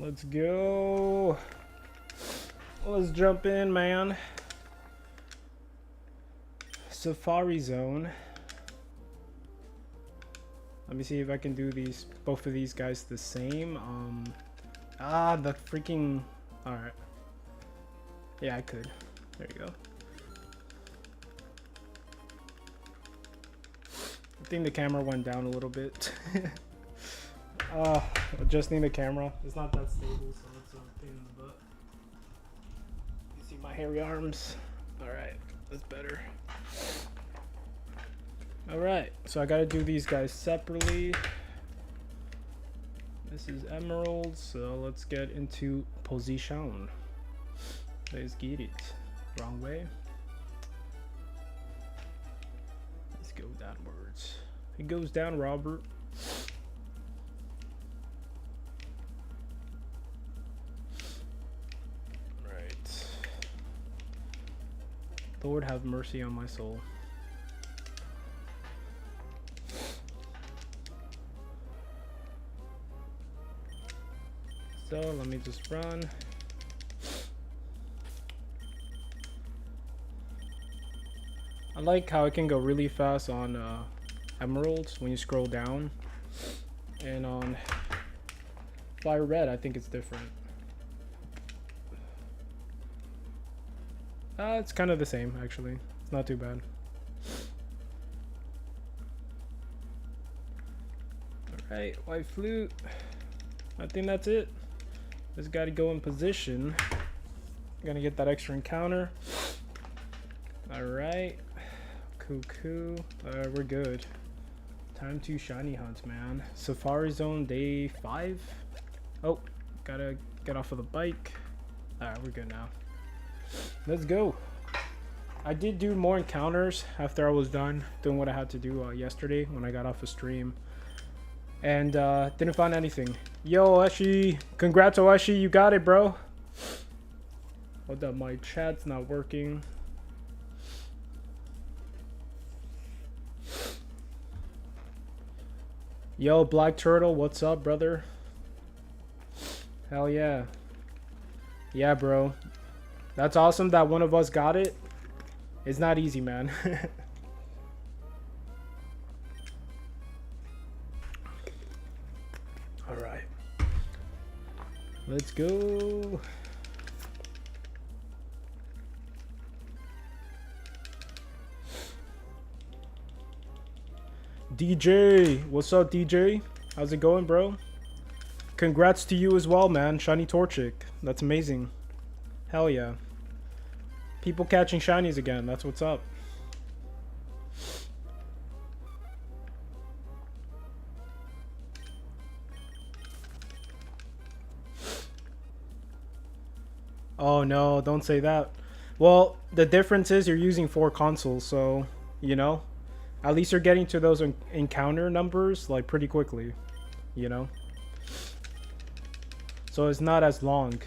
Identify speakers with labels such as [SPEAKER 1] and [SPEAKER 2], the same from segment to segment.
[SPEAKER 1] Let's go. Let's jump in, man. Safari zone. Let me see if I can do both of these guys the same. The freaking. All right. Yeah, I could. There you go. I think the camera went down a little bit. Adjusting the camera. It's not that stable, so it's a pain in the butt. You see my hairy arms? Alright, that's better. Alright, so I gotta do these guys separately. This is emeralds, so let's get into position. Let's get it. Wrong way. Let's go downwards. It goes down, Robert. Right. Lord have mercy on my soul. So let me just run. I like how it can go really fast on emeralds when you scroll down, and on fire red I think it's different. It's kind of the same actually. It's not too bad. Alright, white flute. I think that's it. Just gotta go in position. Gonna get that extra encounter. Alright. Cuckoo. We're good. Time to shiny hunt, man. Safari zone day 5. Oh, gotta get off of the bike. Alright, we're good now. Let's go. I did do more encounters after I was done doing what I had to do yesterday when I got off a stream. And didn't find anything. Yo, Ashi. Congrats, Oashi. You got it, bro. Hold up, my chat's not working. Yo, Black Turtle, what's up, brother? Hell yeah. Yeah, bro. That's awesome that one of us got it. It's not easy, man. Alright. Let's go. DJ, what's up, DJ? How's it going, bro? Congrats to you as well, man. Shiny Torchic. That's amazing. Hell yeah. People catching shinies again. That's what's up. Oh no, don't say that. Well, the difference is you're using 4 consoles, so, you know, at least you're getting to those encounter numbers like pretty quickly, you know? So it's not as long.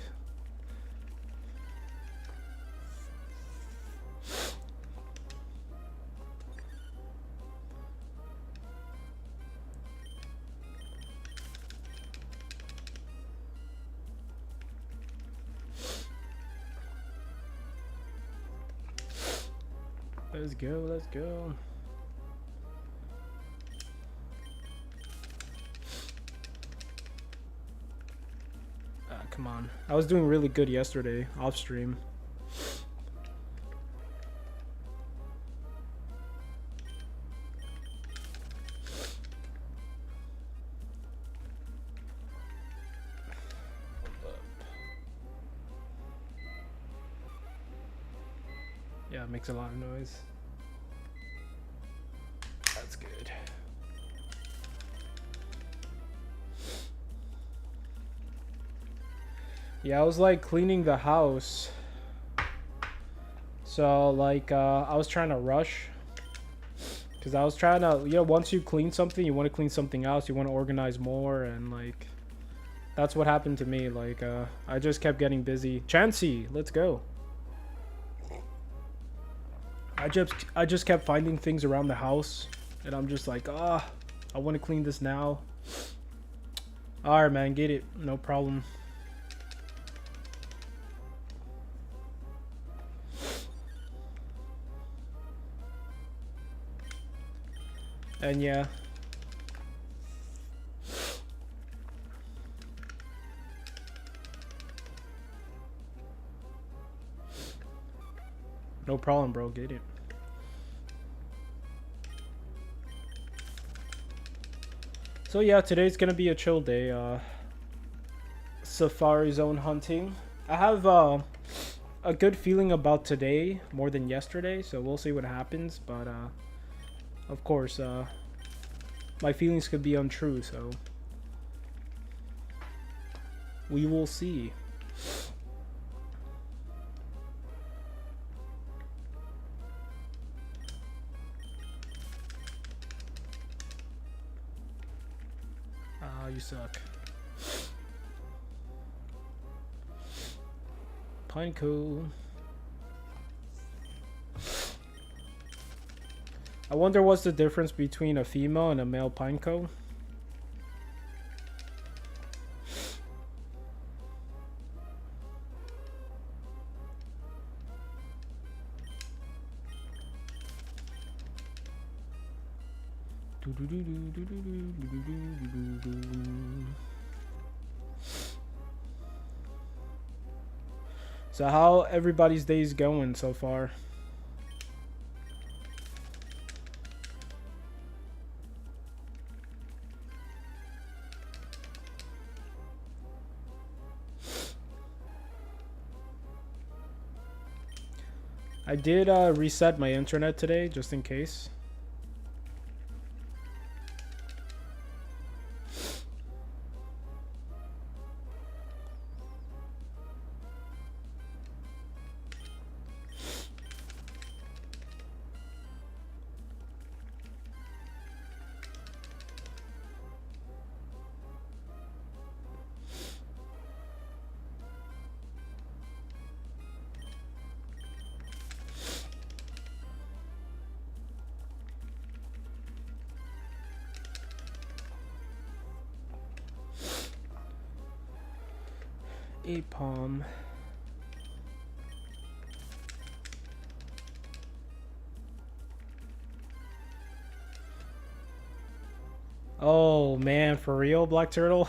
[SPEAKER 1] Let's go, let's go. Come on. I was doing really good yesterday, off stream. Yeah, it makes a lot of noise. That's good. Yeah, I was like cleaning the house. So like I was trying to rush. Because I was trying to, you know, once you clean something, you want to clean something else. You want to organize more, and like that's what happened to me. Like I just kept getting busy. Chansey, let's go. I just kept finding things around the house, and I'm just like, I want to clean this now. Alright, man, get it. No problem. And yeah. No problem, bro. Get it. So yeah, today's gonna be a chill day. Safari zone hunting. I have a good feeling about today more than yesterday, so we'll see what happens. But of course, my feelings could be untrue, so we will see. You suck. Pineco. I wonder what's the difference between a female and a male pineco. So how everybody's days going so far? I did reset my internet today just in case. A palm. Oh man, for real, Black Turtle?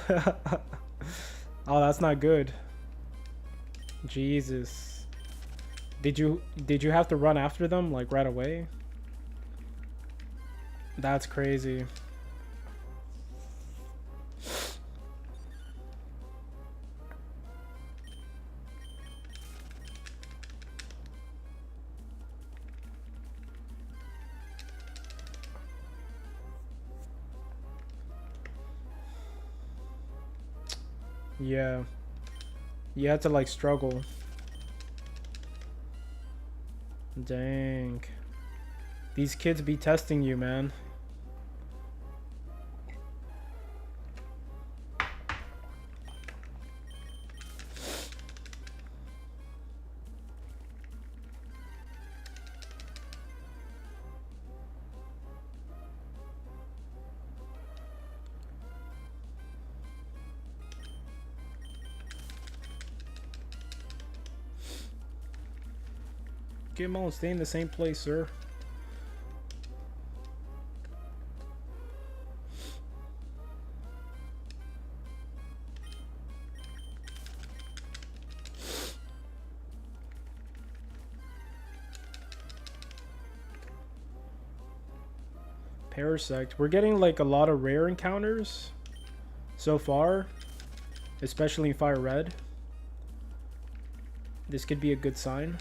[SPEAKER 1] Oh, that's not good. Jesus. Did you have to run after them like right away? That's crazy. Yeah. You had to like struggle. Dang. These kids be testing you, man. Get on, stay in the same place, sir. Parasect. We're getting like a lot of rare encounters so far, especially in Fire Red. This could be a good sign.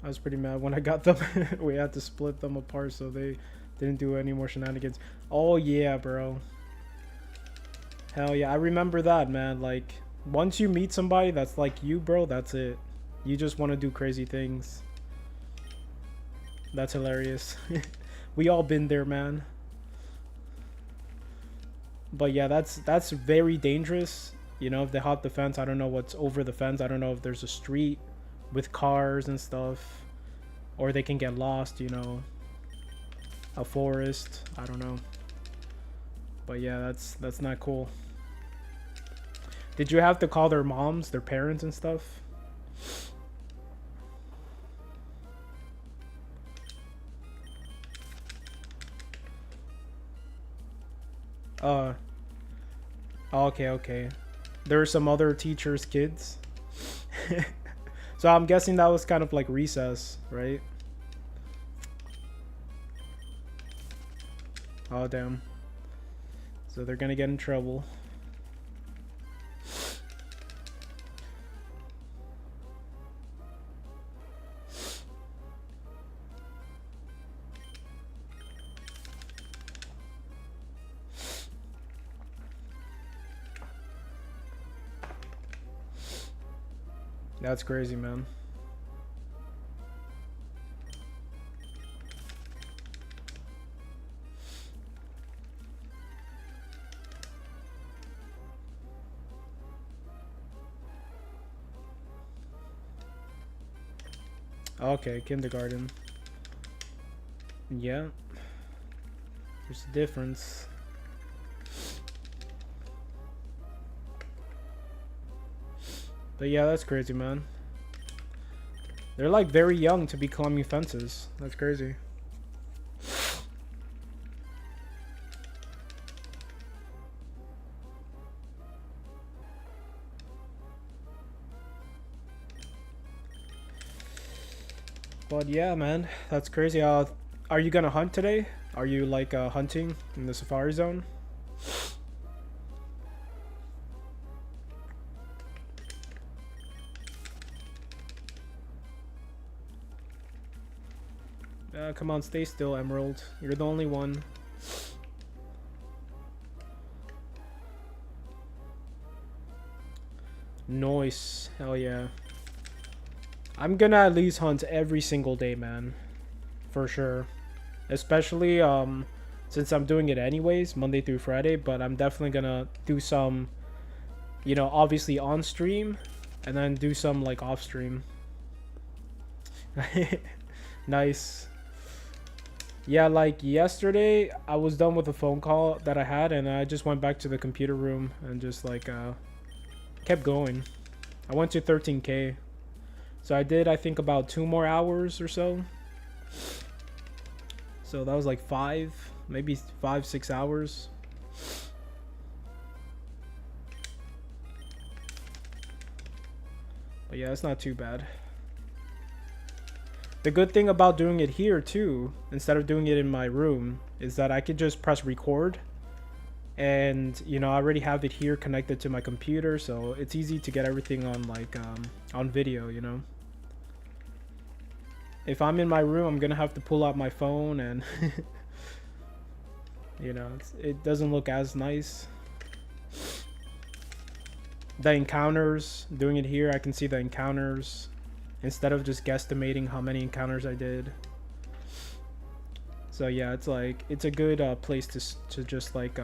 [SPEAKER 1] I was pretty mad when I got them. We had to split them apart so they didn't do any more shenanigans. Oh yeah, bro. Hell yeah, I remember that, man. Like, once you meet somebody that's like you, bro, that's it. You just want to do crazy things. That's hilarious. We all been there, man. But yeah, that's very dangerous. You know, if they hop the fence, I don't know what's over the fence. I don't know if there's a street with cars and stuff, or they can get lost, you know, a forest, I don't know. But yeah, that's not cool. Did you have to call their moms, their parents and stuff? Uh, okay, okay. There were some other teachers' kids. So I'm guessing that was kind of like recess, right? Oh, damn. So they're gonna get in trouble. That's crazy, man. Okay, kindergarten. Yeah. There's a difference. But yeah, that's crazy, man. They're like very young to be climbing fences. That's crazy. But yeah, man, that's crazy. Are you gonna hunt today? Are you like hunting in the safari zone? Come on, stay still, Emerald. You're the only one. Nice. Hell yeah. I'm gonna at least hunt every single day, man. For sure. Especially since I'm doing it anyways, Monday through Friday, but I'm definitely gonna do some, you know, obviously on stream and then do some like off stream. Nice. Yeah, like yesterday I was done with a phone call that I had and I just went back to the computer room and just like kept going. I went to 13K. So I did, I think, about 2 more hours or so. So that was like 5, maybe 5, 6 hours. But yeah, it's not too bad. The good thing about doing it here too, instead of doing it in my room, is that I could just press record. And, you know, I already have it here connected to my computer, so it's easy to get everything on like on video, you know. If I'm in my room, I'm gonna have to pull out my phone and you know, it doesn't look as nice. The encounters, doing it here, I can see the encounters instead of just guesstimating how many encounters I did. So yeah, it's like, it's a good place to just like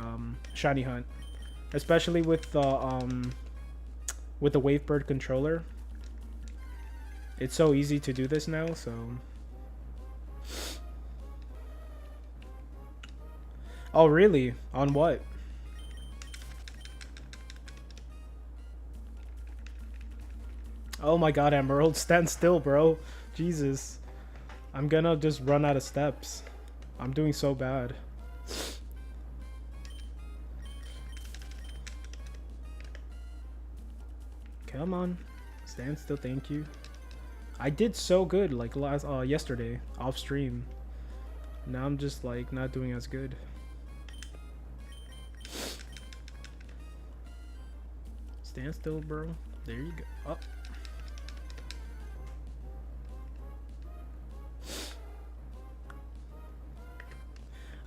[SPEAKER 1] shiny hunt, especially with the Wavebird controller. It's so easy to do this now, so. Oh really? On what? Oh my god, Emerald, stand still, bro. Jesus. I'm gonna just run out of steps. I'm doing so bad. Come on. Stand still, thank you. I did so good like yesterday off stream. Now I'm just like not doing as good. Stand still, bro. There you go. Oh.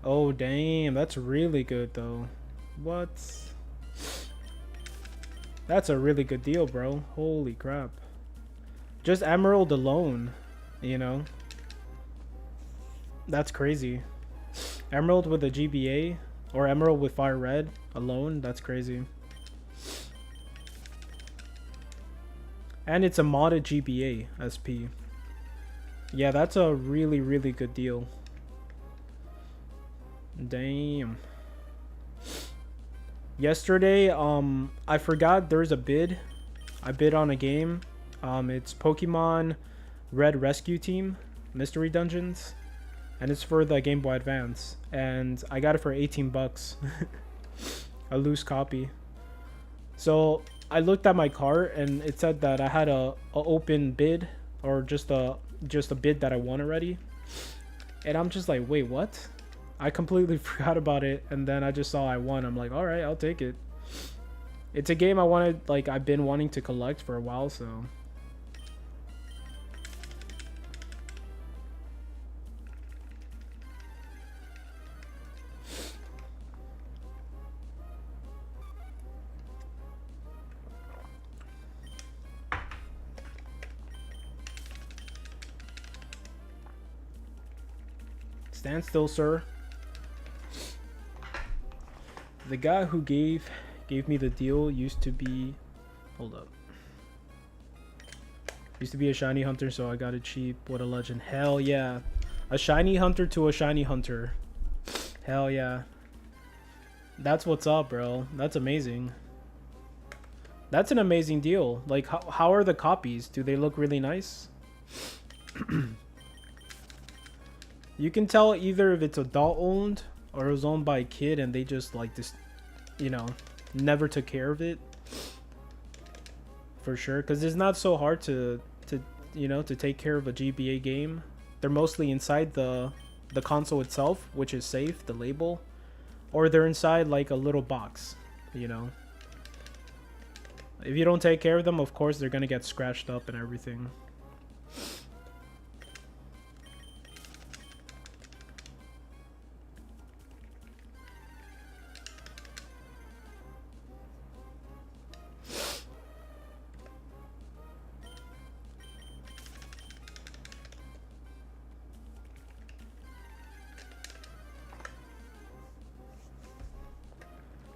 [SPEAKER 1] Oh damn, that's really good though. What? That's a really good deal, bro. Holy crap. Just Emerald alone, you know. That's crazy. Emerald with a GBA or Emerald with Fire Red alone, that's crazy. And it's a modded GBA SP. Yeah, that's a really, really good deal. Damn. Yesterday, I forgot there's a bid. I bid on a game. It's Pokemon Red Rescue Team Mystery Dungeons, and it's for the Game Boy Advance. And I got it for 18 bucks, a loose copy. So I looked at my cart and it said that I had a open bid, or just a bid that I won already. And I'm just like, wait, what? I completely forgot about it, and then I just saw I won. I'm like, all right, I'll take it. It's a game I wanted, like, I've been wanting to collect for a while, so. Stand still, sir. The guy who gave me the deal used to be, hold up, used to be a shiny hunter, so I got it cheap. What a legend. Hell yeah. A shiny hunter to a shiny hunter. Hell yeah. That's what's up, bro. That's amazing. That's an amazing deal. Like, how are the copies? Do they look really nice? You can tell either if it's adult owned or it was owned by a kid and they just, like, this, you know, never took care of it. For sure, because it's not so hard to you know, to take care of a GBA game. They're mostly inside the console itself, which is safe, the label, or they're inside like a little box, you know. If you don't take care of them, of course they're gonna get scratched up and everything.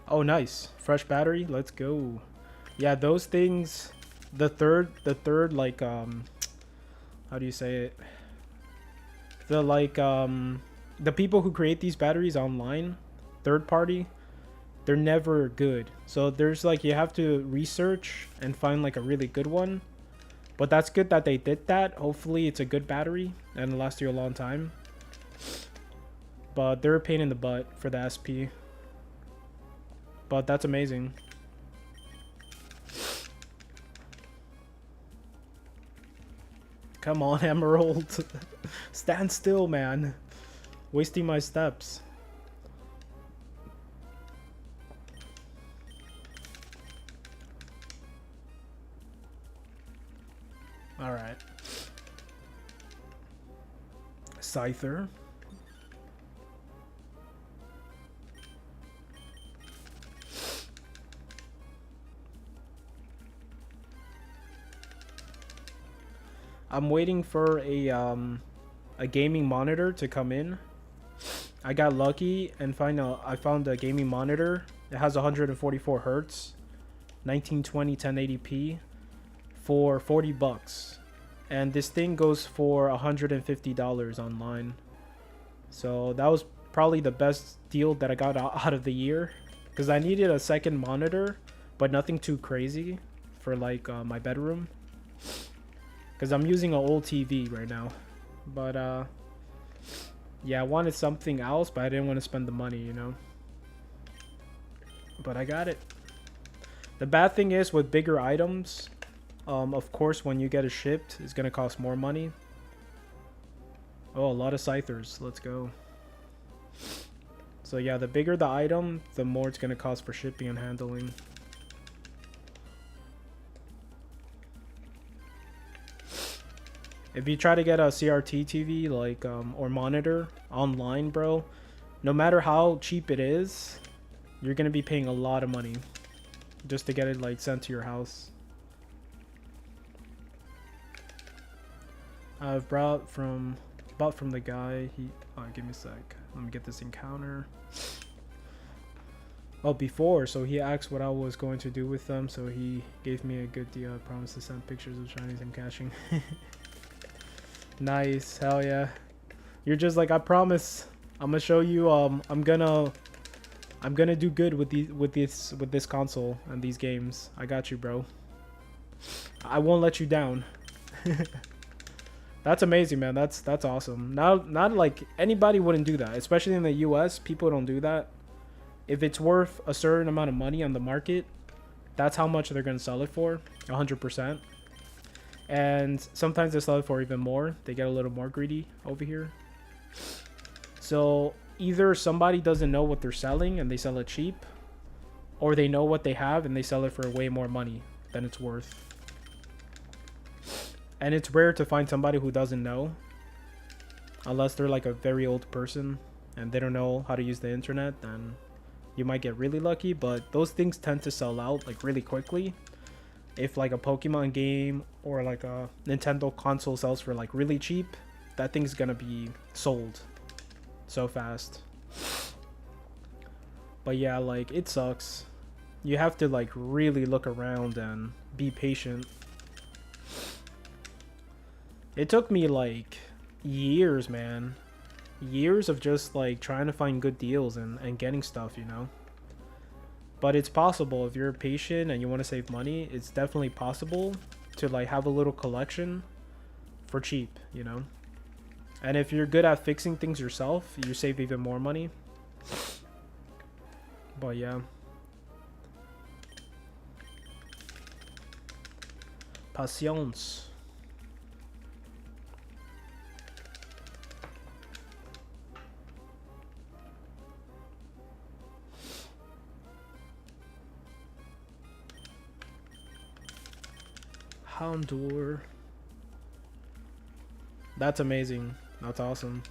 [SPEAKER 1] Oh, nice. Fresh battery. Let's go. Yeah, those things, the third like, how do you say it? The, like, the people who create these batteries online, third party, they're never good. So there's, like, you have to research and find, like, a really good one. But that's good that they did that. Hopefully it's a good battery and it'll last you a long time. But they're a pain in the butt for the SP. But that's amazing. Come on, Emerald. Stand still, man. Wasting my steps. Alright. Scyther. I'm waiting for a gaming monitor to come in. I got lucky and I found a gaming monitor. It has 144 hertz, 1920 1080p for 40 bucks. And this thing goes for $150 online. So that was probably the best deal that I got out of the year, because I needed a second monitor, but nothing too crazy for, like, my bedroom. Because I'm using an old TV right now. But, yeah, I wanted something else, but I didn't want to spend the money, you know. But I got it. The bad thing is, with bigger items, of course, when you get it shipped, it's going to cost more money. Oh, a lot of Scythers. Let's go. So, yeah, the bigger the item, the more it's going to cost for shipping and handling. If you try to get a CRT TV, like, or monitor online, bro, no matter how cheap it is, you're going to be paying a lot of money just to get it, like, sent to your house. I've bought from the guy. Give me a sec. Let me get this encounter. Oh, before, so he asked what I was going to do with them, so he gave me a good deal. I promised to send pictures of shinies I'm catching. Nice, hell yeah. You're just like, I promise, I'm gonna show you, I'm gonna I'm gonna do good with this console and these games. I got you, bro. I won't let you down. That's amazing, man. That's awesome. Not like anybody wouldn't do that, especially in the US. People don't do that. If it's worth a certain amount of money on the market, that's how much they're gonna sell it for, 100%. And sometimes they sell it for even more. They get a little more greedy over here. So either somebody doesn't know what they're selling and they sell it cheap, or they know what they have and they sell it for way more money than it's worth. And it's rare to find somebody who doesn't know, unless they're like a very old person and they don't know how to use the internet. Then you might get really lucky, but those things tend to sell out like really quickly. If like a Pokemon game or like a Nintendo console sells for like really cheap, that thing's gonna be sold so fast. But yeah, like it sucks. You have to like really look around and be patient. It took me like years, man. Years of just like trying to find good deals and getting stuff, you know. But it's possible if you're patient and you want to save money. It's definitely possible to like have a little collection for cheap, you know. And if you're good at fixing things yourself, you save even more money. But yeah. Patience. Houndour. That's amazing. That's awesome.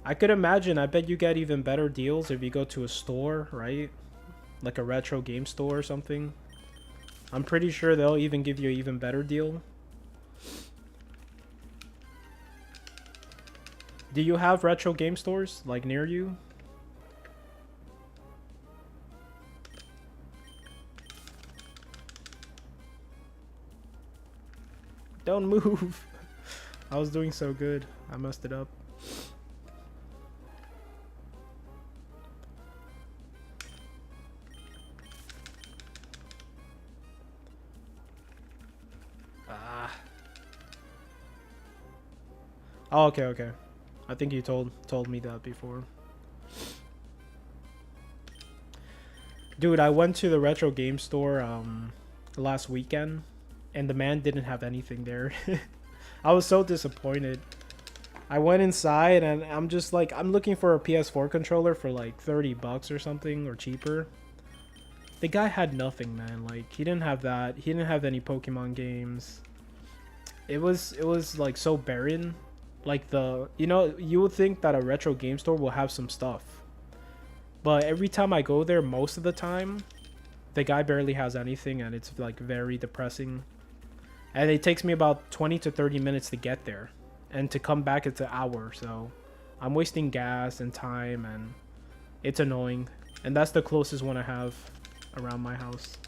[SPEAKER 1] I could imagine, I bet you get even better deals if you go to a store, right? Like a retro game store or something. I'm pretty sure they'll even give you an even better deal. Do you have retro game stores like near you? Don't move. I was doing so good. I messed it up. Ah. Oh, okay, okay. I think you told me that before. Dude, I went to the retro game store last weekend and the man didn't have anything there. I was so disappointed. I went inside and I'm just like, I'm looking for a PS4 controller for like 30 bucks or something or cheaper. The guy had nothing, man. Like he didn't have that. He didn't have any Pokemon games. It was like so barren. Like you know, you would think that a retro game store will have some stuff. But every time I go there, most of the time, the guy barely has anything and it's like very depressing. And it takes me about 20 to 30 minutes to get there. And to come back, it's an hour. So I'm wasting gas and time and it's annoying. And that's the closest one I have around my house.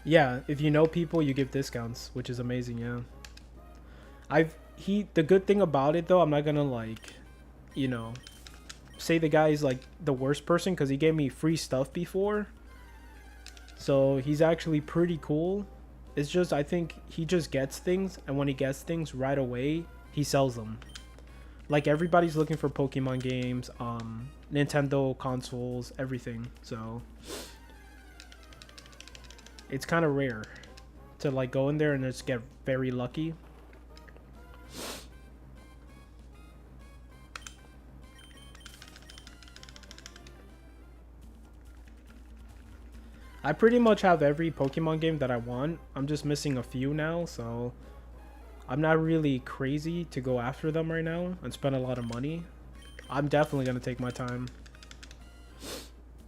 [SPEAKER 1] Yeah, if you know people, you give discounts, which is amazing, yeah. The good thing about it though, I'm not gonna like, you know, say the guy is like the worst person because he gave me free stuff before. So he's actually pretty cool. It's just, I think he just gets things, and when he gets things right away, he sells them. Like everybody's looking for Pokemon games, Nintendo consoles, everything. So it's kind of rare to like go in there and just get very lucky. I pretty much have every Pokemon game that I want. I'm just missing a few now, so I'm not really crazy to go after them right now and spend a lot of money. I'm definitely gonna take my time.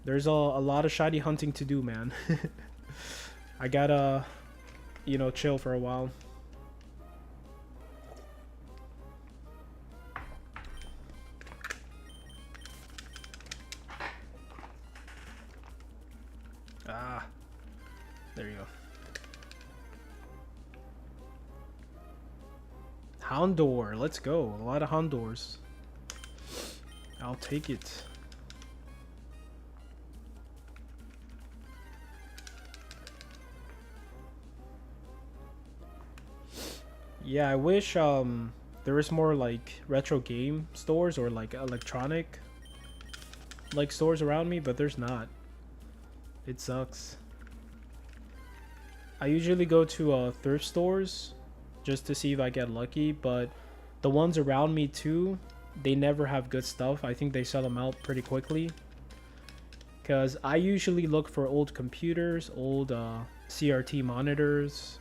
[SPEAKER 1] There's a lot of shiny hunting to do, man. I gotta, you know, chill for a while. Ah, there you go. Houndour, let's go. A lot of Houndours. I'll take it. Yeah, I wish there was more like retro game stores or like electronic like stores around me, but there's not. It sucks. I usually go to thrift stores just to see if I get lucky, but the ones around me too, they never have good stuff. I think they sell them out pretty quickly. Because I usually look for old computers, old CRT monitors,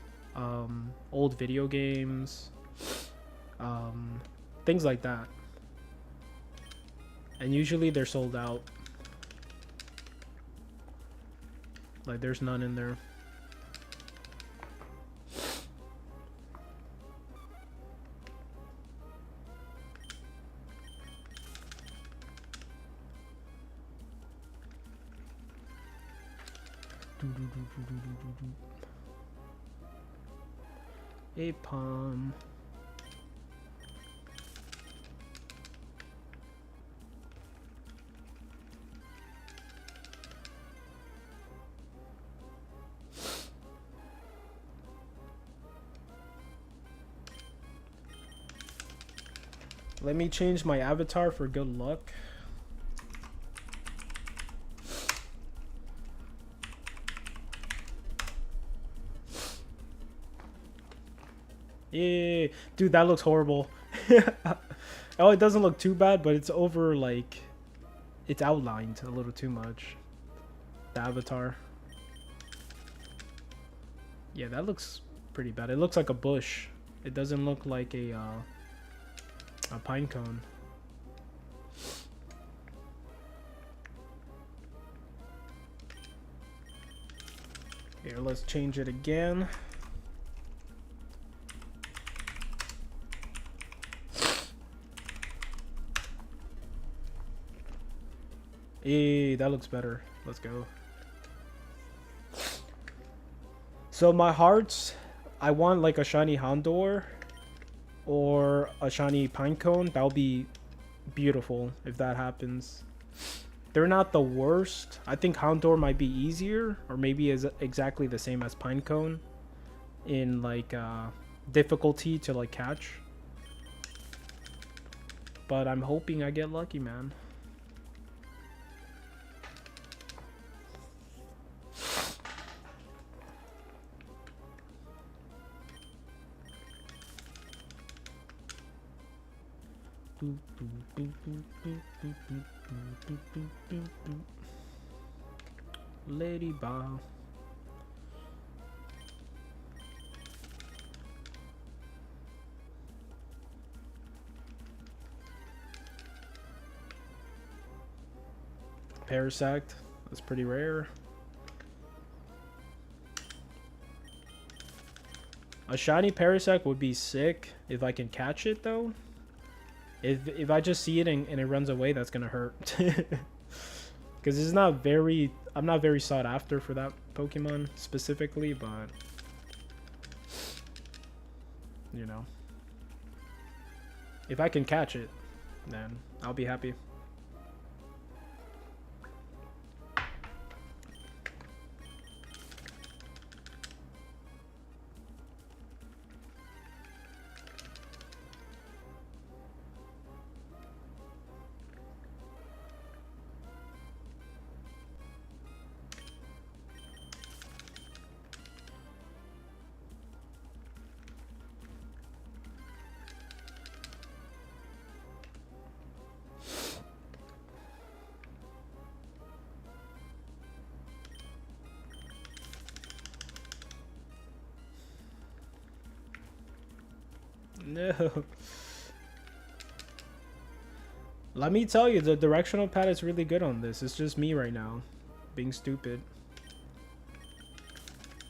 [SPEAKER 1] old video games, things like that. And usually they're sold out. Like there's none in there. A palm. Let me change my avatar for good luck. Yeah, dude, that looks horrible. Oh, it doesn't look too bad, but it's over, like, it's outlined a little too much. The avatar. Yeah, that looks pretty bad. It looks like a bush. It doesn't look like a pine cone. Here, let's change it again. Hey, that looks better. Let's go. So my hearts, I want like a shiny Houndour or a shiny Pinecone. That'll be beautiful if that happens. They're not the worst. I think Houndour might be easier, or maybe is exactly the same as Pinecone in like difficulty to like catch. But I'm hoping I get lucky, man. Lady Bow. Parasect. That's pretty rare. A shiny Parasect would be sick if I can catch it though. If I just see it and it runs away, that's gonna hurt. Because it's not very, I'm not very sought after for that Pokemon specifically, but you know, if I can catch it, then I'll be happy. No. Let me tell you, the directional pad is really good on this. It's just me right now being stupid.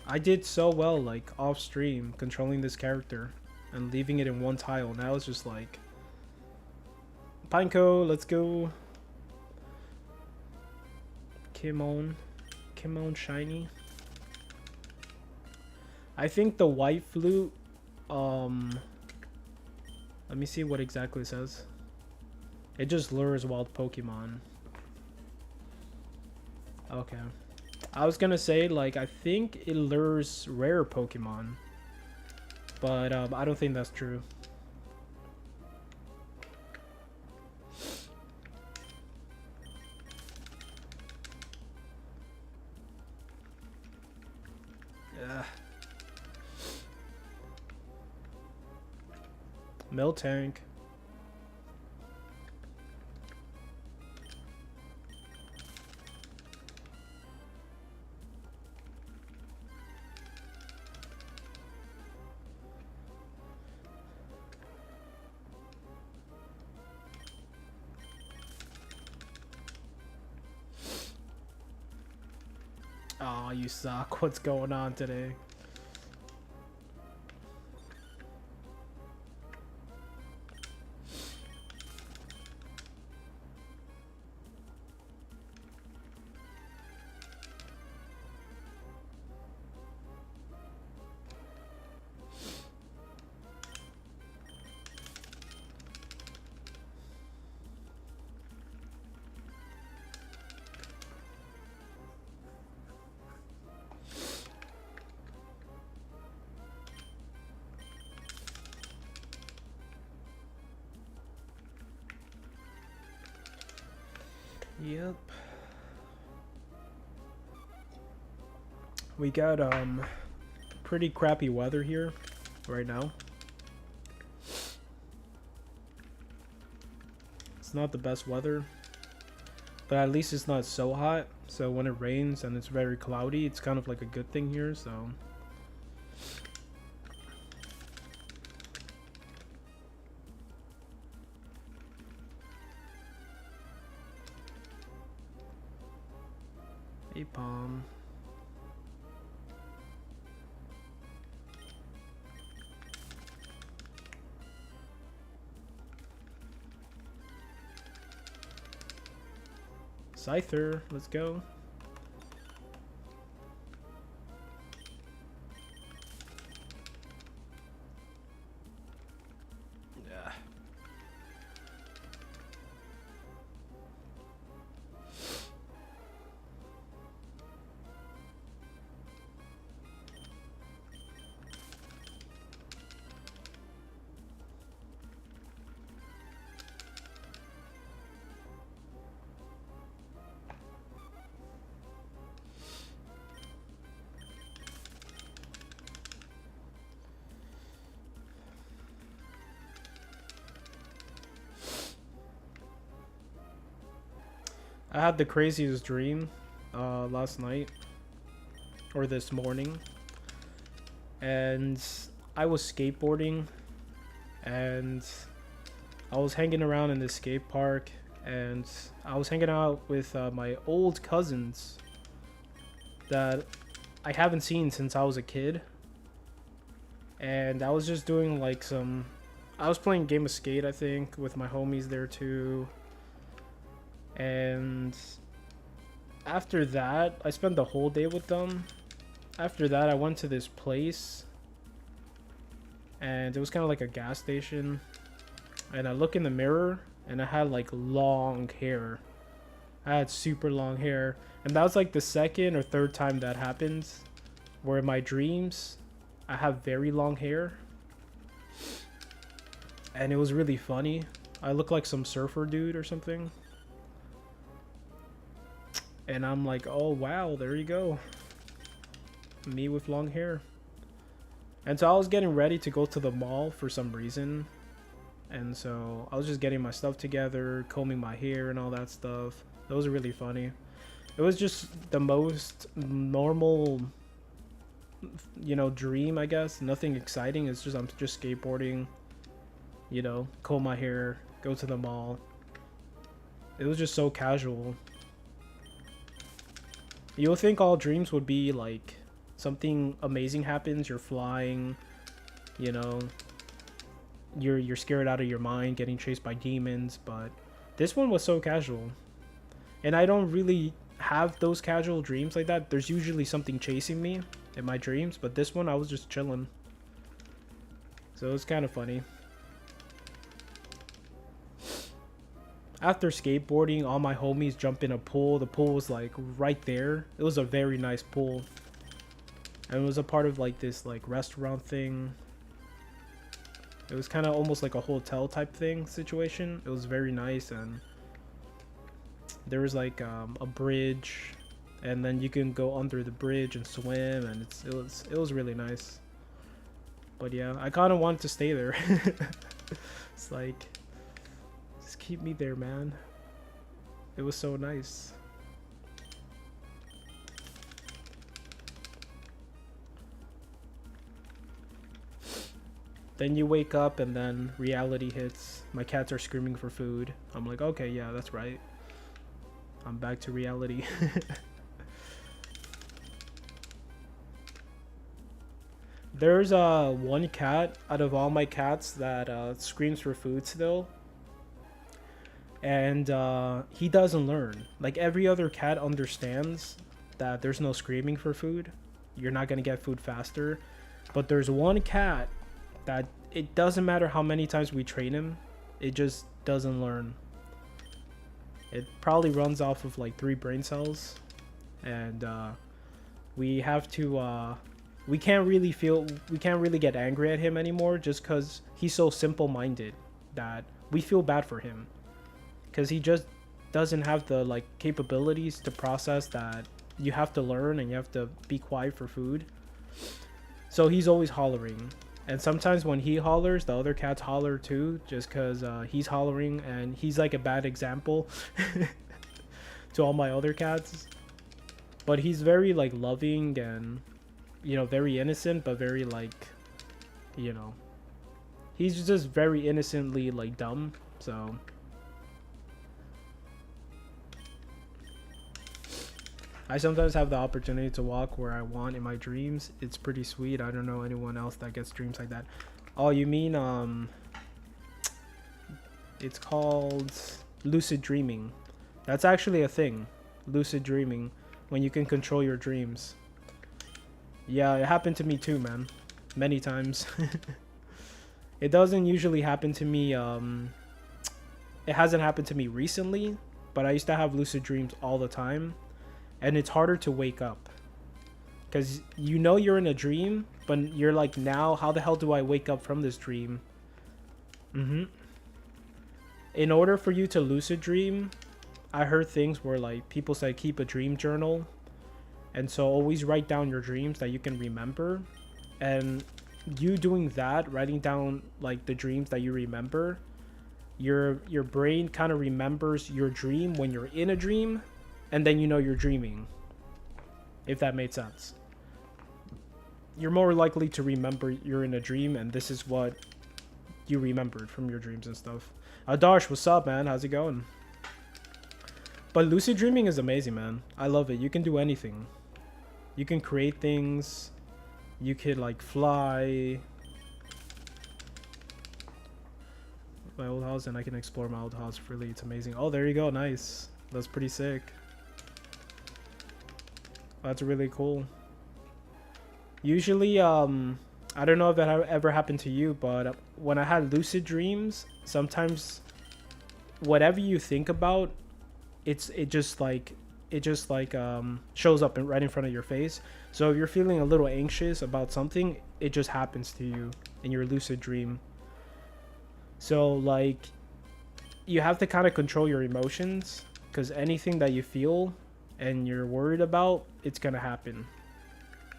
[SPEAKER 1] I did so well like off stream controlling this character and leaving it in one tile. Now it's just like Pineco, let's go. Kimon shiny. I think the white flute, let me see what exactly it says. It just lures wild Pokemon. Okay. I was gonna say, like, I think it lures rare Pokemon. But I don't think that's true. Yeah. Miltank. Oh, you suck. What's going on today? Yep. We got pretty crappy weather here right now. It's not the best weather, but at least it's not so hot. So when it rains and it's very cloudy, it's kind of like a good thing here, so hey, Palm. Scyther, let's go. Yeah. I had the craziest dream last night or this morning, and I was skateboarding and I was hanging around in this skate park, and I was hanging out with my old cousins that I haven't seen since I was a kid, and I was just doing like I was playing Game of Skate, I think, with my homies there too. And after that, I spent the whole day with them. After that, I went to this place, and it was kind of like a gas station. And I look in the mirror, and I had like long hair. I had super long hair. And that was like the second or third time that happened, where in my dreams, I have very long hair. And it was really funny. I look like some surfer dude or something. And I'm like, oh wow, there you go. Me with long hair. And so I was getting ready to go to the mall for some reason. And so I was just getting my stuff together, combing my hair and all that stuff. That was really funny. It was just the most normal, you know, dream, I guess. Nothing exciting. It's just, I'm just skateboarding, you know, comb my hair, go to the mall. It was just so casual. You'll think all dreams would be like something amazing happens, you're flying, you know, you're scared out of your mind, getting chased by demons, but this one was so casual. And I don't really have those casual dreams like that. There's usually something chasing me in my dreams, but this one I was just chilling. So it was kind of funny. After skateboarding, all my homies jump in a pool. The pool was like right there. It was a very nice pool. And it was a part of like this like restaurant thing. It was kind of almost like a hotel type thing situation. It was very nice, and there was like a bridge, and then you can go under the bridge and swim, and it was really nice. But yeah, I kind of wanted to stay there. It's like, just keep me there, man. It was so nice. Then you wake up and then reality hits. My cats are screaming for food. I'm like, okay, yeah, that's right. I'm back to reality. There's one cat out of all my cats that screams for food still. And he doesn't learn. Like every other cat understands that there's no screaming for food. You're not gonna get food faster. But there's one cat that it doesn't matter how many times we train him, it just doesn't learn. It probably runs off of like 3 brain cells, and we have to we can't really get angry at him anymore, just because he's so simple-minded that we feel bad for him, because he just doesn't have the like capabilities to process that you have to learn and you have to be quiet for food. So he's always hollering. And sometimes when he hollers, the other cats holler too, just because he's hollering, and he's like a bad example to all my other cats. But he's very like loving and, you know, very innocent, but very like, you know, he's just very innocently like dumb. So I sometimes have the opportunity to walk where I want in my dreams. It's pretty sweet. I don't know anyone else that gets dreams like that. Oh, you mean it's called lucid dreaming. That's actually a thing. Lucid dreaming, when you can control your dreams. Yeah, it happened to me too, man. Many times. It doesn't usually happen to me. It hasn't happened to me recently, but I used to have lucid dreams all the time. And it's harder to wake up, because you know you're in a dream, but you're like, now how the hell do I wake up from this dream? In order for you to lucid dream, I heard things where like people say keep a dream journal, and so always write down your dreams that you can remember. And you doing that, writing down like the dreams that you remember, your brain kind of remembers your dream when you're in a dream. And then you know you're dreaming, if that made sense. You're more likely to remember you're in a dream, and this is what you remembered from your dreams and stuff. Adarsh, what's up, man? How's it going? But lucid dreaming is amazing, man. I love it. You can do anything. You can create things. You could like fly. My old house, and I can explore my old house freely. It's amazing. Oh, there you go. Nice. That's pretty sick. That's really cool. Usually, I don't know if that ever happened to you, but when I had lucid dreams, sometimes whatever you think about, it just shows up right in front of your face. So if you're feeling a little anxious about something, it just happens to you in your lucid dream. So like, you have to kind of control your emotions, because anything that you feel and you're worried about, it's gonna happen.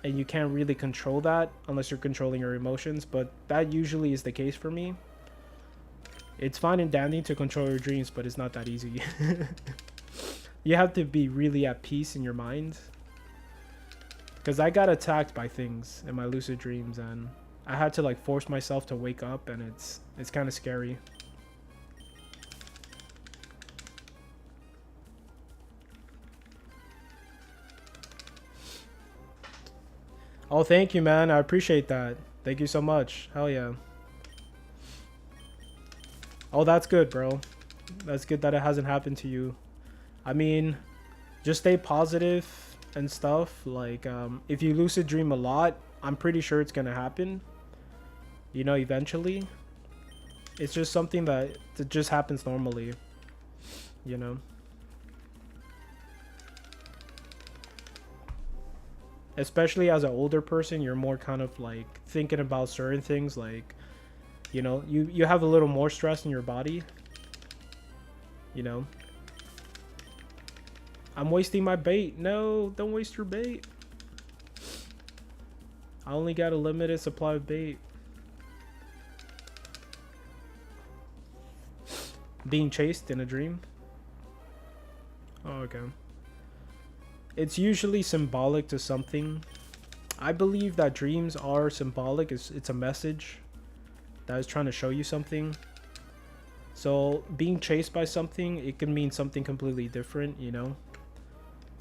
[SPEAKER 1] And you can't really control that unless you're controlling your emotions, but that usually is the case for me. It's fine and dandy to control your dreams, but it's not that easy. You have to be really at peace in your mind, because I got attacked by things in my lucid dreams, and I had to like force myself to wake up, and it's kind of scary. Oh, thank you, man. I appreciate that. Thank you so much. Hell yeah. Oh, that's good, bro. That's good that it hasn't happened to you. I mean, just stay positive and stuff. Like, if you lucid dream a lot, I'm pretty sure it's gonna happen. You know, eventually. It's just something that just happens normally. you know. Especially as an older person, you're more kind of like thinking about certain things, like, you know, you have a little more stress in your body, you know. I'm wasting my bait. No, don't waste your bait. I only got a limited supply of bait. Being chased in a dream. Oh, okay. It's usually symbolic to something. I believe that dreams are symbolic. It's a message that is trying to show you something. So being chased by something, it can mean something completely different, you know.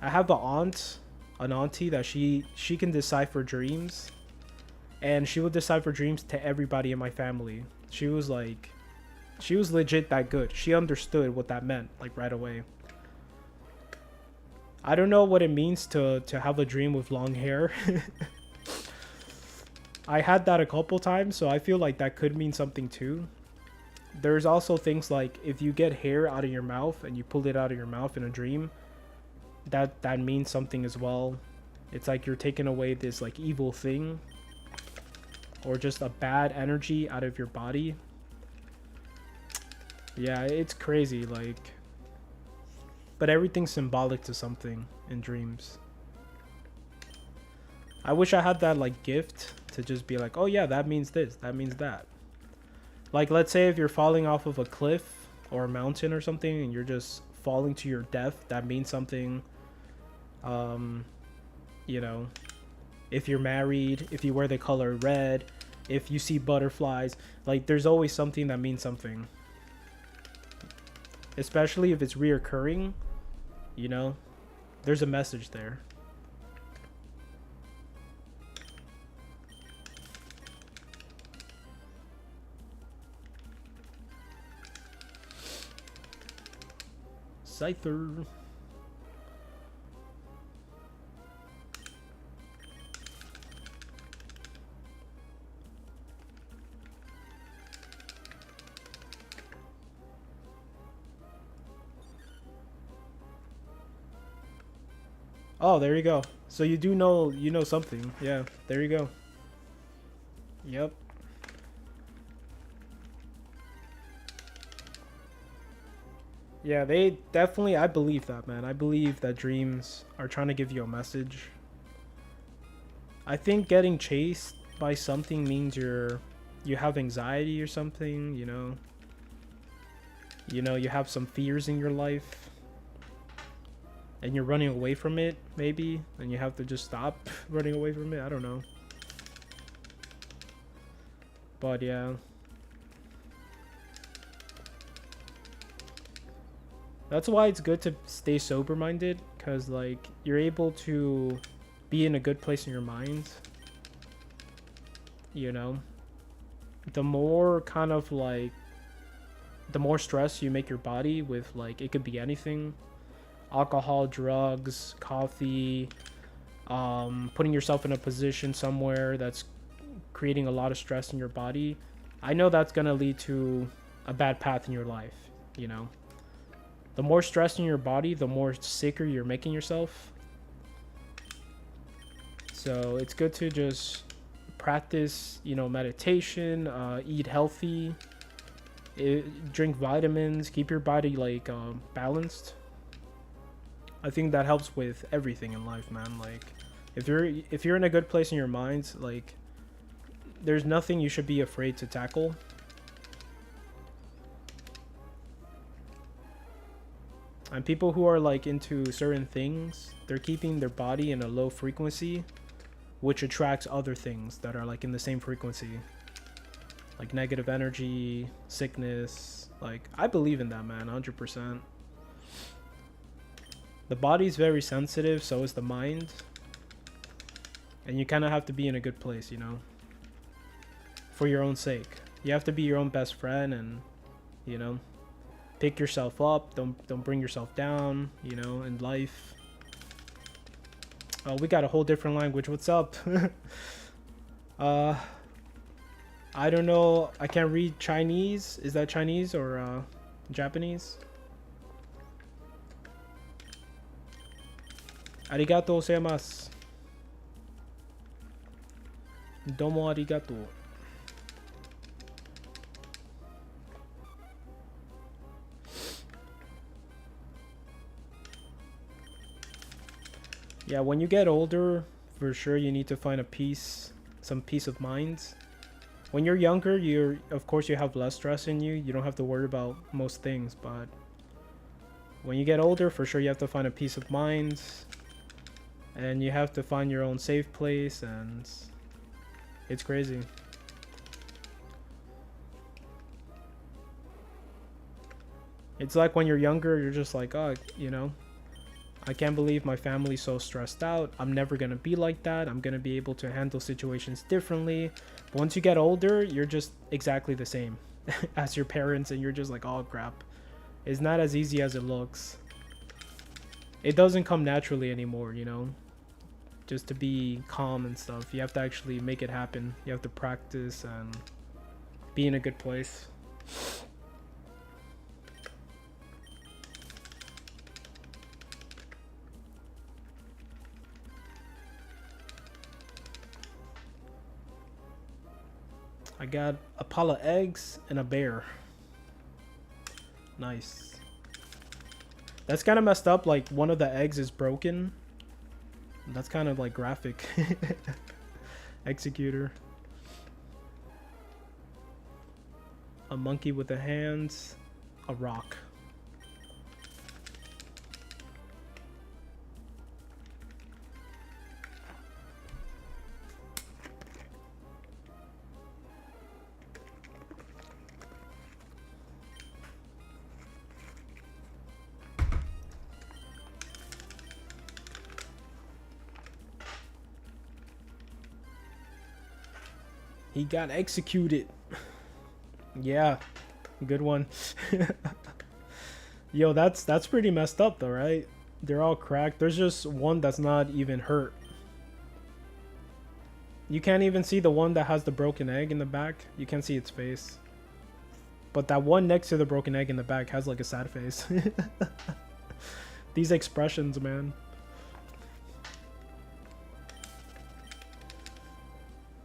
[SPEAKER 1] I have an auntie that she can decipher dreams, and she would decipher dreams to everybody in my family. She was legit that good. She understood what that meant, like, right away. I don't know what it means to have a dream with long hair. I had that a couple times, so I feel like that could mean something too. There's also things like if you get hair out of your mouth and you pull it out of your mouth in a dream, that means something as well. It's like you're taking away this like evil thing or just a bad energy out of your body. Yeah, it's crazy, like, but everything's symbolic to something in dreams. I wish I had that like gift to just be like, oh yeah, that means this, that means that. Like, let's say if you're falling off of a cliff or a mountain or something and you're just falling to your death, that means something. You know, if you're married, if you wear the color red, if you see butterflies, like, there's always something that means something. Especially if it's reoccurring, you know, there's a message there. Scyther. Oh, there you go. So you do know, you know something. Yeah, there you go. Yep. Yeah, they definitely, I believe that, man. I believe that dreams are trying to give you a message. I think getting chased by something means you have anxiety or something, you know. You know, you have some fears in your life. And you're running away from it, maybe, and you have to just stop running away from it. I don't know. But yeah. That's why it's good to stay sober-minded, because like you're able to be in a good place in your mind. You know, the more kind of like the more stress you make your body with, like, it could be anything. Alcohol, drugs, coffee, putting yourself in a position somewhere that's creating a lot of stress in your body. I know that's gonna lead to a bad path in your life, you know. The more stress in your body, the more sicker you're making yourself. So it's good to just practice, you know, meditation, eat healthy, drink vitamins, keep your body like balanced. I think that helps with everything in life, man. Like, if you're in a good place in your mind, like, there's nothing you should be afraid to tackle. And people who are like into certain things, they're keeping their body in a low frequency, which attracts other things that are like in the same frequency, like negative energy, sickness. Like, I believe in that, man, 100%. The body's very sensitive, so is the mind. And you kind of have to be in a good place, you know, for your own sake. You have to be your own best friend and, you know, pick yourself up. Don't bring yourself down, you know, in life. Oh, we got a whole different language. What's up? I don't know. I can't read Chinese. Is that Chinese or Japanese? Arigatou gozaimasu. Domo arigatou. Yeah, when you get older, for sure you need to find some peace of mind. When you're younger, of course you have less stress in you. You don't have to worry about most things, but when you get older, for sure you have to find a peace of mind, and you have to find your own safe place, and it's crazy. It's like when you're younger, you're just like, oh, you know, I can't believe my family's so stressed out. I'm never going to be like that. I'm going to be able to handle situations differently. But once you get older, you're just exactly the same as your parents, and you're just like, oh, crap. It's not as easy as it looks. It doesn't come naturally anymore, you know? Just to be calm and stuff. You have to actually make it happen. You have to practice and be in a good place. I got a pile of eggs and a bear. Nice. That's kind of messed up. Like, one of the eggs is broken. That's kind of like graphic. Executor. A monkey with the hands. A rock. He got executed. Yeah, good one. Yo, that's pretty messed up though, right? They're all cracked. There's just one that's not even hurt. You can't even see the one that has the broken egg in the back. You can't see its face. But that one next to the broken egg in the back has like a sad face. These expressions, man.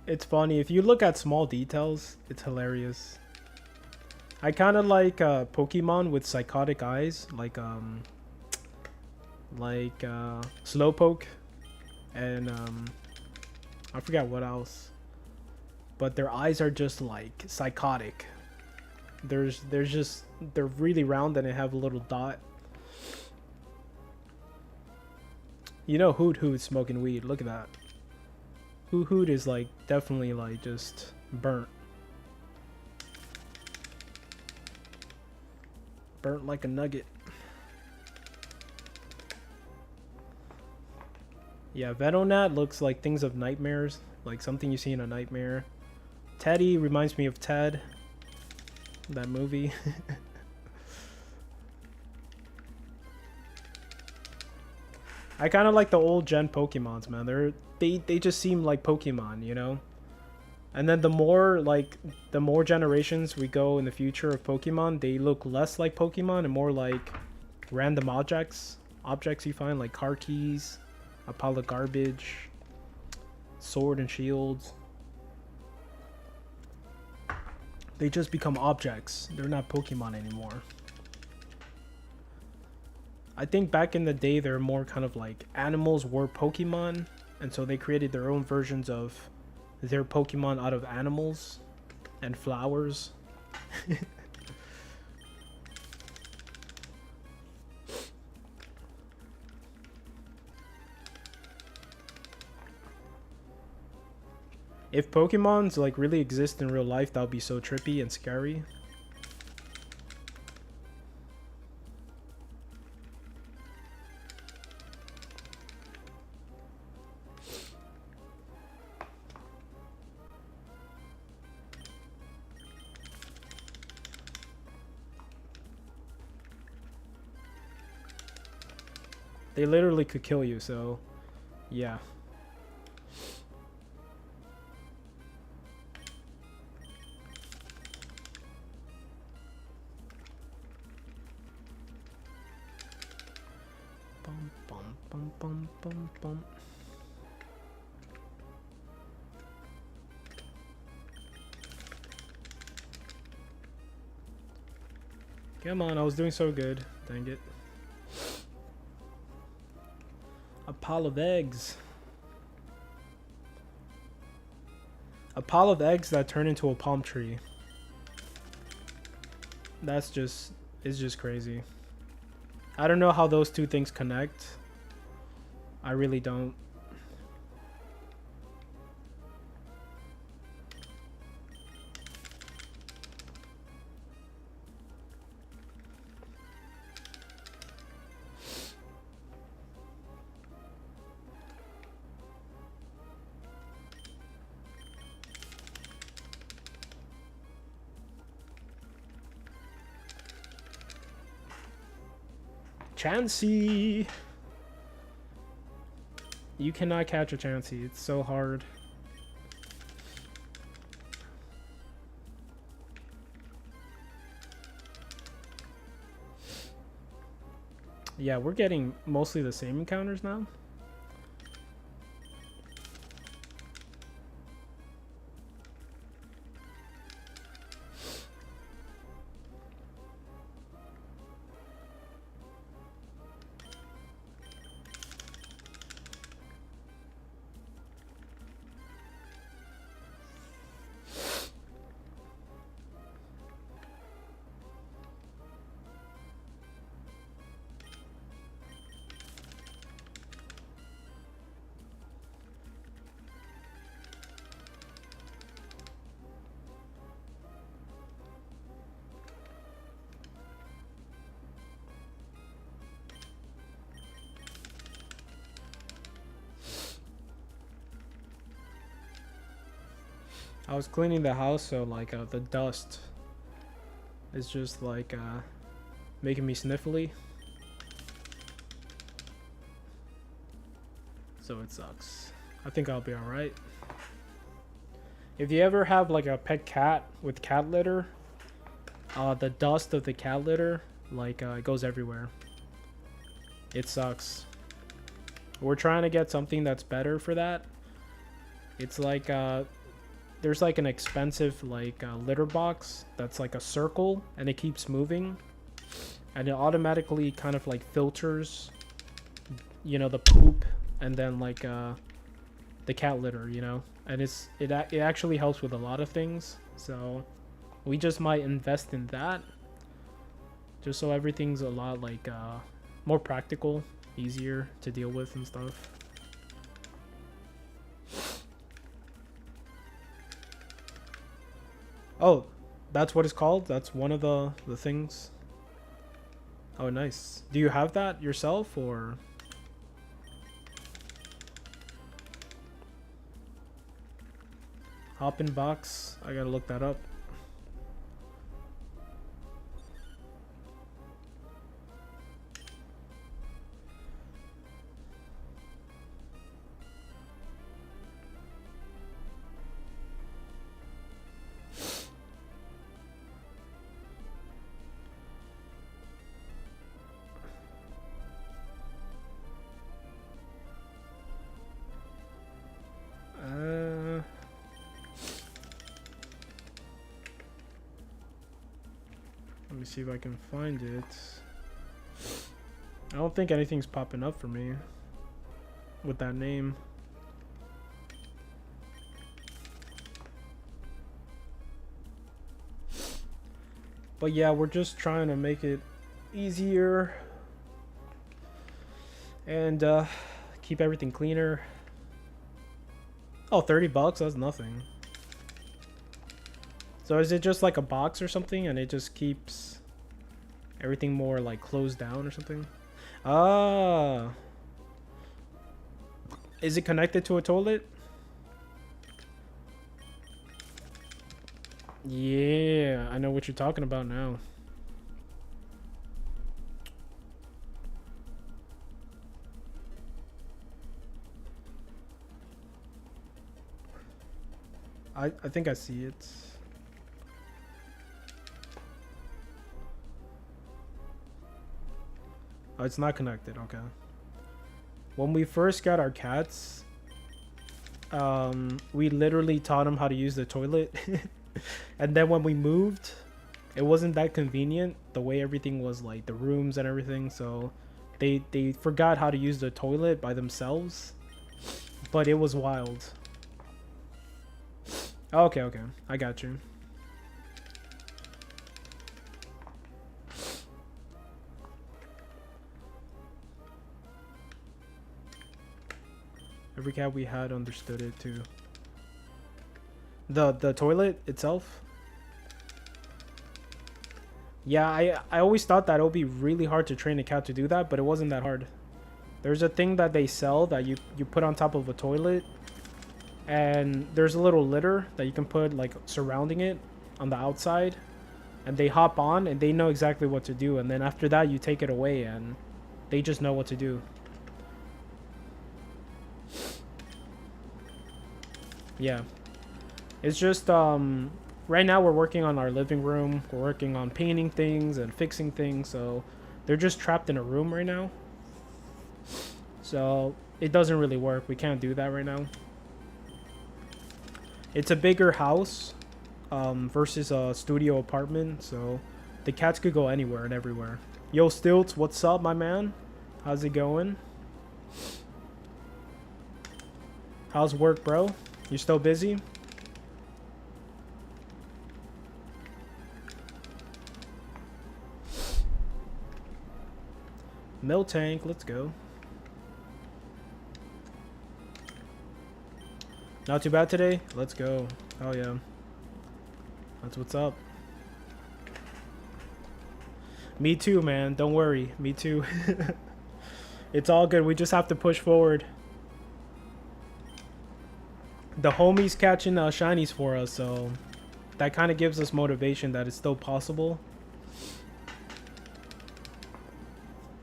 [SPEAKER 1] It's funny. If you look at small details, it's hilarious. I kind of like Pokemon with psychotic eyes, like Slowpoke, and I forgot what else. But their eyes are just like psychotic. They're really round and they have a little dot. You know, Hoot smoking weed. Look at that. Hoot is like definitely like just burnt. Burnt like a nugget. Yeah, Venonat looks like things of nightmares, like something you see in a nightmare. Teddy reminds me of Ted, that movie. I kind of like the old gen Pokemons, man. They just seem like Pokemon, you know? And then the more generations we go in the future of Pokemon, they look less like Pokemon and more like random objects you find, like car keys, a pile of garbage, sword and shields. They just become objects. They're not Pokemon anymore. I think back in the day, they're more kind of like animals were Pokemon, and so they created their own versions of their Pokemon out of animals and flowers. If Pokemons like really exist in real life, that would be so trippy and scary. They literally could kill you, so yeah. bum, bum, bum, bum, bum, bum. Come on, I was doing so good. Dang it. A pile of eggs. A pile of eggs that turn into a palm tree. That's just, it's just crazy. I don't know how those two things connect. I really don't. Chansey! You cannot catch a Chansey. It's so hard. Yeah, we're getting mostly the same encounters now. I was cleaning the house, so like the dust is just like making me sniffly. So it sucks. I think I'll be alright. If you ever have like a pet cat with cat litter, the dust of the cat litter like it goes everywhere. It sucks. We're trying to get something that's better for that. It's like there's like an expensive like litter box that's like a circle and it keeps moving and it automatically kind of like filters, you know, the poop and then like the cat litter, you know, and it actually helps with a lot of things. So we just might invest in that just so everything's a lot like more practical, easier to deal with and stuff. Oh, that's what it's called? That's one of the things? Oh, nice. Do you have that yourself, or? Hoppin' box? I gotta look that up. Let me see if I can find it. I don't think anything's popping up for me with that name. But yeah, we're just trying to make it easier and keep everything cleaner. Oh, $30, that's nothing. So is it just like a box or something and it just keeps everything more like closed down or something? Ah. Is it connected to a toilet? Yeah, I know what you're talking about now. I think I see it. Oh, it's not connected. Okay. When we first got our cats, we literally taught them how to use the toilet. And then when we moved, it wasn't that convenient the way everything was, like the rooms and everything, so they forgot how to use the toilet by themselves. But it was wild. Okay, okay, I got you. Every cat we had understood it too. The toilet itself? Yeah, I always thought that it would be really hard to train a cat to do that, but it wasn't that hard. There's a thing that they sell that you put on top of a toilet, and there's a little litter that you can put like surrounding it on the outside, and they hop on and they know exactly what to do, and then after that you take it away and they just know what to do. Yeah. It's just right now we're working on our living room. We're working on painting things and fixing things, so they're just trapped in a room right now. So it doesn't really work. We can't do that right now. It's a bigger house versus a studio apartment, so the cats could go anywhere and everywhere. Yo, Stilts, what's up, my man? How's it going? How's work, bro? You still busy? Mill tank, let's go. Not too bad today? Let's go. Oh yeah. That's what's up. Me too, man. Don't worry. Me too. It's all good. We just have to push forward. The homies catching shinies for us, so that kind of gives us motivation that it's still possible.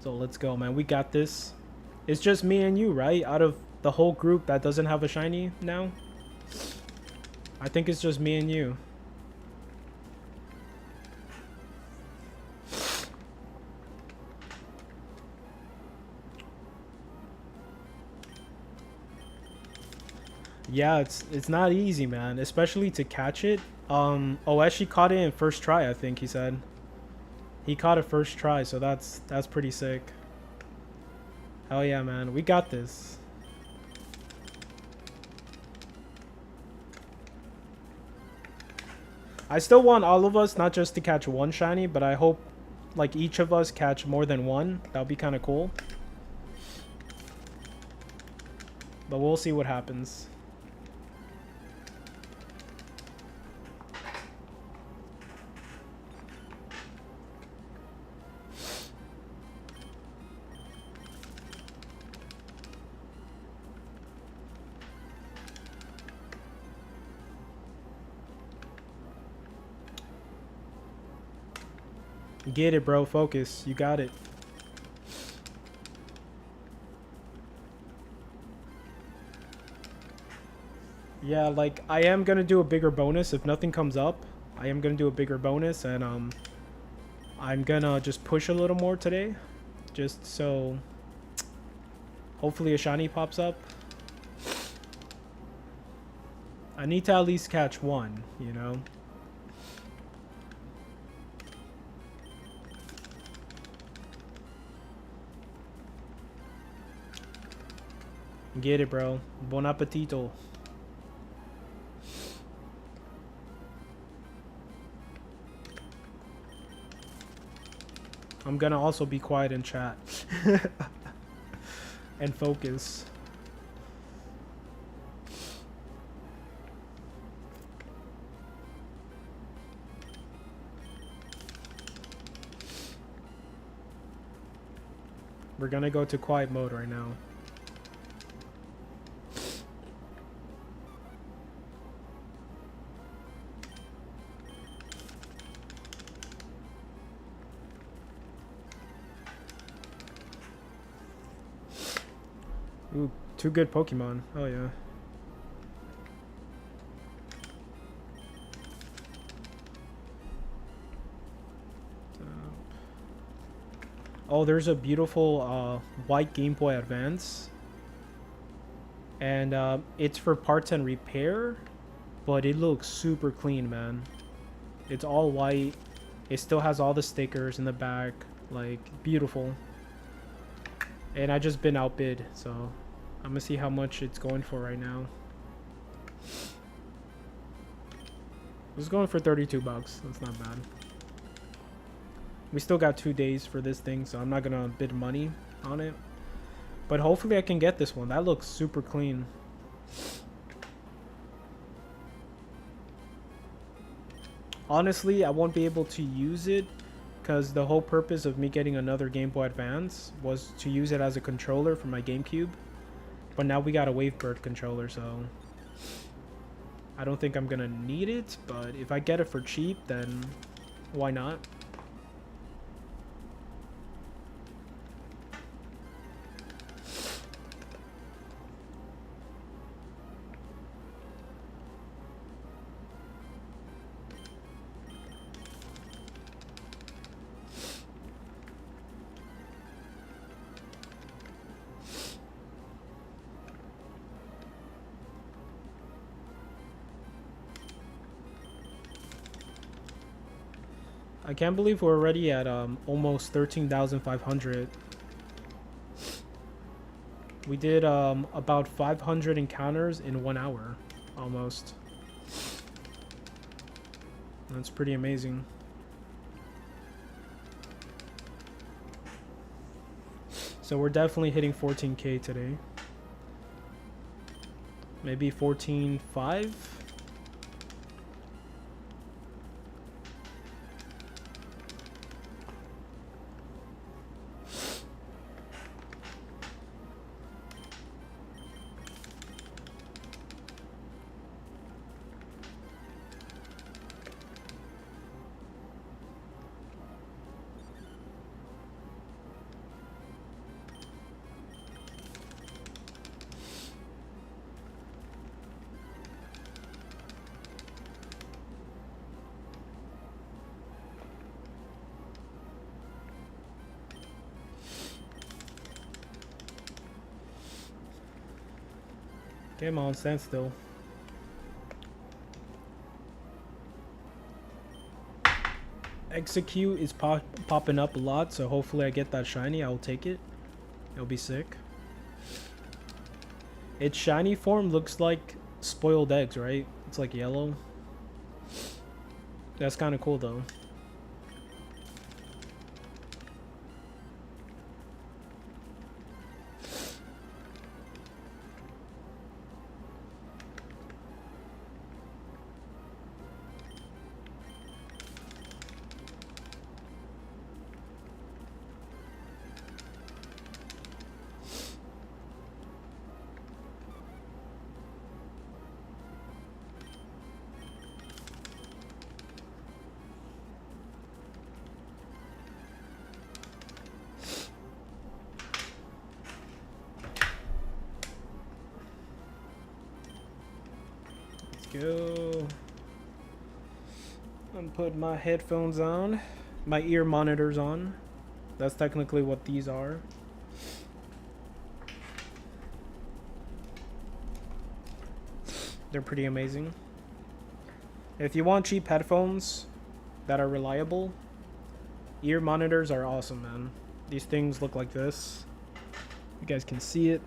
[SPEAKER 1] So let's go, man. We got this. It's just me and you, right? Out of the whole group that doesn't have a shiny now, I think it's just me and you. Yeah, it's not easy, man, especially to catch it. Oh, actually caught it in first try, I think he said. He caught it first try, so that's pretty sick. Hell yeah, man. We got this. I still want all of us not just to catch one shiny, but I hope like each of us catch more than one. That would be kind of cool. But we'll see what happens. Get it, bro. Focus. You got it. Yeah, like I am gonna do a bigger bonus if nothing comes up. I am gonna do a bigger bonus, and I'm gonna just push a little more today, just so hopefully a shiny pops up. I need to at least catch one, you know. Get it, bro. Bon appetito. I'm gonna also be quiet in chat. And focus. We're gonna go to quiet mode right now. Ooh, two good Pokemon. Oh yeah. Oh, there's a beautiful white Game Boy Advance And it's for parts and repair, but it looks super clean, man. It's all white. It still has all the stickers in the back, like beautiful. And I just been outbid, so I'm gonna see how much it's going for right now. It's going for 32 bucks. That's not bad. We still got 2 days for this thing, so I'm not gonna bid money on it. But hopefully I can get this one. That looks super clean. Honestly, I won't be able to use it because the whole purpose of me getting another Game Boy Advance was to use it as a controller for my GameCube. But now we got a Wavebird controller, so I don't think I'm gonna need it. But if I get it for cheap, then why not? I can't believe we're already at almost 13,500. We did about 500 encounters in 1 hour, almost. That's pretty amazing. So we're definitely hitting 14K today. Maybe 14.5. Come on, stand still. Execute is popping up a lot, so hopefully I get that shiny. I'll take it. It'll be sick. Its shiny form looks like spoiled eggs, right? It's like yellow. That's kind of cool though. Go. I'm putting my headphones on, my ear monitors on. That's technically what these are. They're pretty amazing. If you want cheap headphones that are reliable, ear monitors are awesome, man. These things look like this. You guys can see it.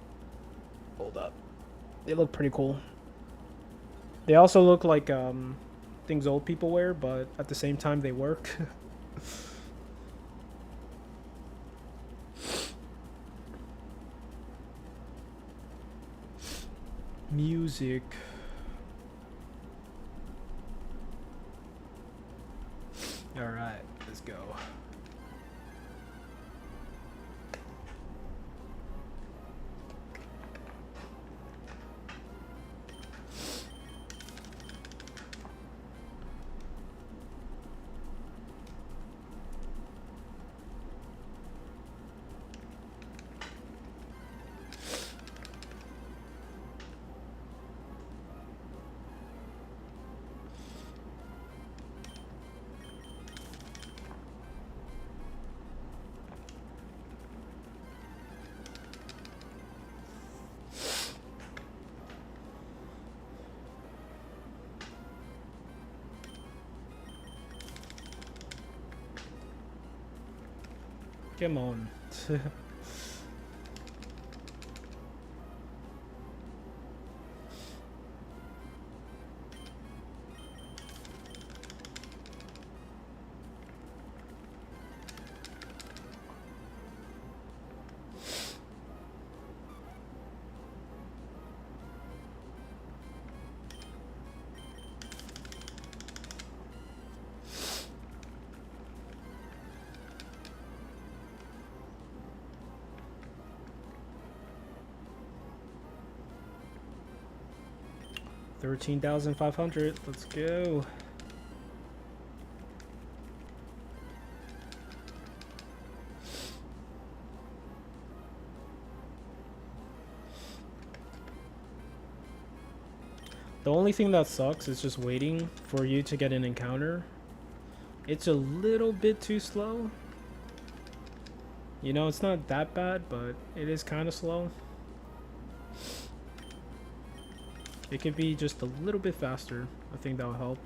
[SPEAKER 1] Hold up. They look pretty cool. They also look like things old people wear, but at the same time they work. Music. All right, let's go. Come on. 13,500. Let's go. The only thing that sucks is just waiting for you to get an encounter. It's a little bit too slow. You know, it's not that bad, but it is kind of slow. It could be just a little bit faster. I think that will help.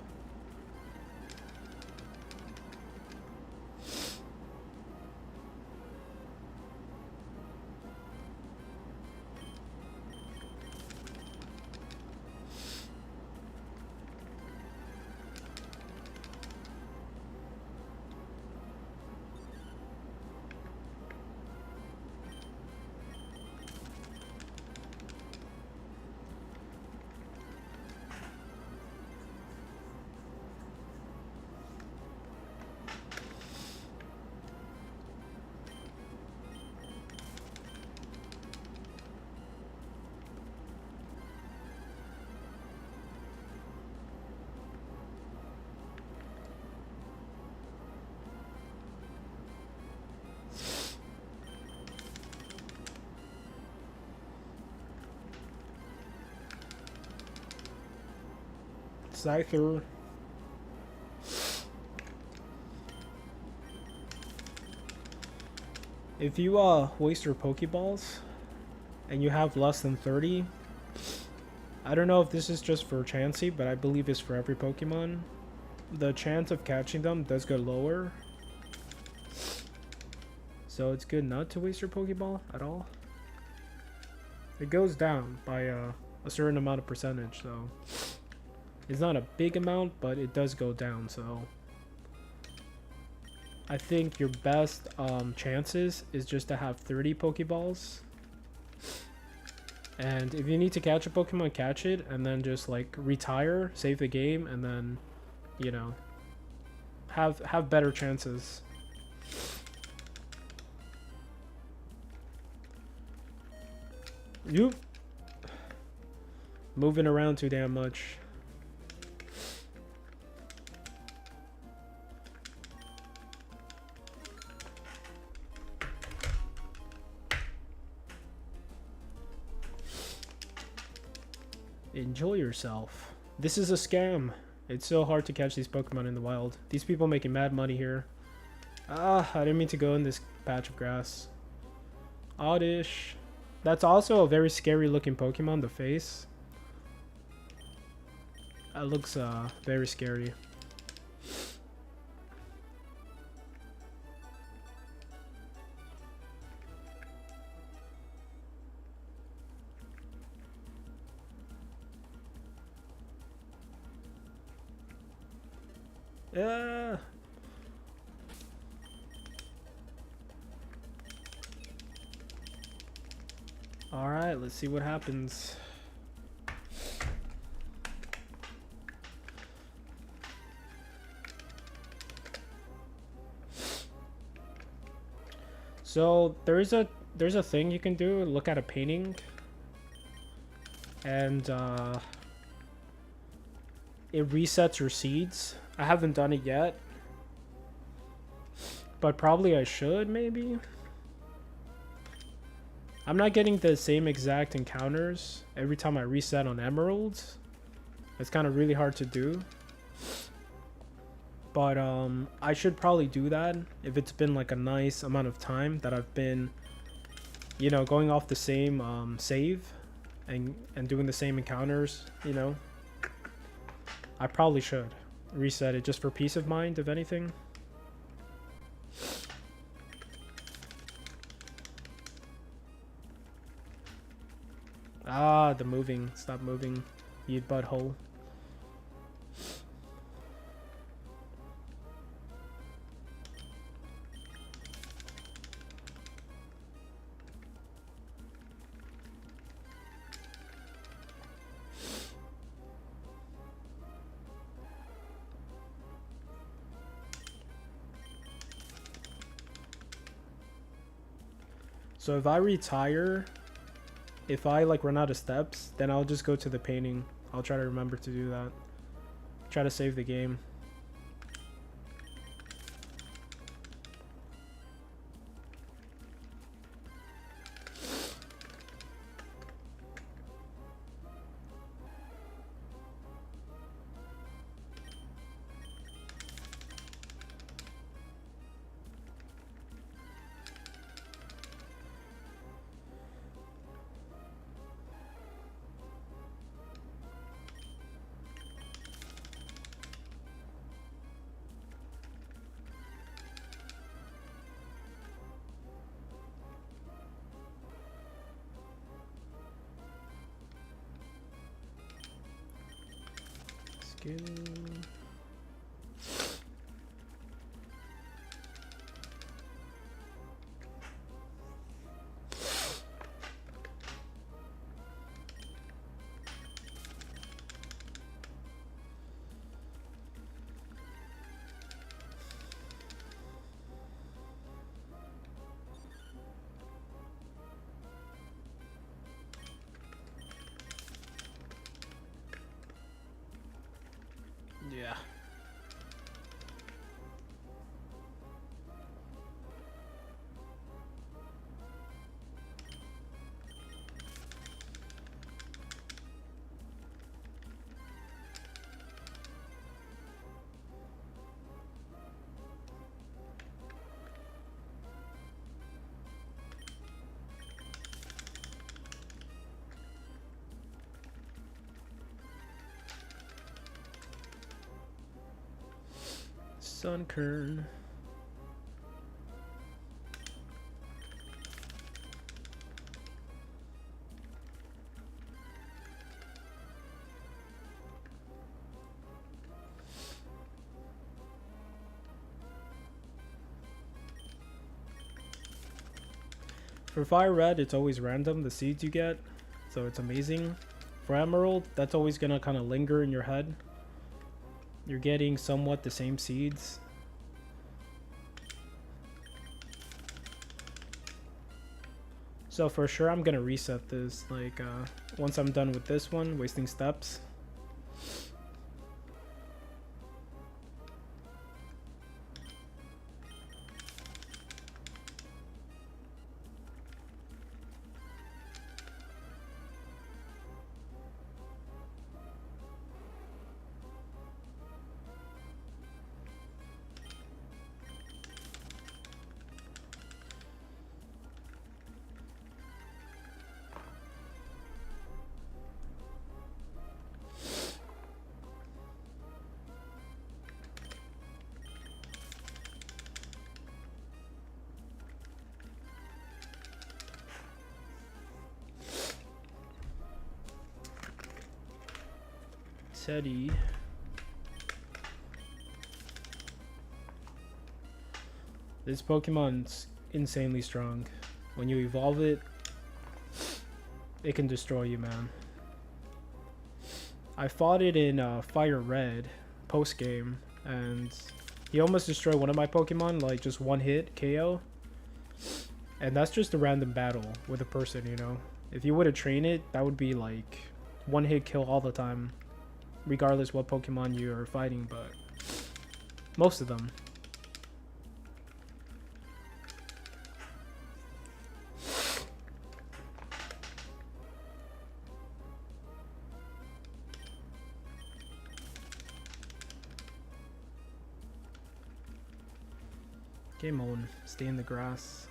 [SPEAKER 1] Scyther. If you waste your Pokeballs and you have less than 30, I don't know if this is just for Chansey, but I believe it's for every Pokemon. The chance of catching them does go lower. So it's good not to waste your Pokeball at all. It goes down by a certain amount of percentage, so it's not a big amount, but it does go down. So I think your best chances is just to have 30 Pokeballs. And if you need to catch a Pokemon, catch it, and then just like retire, save the game, and then, you know, have better chances. You moving around too damn much. Enjoy yourself. This is a scam. It's so hard to catch these Pokemon in the wild. These people making mad money here. Ah, I didn't mean to go in this patch of grass. Oddish. That's also a very scary looking Pokemon, the face. That looks very scary. Yeah. All right, let's see what happens. So there's a thing you can do. Look at a painting, and it resets your seeds. I haven't done it yet, but probably I should, maybe. I'm not getting the same exact encounters every time I reset on emeralds. It's kind of really hard to do. But I should probably do that if it's been like a nice amount of time that I've been, you know, going off the same save and doing the same encounters, you know. I probably should reset it just for peace of mind, if anything. Ah, the moving. Stop moving, you butthole. So if I retire, if I like run out of steps, then I'll just go to the painting. I'll try to remember to do that. Try to save the game. Skin. Yeah. Sunkern. For Fire Red, it's always random, the seeds you get, so it's amazing. For Emerald, that's always gonna kind of linger in your head. You're getting somewhat the same seeds. So for sure, I'm gonna reset this, like, once I'm done with this one, wasting steps. Teddy. This Pokemon's insanely strong. When you evolve it, it can destroy you, man. I fought it in Fire Red post game, and he almost destroyed one of my Pokemon, like just one hit KO. And that's just a random battle with a person, you know. If you would have trained it, that would be like one hit kill all the time, regardless what Pokemon you are fighting, but most of them. Game on. Stay in the grass.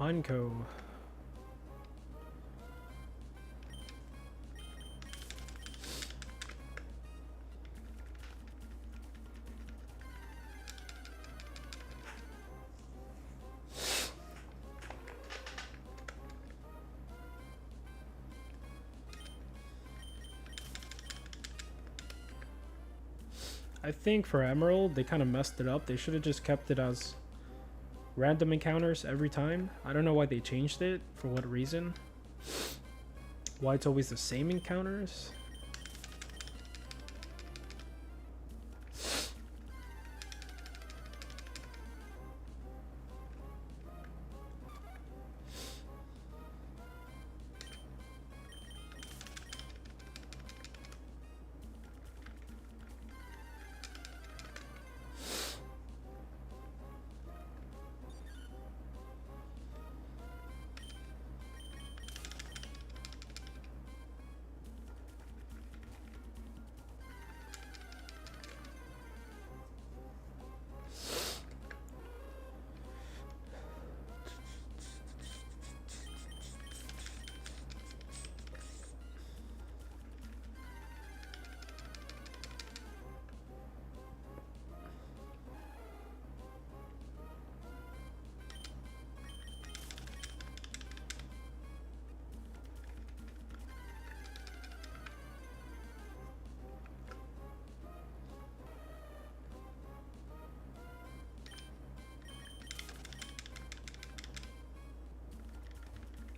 [SPEAKER 1] Hanko. I think for Emerald, they kind of messed it up. They should have just kept it as random encounters every time. I don't know why they changed it, for what reason. Why it's always the same encounters.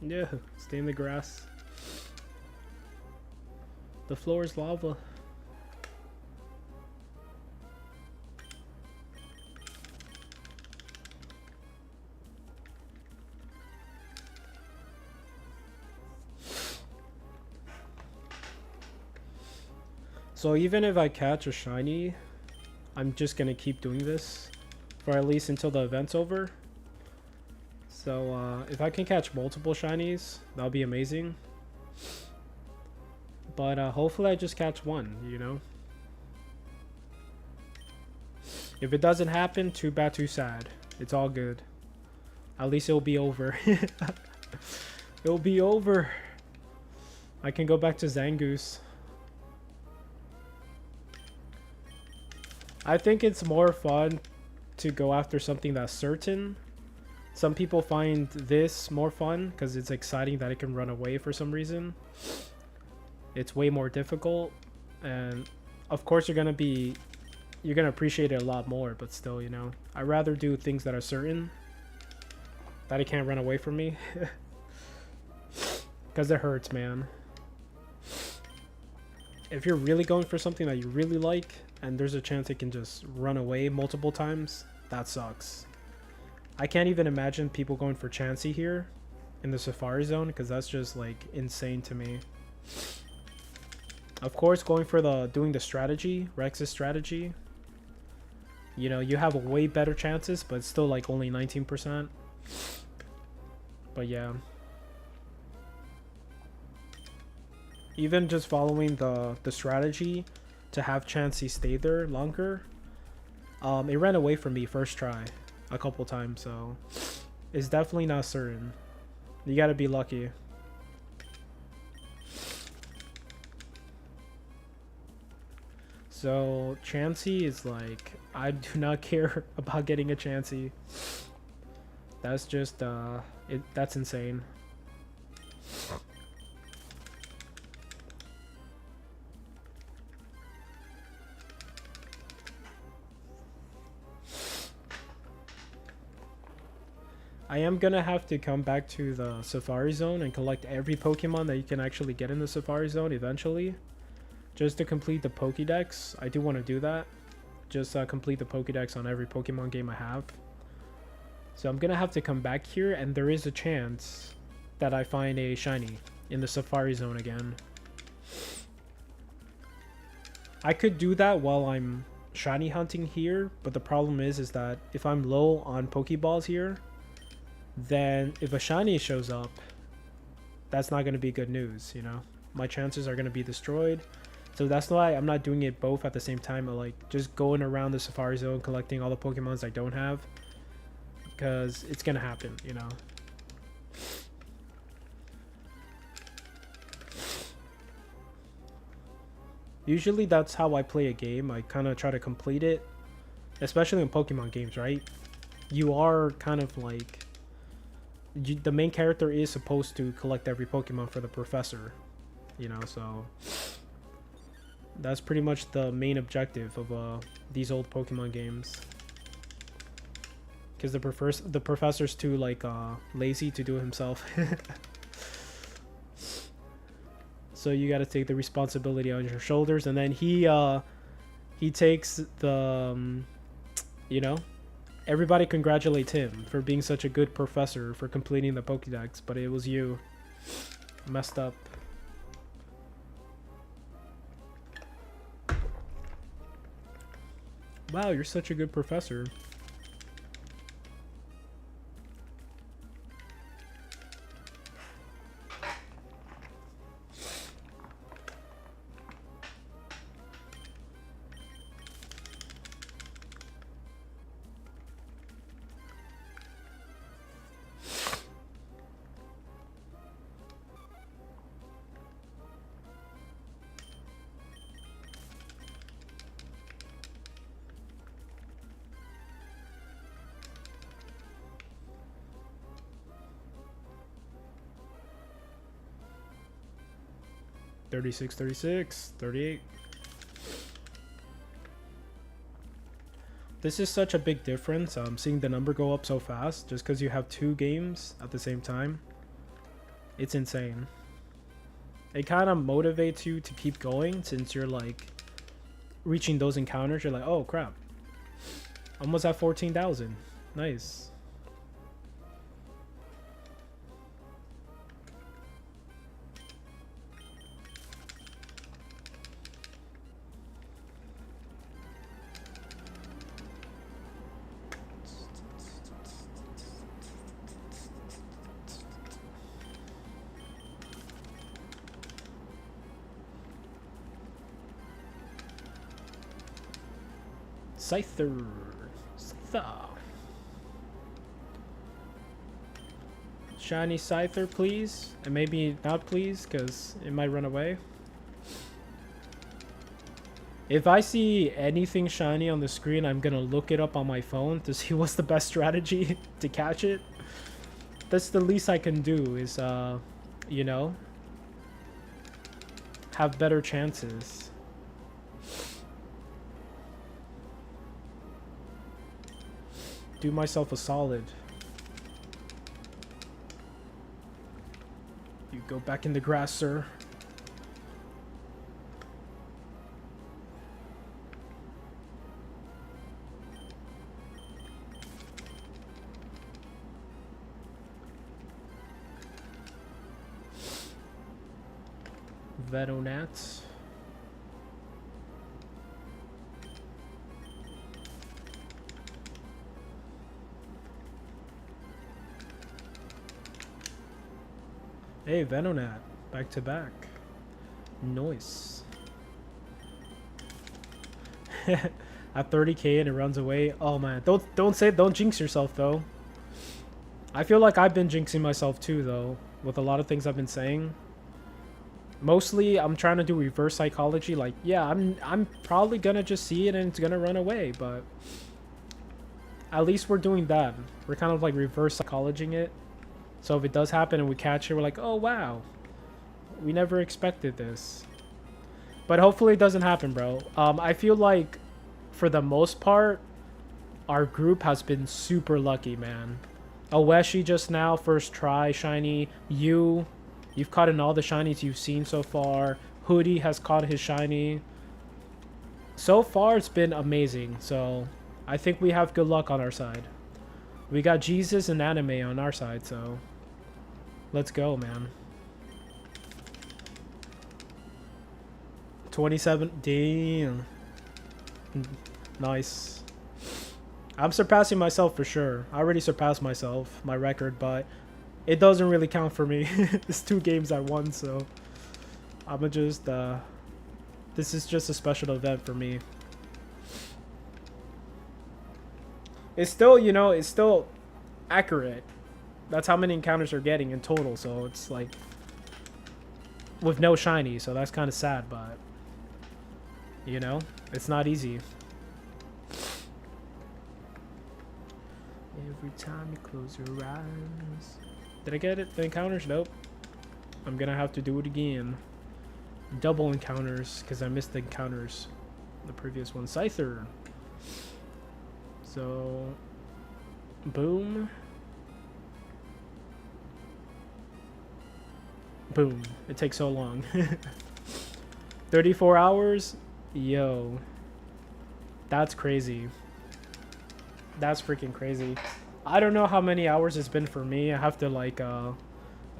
[SPEAKER 1] Yeah, stay in the grass. The floor is lava. So even if I catch a shiny, I'm just gonna keep doing this for at least until the event's over. So if I can catch multiple shinies, that'll be amazing. But hopefully I just catch one, you know? If it doesn't happen, too bad, too sad. It's all good. At least it'll be over. It'll be over. I can go back to Zangoose. I think it's more fun to go after something that's certain. Some people find this more fun because it's exciting that it can run away for some reason. It's way more difficult, and of course you're gonna appreciate it a lot more, but still, you know, I'd rather do things that are certain that it can't run away from me. Because it hurts, man. If you're really going for something that you really like and there's a chance it can just run away multiple times, that sucks. I can't even imagine people going for Chansey here in the Safari Zone, because that's just like insane to me. Of course, going for doing the strategy, Rex's strategy, you know, you have way better chances, but it's still like only 19%. But yeah. Even just following the strategy to have Chansey stay there longer, it ran away from me first try a couple times, so it's definitely not certain. You gotta be lucky. So Chansey is like, I do not care about getting a Chansey. That's just that's insane. I am gonna have to come back to the Safari Zone and collect every Pokemon that you can actually get in the Safari Zone eventually, just to complete the Pokédex. I do want to do that, just complete the Pokédex on every Pokemon game I have. So I'm gonna have to come back here, and there is a chance that I find a shiny in the Safari Zone again. I could do that while I'm shiny hunting here, but the problem is that if I'm low on Pokeballs here, then if a shiny shows up, that's not going to be good news, you know? My chances are going to be destroyed. So that's why I'm not doing it both at the same time, but like just going around the Safari Zone collecting all the Pokemons I don't have, because it's going to happen, you know? Usually that's how I play a game. I kind of try to complete it, especially in Pokemon games, right? You are kind of like the main character is supposed to collect every Pokemon for the professor, you know, so that's pretty much the main objective of these old Pokemon games. Because the professor's too like lazy to do it himself. So you got to take the responsibility on your shoulders, and then he takes the you know, everybody congratulates him for being such a good professor for completing the Pokédex, but it was you messed up. Wow, you're such a good professor. $36, $36, $38. This is such a big difference. Seeing the number go up so fast just because you have 2 games at the same time. It's insane. It kind of motivates you to keep going since you're like reaching those encounters. You're like, oh crap, almost at 14,000. Nice. Scyther. Shiny Scyther, please. And maybe not please, because it might run away. If I see anything shiny on the screen, I'm going to look it up on my phone to see what's the best strategy to catch it. That's the least I can do is, you know, have better chances. Do myself a solid. You go back in the grass, sir. Venonat. Hey, Venonat, back to back. Nice. At 30k and it runs away. Oh man, don't jinx yourself though. I feel like I've been jinxing myself too though, with a lot of things I've been saying. Mostly I'm trying to do reverse psychology, like yeah, I'm probably gonna just see it and it's gonna run away, but at least we're doing that. We're kind of like reverse psychologying it. So if it does happen and we catch it, we're like, oh wow, we never expected this. But hopefully it doesn't happen, bro. I feel like for the most part, our group has been super lucky, man. Oweshi just now, first try, shiny. You've caught in all the shinies you've seen so far. Hoodie has caught his shiny. So far, it's been amazing. So I think we have good luck on our side. We got Jesus and anime on our side, so let's go, man. 27, damn. Nice. I'm surpassing myself for sure. I already surpassed myself, my record, but it doesn't really count for me. It's 2 games I won, so I'ma just, this is just a special event for me. It's still, you know, it's still accurate. That's how many encounters are getting in total, so it's like with no shiny, so that's kind of sad, but You know, it's not easy. Every time you close your eyes. Did I get it? The encounters? Nope. I'm gonna have to do it again. Double encounters, because I missed the encounters. The previous one. Scyther. So, boom. Boom. It takes so long. 34 hours? Yo. That's crazy. That's freaking crazy. I don't know how many hours it's been for me. I have to like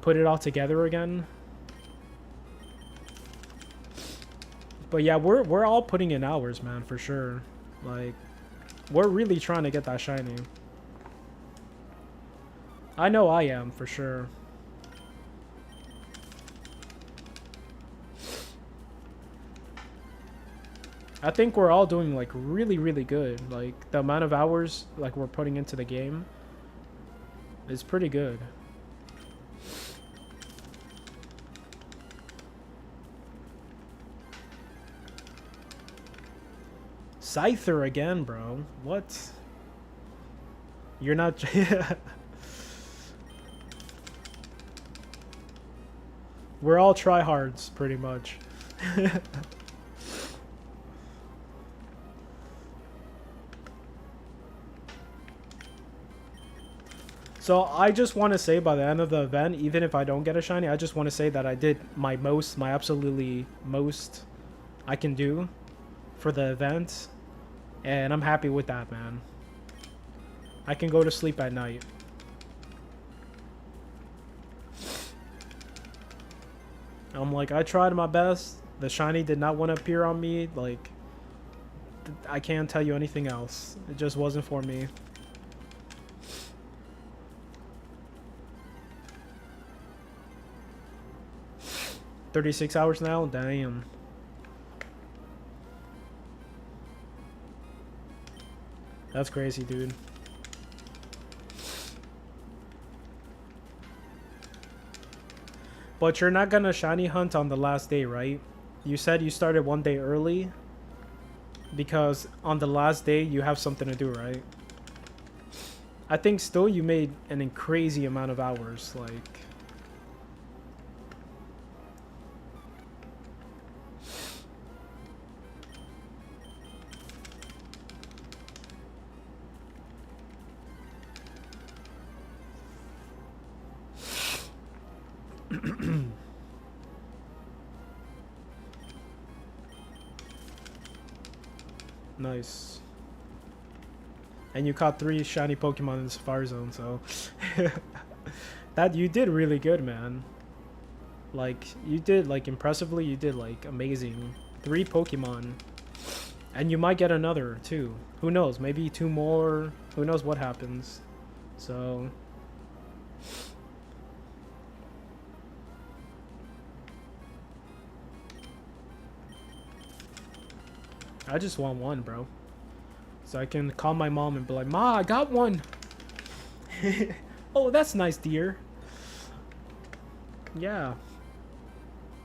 [SPEAKER 1] put it all together again. But yeah, we're all putting in hours, man, for sure. Like, we're really trying to get that shiny. I know I am, for sure. I think we're all doing like really, really good. Like, the amount of hours like we're putting into the game is pretty good. Scyther again, bro. What? You're not... We're all tryhards, pretty much. So I just want to say by the end of the event, even if I don't get a shiny, I just want to say that I did my absolutely most I can do for the event. And I'm happy with that, man. I can go to sleep at night. I'm like, I tried my best. The shiny did not want to appear on me. Like, I can't tell you anything else. It just wasn't for me. $36 hours now? Damn. That's crazy, dude. But you're not gonna shiny hunt on the last day, right? You said you started one day early because on the last day you have something to do, right? I think still you made an crazy amount of hours, like... Nice. And you caught 3 shiny Pokemon in the Safari Zone, so... that, you did really good, man. Like, you did, like, impressively, you did, like, amazing. 3 Pokemon. And you might get another, too. Who knows? Maybe 2 more. Who knows what happens. So... I just want 1, bro. So I can call my mom and be like, Ma, I got 1. Oh, that's nice, dear. Yeah.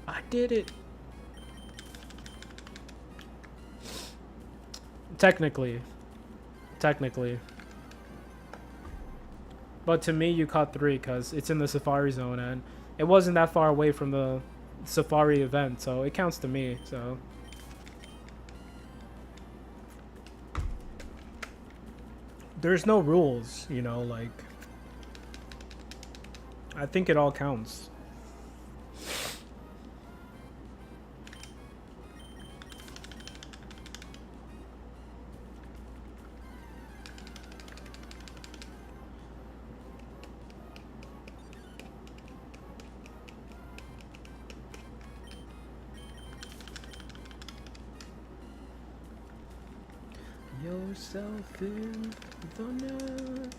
[SPEAKER 1] I did it. Technically. But to me, you caught 3 because it's in the Safari Zone and it wasn't that far away from the Safari event, so it counts to me, so... There's no rules, you know, like... I think it all counts. Yourself in the net.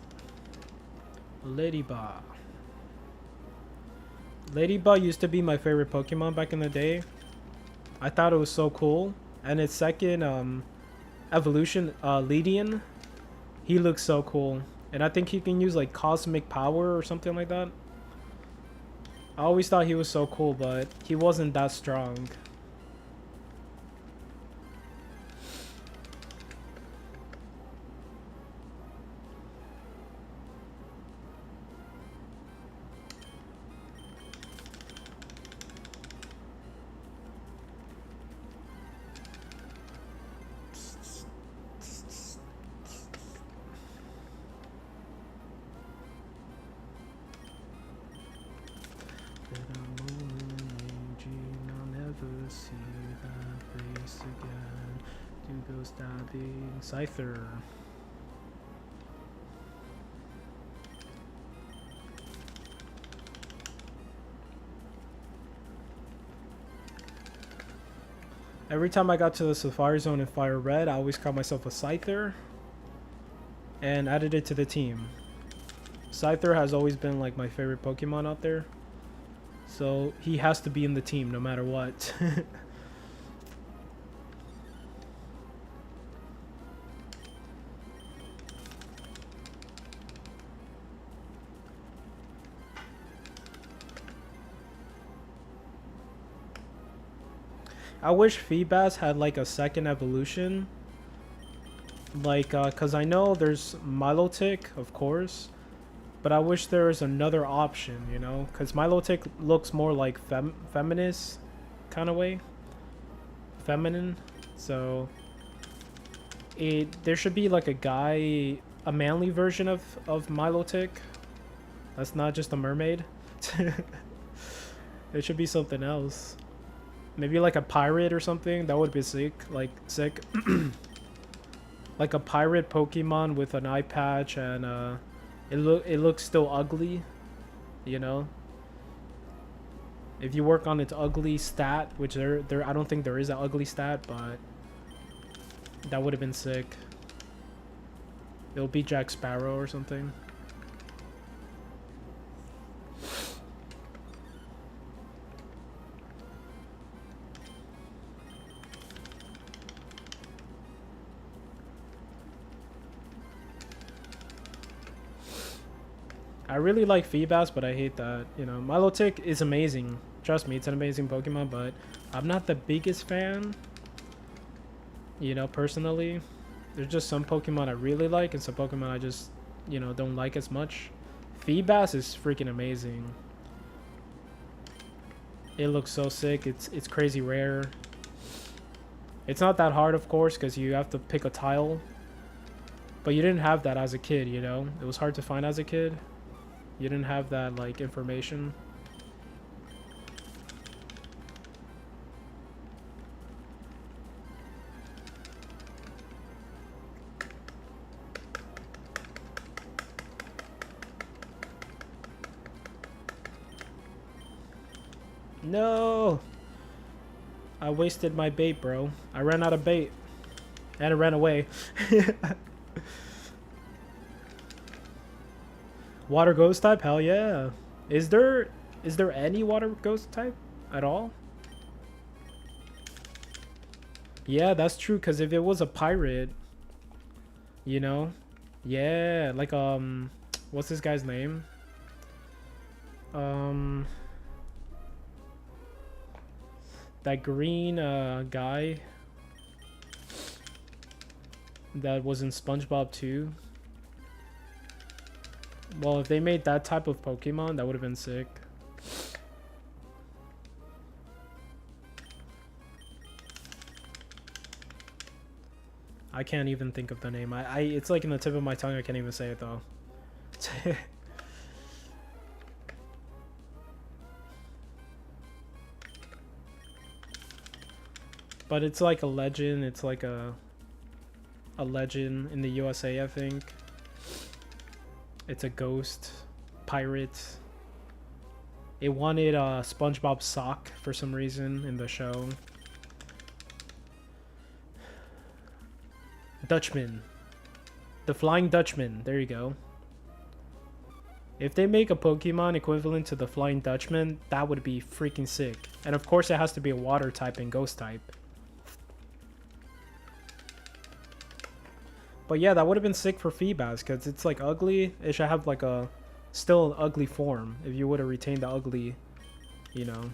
[SPEAKER 1] Ladybug. Ladybug used to be my favorite Pokemon back in the day. I thought it was so cool. And its second evolution, Lydian, he looks so cool. And I think he can use like cosmic power or something like that. I always thought he was so cool, but he wasn't that strong. Bill stabbing. Scyther. Every time I got to the Safari Zone in Fire Red, I always caught myself a Scyther and added it to the team. Scyther has always been like my favorite Pokemon out there, so he has to be in the team no matter what. I wish Feebas had like a second evolution, like cause I know there's Milotic, of course, but I wish there was another option, you know, cause Milotic looks more like feminist kind of way, feminine. So there should be like a manly version of Milotic. That's not just a mermaid. It should be something else. Maybe like a pirate or something. That would be sick. Like sick. Like a pirate Pokemon with an eye patch and it looks still ugly, you know. If you work on its ugly stat, which I don't think there is an ugly stat, but that would have been sick. It'll be Jack Sparrow or something. I really like Feebas, but I hate that, you know. Milotic is amazing. Trust me, it's an amazing Pokemon, but I'm not the biggest fan, you know, personally. There's just some Pokemon I really like and some Pokemon I just, you know, don't like as much. Feebas is freaking amazing. It looks so sick. It's crazy rare. It's not that hard, of course, because you have to pick a tile. But you didn't have that as a kid, you know? It was hard to find as a kid. You didn't have that, like, information. No! I wasted my bait, bro. I ran out of bait. And it ran away. Water ghost type? Hell yeah. Is there any water ghost type at all? Yeah, that's true, because if it was a pirate, you know? Yeah, like, what's this guy's name? That green, guy that was in SpongeBob 2. Well, if they made that type of Pokemon, that would have been sick. I can't even think of the name. It's like in the tip of my tongue. I can't even say it though. But it's like a legend. It's like a legend in the USA, I think. It's a ghost pirate. It wanted SpongeBob's sock for some reason in the show. Dutchman. The Flying Dutchman. There you go. If they make a Pokemon equivalent to the Flying Dutchman, that would be freaking sick. And of course it has to be a water type and ghost type. But yeah, that would have been sick for Feebas, because it's like ugly. It should have like a still an ugly form if you would have retained the ugly, you know.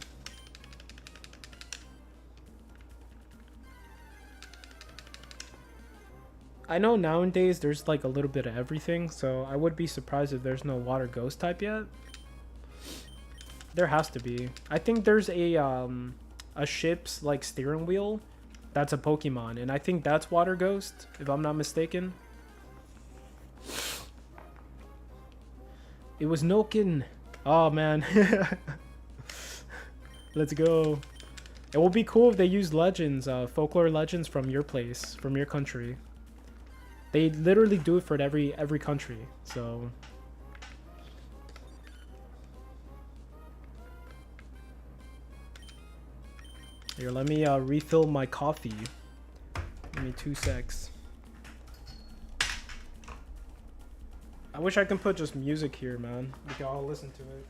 [SPEAKER 1] I know nowadays there's like a little bit of everything, so I would be surprised if there's no water ghost type yet. There has to be. I think there's a ship's like steering wheel. That's a Pokemon, and I think that's Water Ghost, if I'm not mistaken. It was Nokin. Oh, man. Let's go. It will be cool if they use legends, folklore legends from your place, from your country. They literally do it for every country, so... Here, let me refill my coffee. Give me 2 secs. I wish I can put just music here, man. We can all listen to it.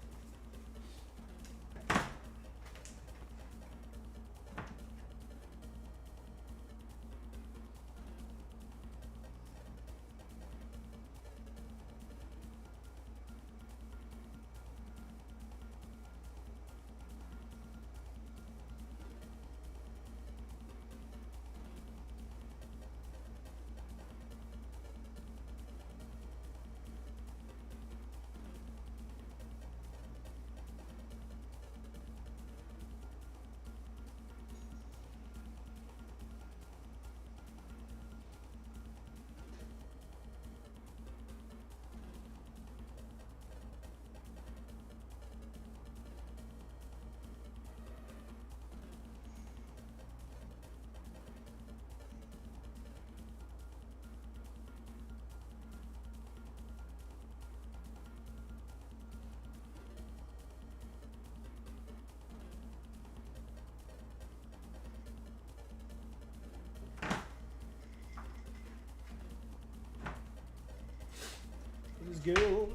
[SPEAKER 1] Let's go.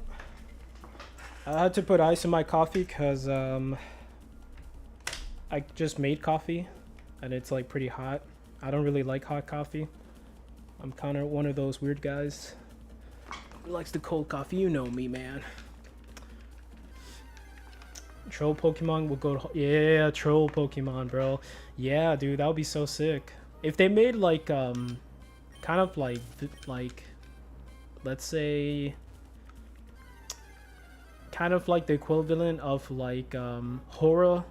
[SPEAKER 1] I had to put ice in my coffee because I just made coffee and it's like pretty hot. I don't really like hot coffee. I'm kind of one of those weird guys who likes the cold coffee. You know me, man. Troll Pokemon will go to... Yeah, troll Pokemon, bro. Yeah, dude, that would be so sick. If they made like kind of like let's say kind of like the equivalent of like horror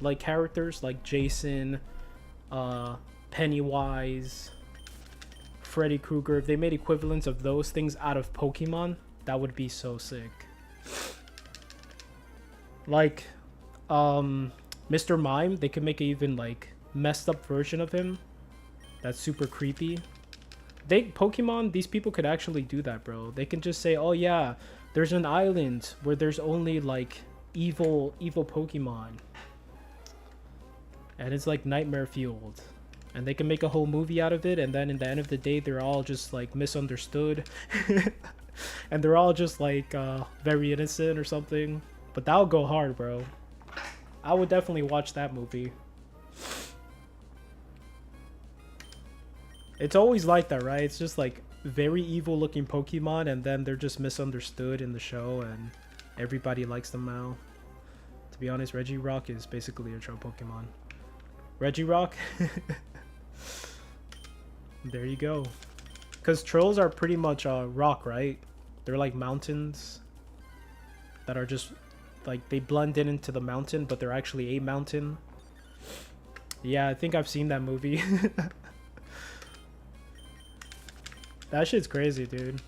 [SPEAKER 1] like characters like Jason, Pennywise, Freddy Krueger. If they made equivalents of those things out of Pokemon, that would be so sick. Like Mr. Mime, they could make an even like messed up version of him that's super creepy. Pokemon, these people could actually do that, bro. They can just say, oh yeah, there's an island where there's only like evil Pokemon and it's like nightmare fueled, and they can make a whole movie out of it, and then in the end of the day they're all just like misunderstood and they're all just like very innocent or something. But that'll go hard, bro. I would definitely watch that movie. It's always like that, right? It's just like very evil looking Pokemon, and then they're just misunderstood in the show and everybody likes them now. To be honest, Regirock is basically a troll Pokemon. Regirock? There you go. Because trolls are pretty much rock, right? They're like mountains that are just like they blend in into the mountain, but they're actually a mountain. Yeah, I think I've seen that movie. That shit's crazy, dude.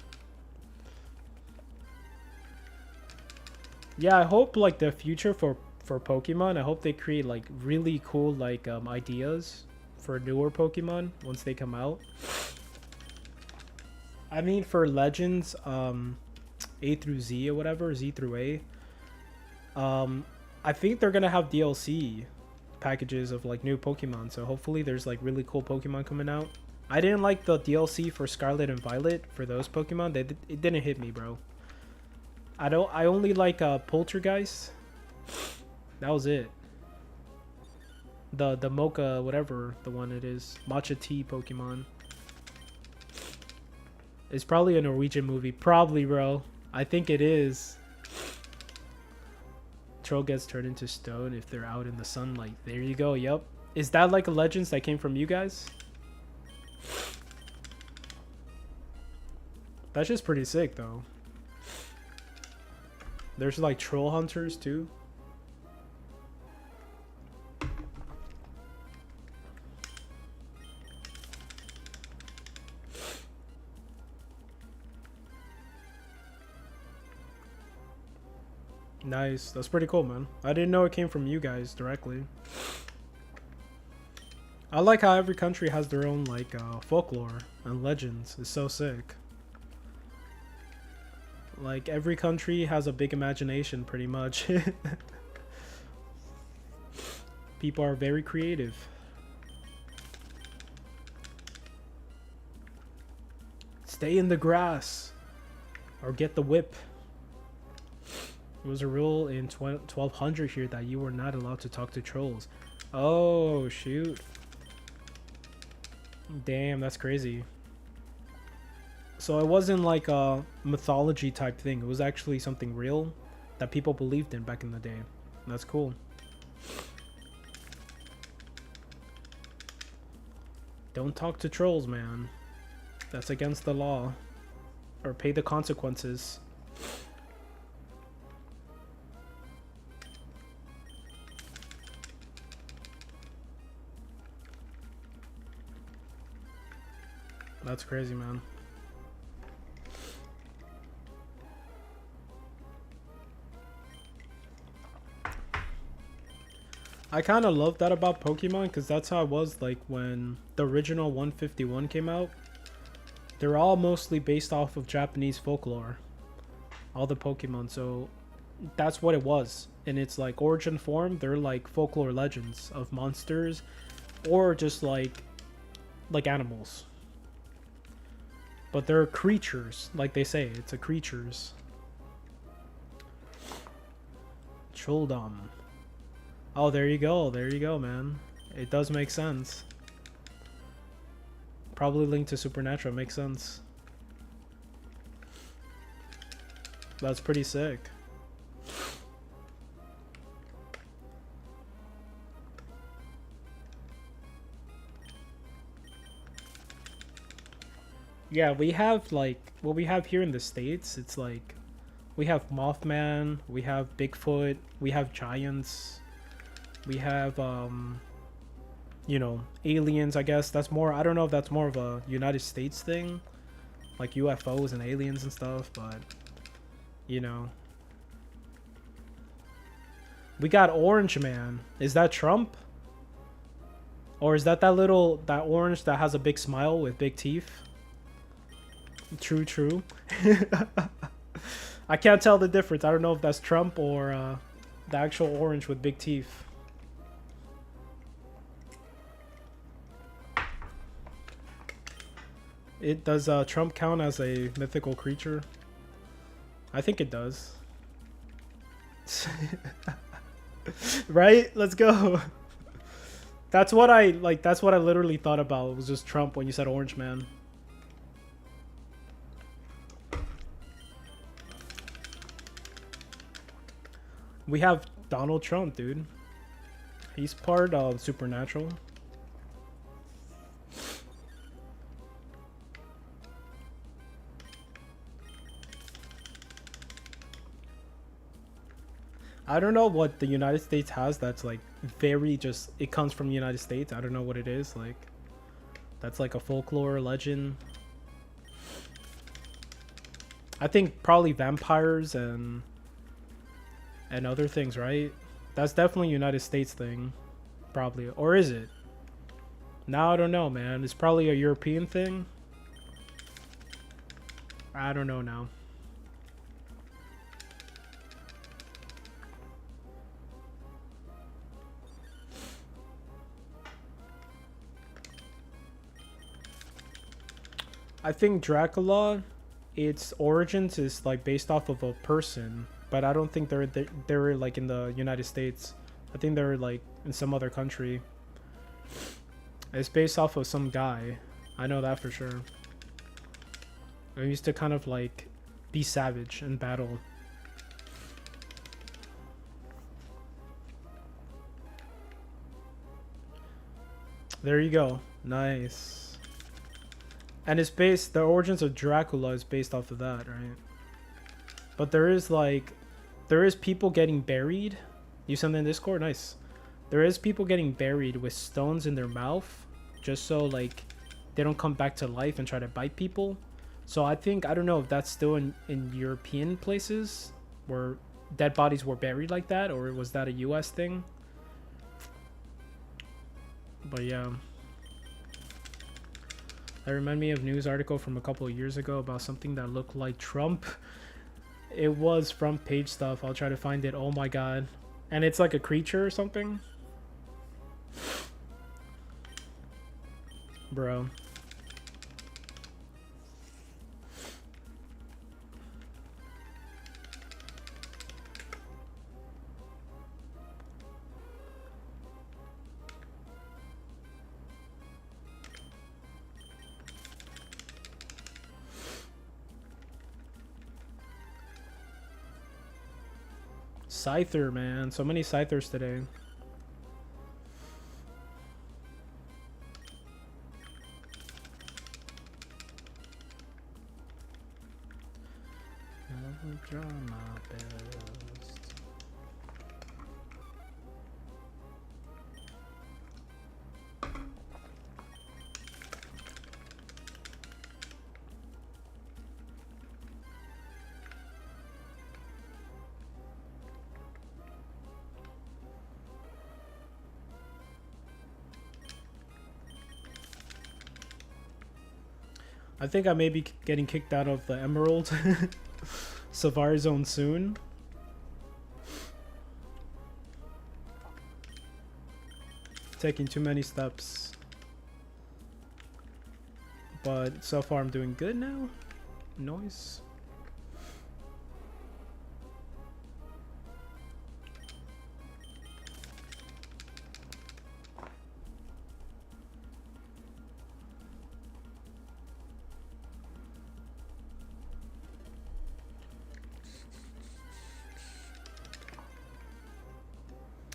[SPEAKER 1] Yeah, I hope like the future for Pokemon, I hope they create like really cool like ideas for newer Pokemon once they come out. I mean, for Legends A through Z or whatever, Z through A, I think they're gonna have DLC packages of like new Pokemon, so hopefully there's like really cool Pokemon coming out. I didn't like the DLC for Scarlet and Violet for those Pokemon. It didn't hit me, bro. I only like Poltergeist. That was it. The Mocha, whatever the one it is, Matcha Tea Pokemon. It's probably a Norwegian movie, probably, bro. I think it is. Troll gets turned into stone if they're out in the sunlight. There you go. Yep. Is that like a Legends that came from you guys? That's just pretty sick, though. There's like troll hunters too. Nice. That's pretty cool, man. I didn't know it came from you guys directly. I like how every country has their own like folklore and legends. It's so sick. Like every country has a big imagination, pretty much. People are very creative. Stay in the grass or get the whip. It was a rule in 1200 here that you were not allowed to talk to trolls. Oh, shoot. Damn, that's crazy. So it wasn't like a mythology type thing. It was actually something real that people believed in back in the day. That's cool. Don't talk to trolls, man. That's against the law. Or pay the consequences. That's crazy, man. I kind of love that about Pokemon because that's how it was like when the original 151 came out. They're all mostly based off of Japanese folklore. All the Pokemon, so that's what it was. In its like origin form, they're like folklore legends of monsters or just like animals. But they're creatures, like they say. It's a creatures. Trolldom. Oh, there you go. There you go, man. It does make sense. Probably linked to Supernatural. Makes sense. That's pretty sick. Yeah, we have like what we have here in the States. It's like we have Mothman, we have Bigfoot, we have giants, we have you know, aliens. I guess that's more, I don't know if that's more of a United States thing, like UFOs and aliens and stuff, but you know, we got Orange Man. Is that Trump? Or is that that orange that has a big smile with big teeth? True, true. I can't tell the difference. I don't know if that's Trump or the actual orange with big teeth. It does Trump count as a mythical creature? I think it does. Right? Let's go. That's what I like. That's what I literally thought about. It was just Trump when you said Orange Man. We have Donald Trump, dude. He's part of Supernatural. I don't know what the United States has that's like very just, it comes from the United States. I don't know what it is. Like, that's like a folklore legend. I think probably vampires and other things, right? That's definitely a United States thing. Probably. Or is it? Now I don't know, man. It's probably a European thing. I don't know now. I think Dracula, its origins is like based off of a person, but I don't think they're like in the United States. I think they're like in some other country. It's based off of some guy. I know that for sure. I used to kind of like be savage in battle. There you go. Nice. And it's based, the origins of Dracula is based off of that, right? But there is people getting buried. You sent in Discord? Nice. There is people getting buried with stones in their mouth just so like they don't come back to life and try to bite people. So I think, I don't know if that's still in European places where dead bodies were buried like that, or was that a US thing? But yeah. That reminded me of a news article from a couple of years ago about something that looked like Trump. It was front page stuff. I'll try to find it. Oh my god. And it's like a creature or something. Bro. Scyther, man. So many Scythers today. I'll try my best. I think I may be getting kicked out of the Emerald Safari Zone soon. Taking too many steps. But so far I'm doing good now. Nice.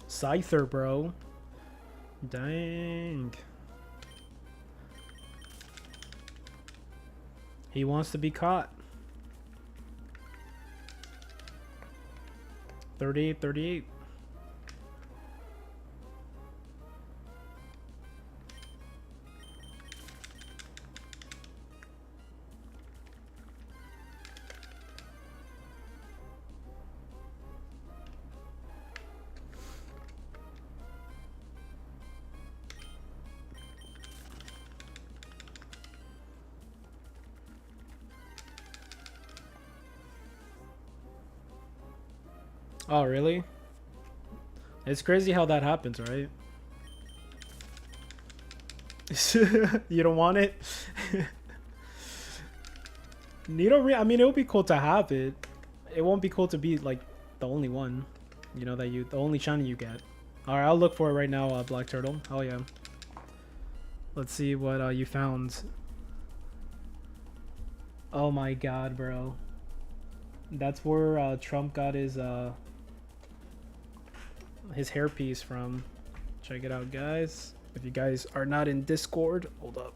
[SPEAKER 1] Scyther, bro. Dang. He wants to be caught. 38, 38. Oh, really? It's crazy how that happens, right? You don't want it? You don't I mean, it would be cool to have it. It won't be cool to be, like, the only one. You know, the only shiny you get. Alright, I'll look for it right now, Black Turtle. Oh, yeah. Let's see what you found. Oh my god, bro. That's where Trump got his hairpiece from. Check it out, guys. If you guys are not in Discord, hold up.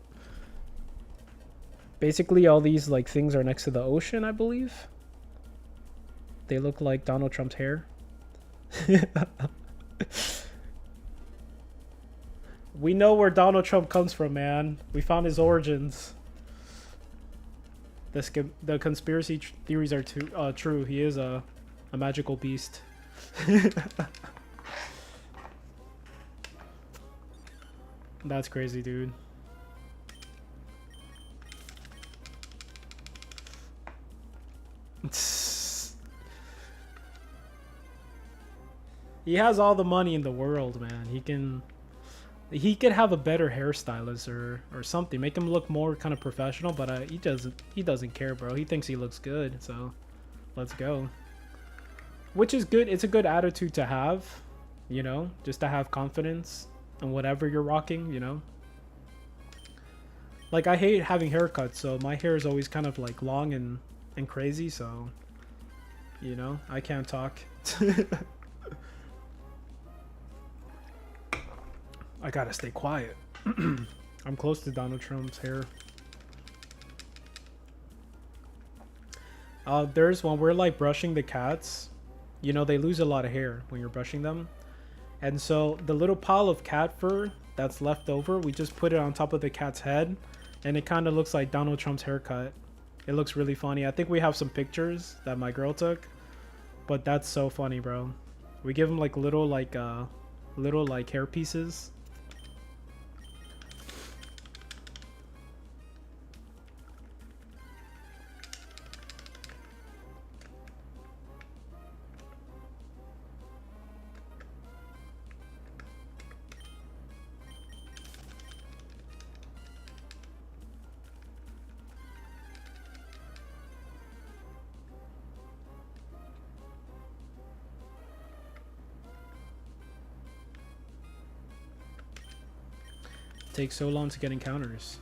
[SPEAKER 1] Basically, all these like things are next to the ocean, I believe. They look like Donald Trump's hair. We know where Donald Trump comes from, man. We found his origins. The conspiracy theories are true. He is a magical beast. That's crazy, dude. He has all the money in the world, man. He could have a better hairstylist or something, make him look more kind of professional, but he doesn't care, bro. He thinks he looks good, so let's go. Which is good. It's a good attitude to have, you know, just to have confidence in whatever you're rocking, you know. Like, I hate having haircuts, so my hair is always kind of like long and crazy, so you know, I can't talk. I gotta stay quiet. I'm close to Donald Trump's hair. There's when we're like brushing the cats, you know, they lose a lot of hair when you're brushing them. And so the little pile of cat fur that's left over, we just put it on top of the cat's head, and it kind of looks like Donald Trump's haircut. It looks really funny. I think we have some pictures that my girl took, but that's so funny, bro. We give him like little hair pieces. takes so long to get encounters.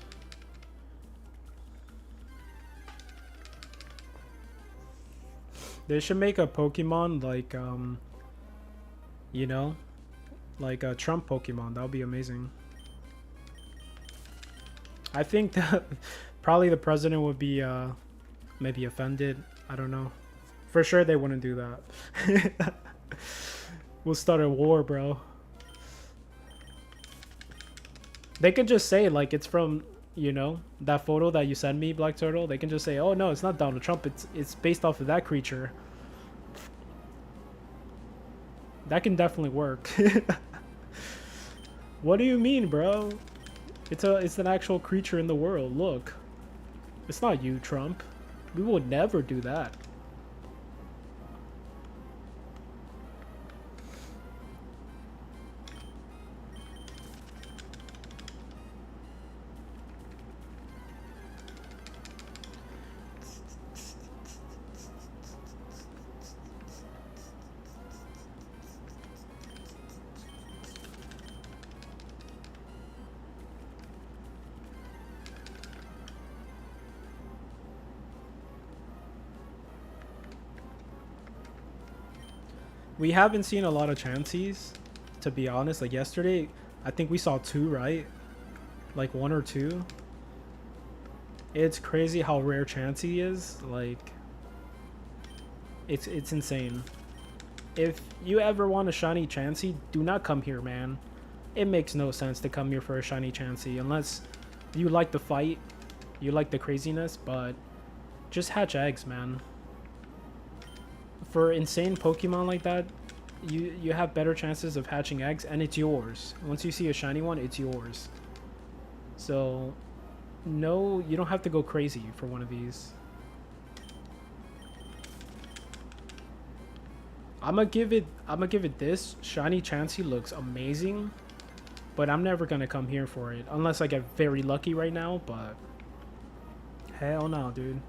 [SPEAKER 1] They should make a Pokemon like, you know, like a Trump Pokemon. That would be amazing. I think that probably the president would be maybe offended. I don't know. For sure they wouldn't do that. We'll start a war, bro. They could just say like it's from, you know, that photo that you sent me, Black Turtle. They can just say, oh no, it's not Donald Trump, it's based off of that creature. That can definitely work. What do you mean, bro? It's an actual creature in the world. Look. It's not you, Trump. We would never do that. We haven't seen a lot of Chanseys, to be honest. Like yesterday, I think we saw 2, right? Like 1 or 2. It's crazy how rare Chansey is. Like, it's insane. If you ever want a shiny Chansey, do not come here, man. It makes no sense to come here for a shiny Chansey unless you like the fight, you like the craziness, but just hatch eggs, man. For insane Pokemon like that, you have better chances of hatching eggs, and it's yours. Once you see a shiny one, it's yours. So, no, you don't have to go crazy for one of these. I'm gonna give it this. Shiny Chansey looks amazing, but I'm never gonna come here for it unless I get very lucky right now. But hell no, dude.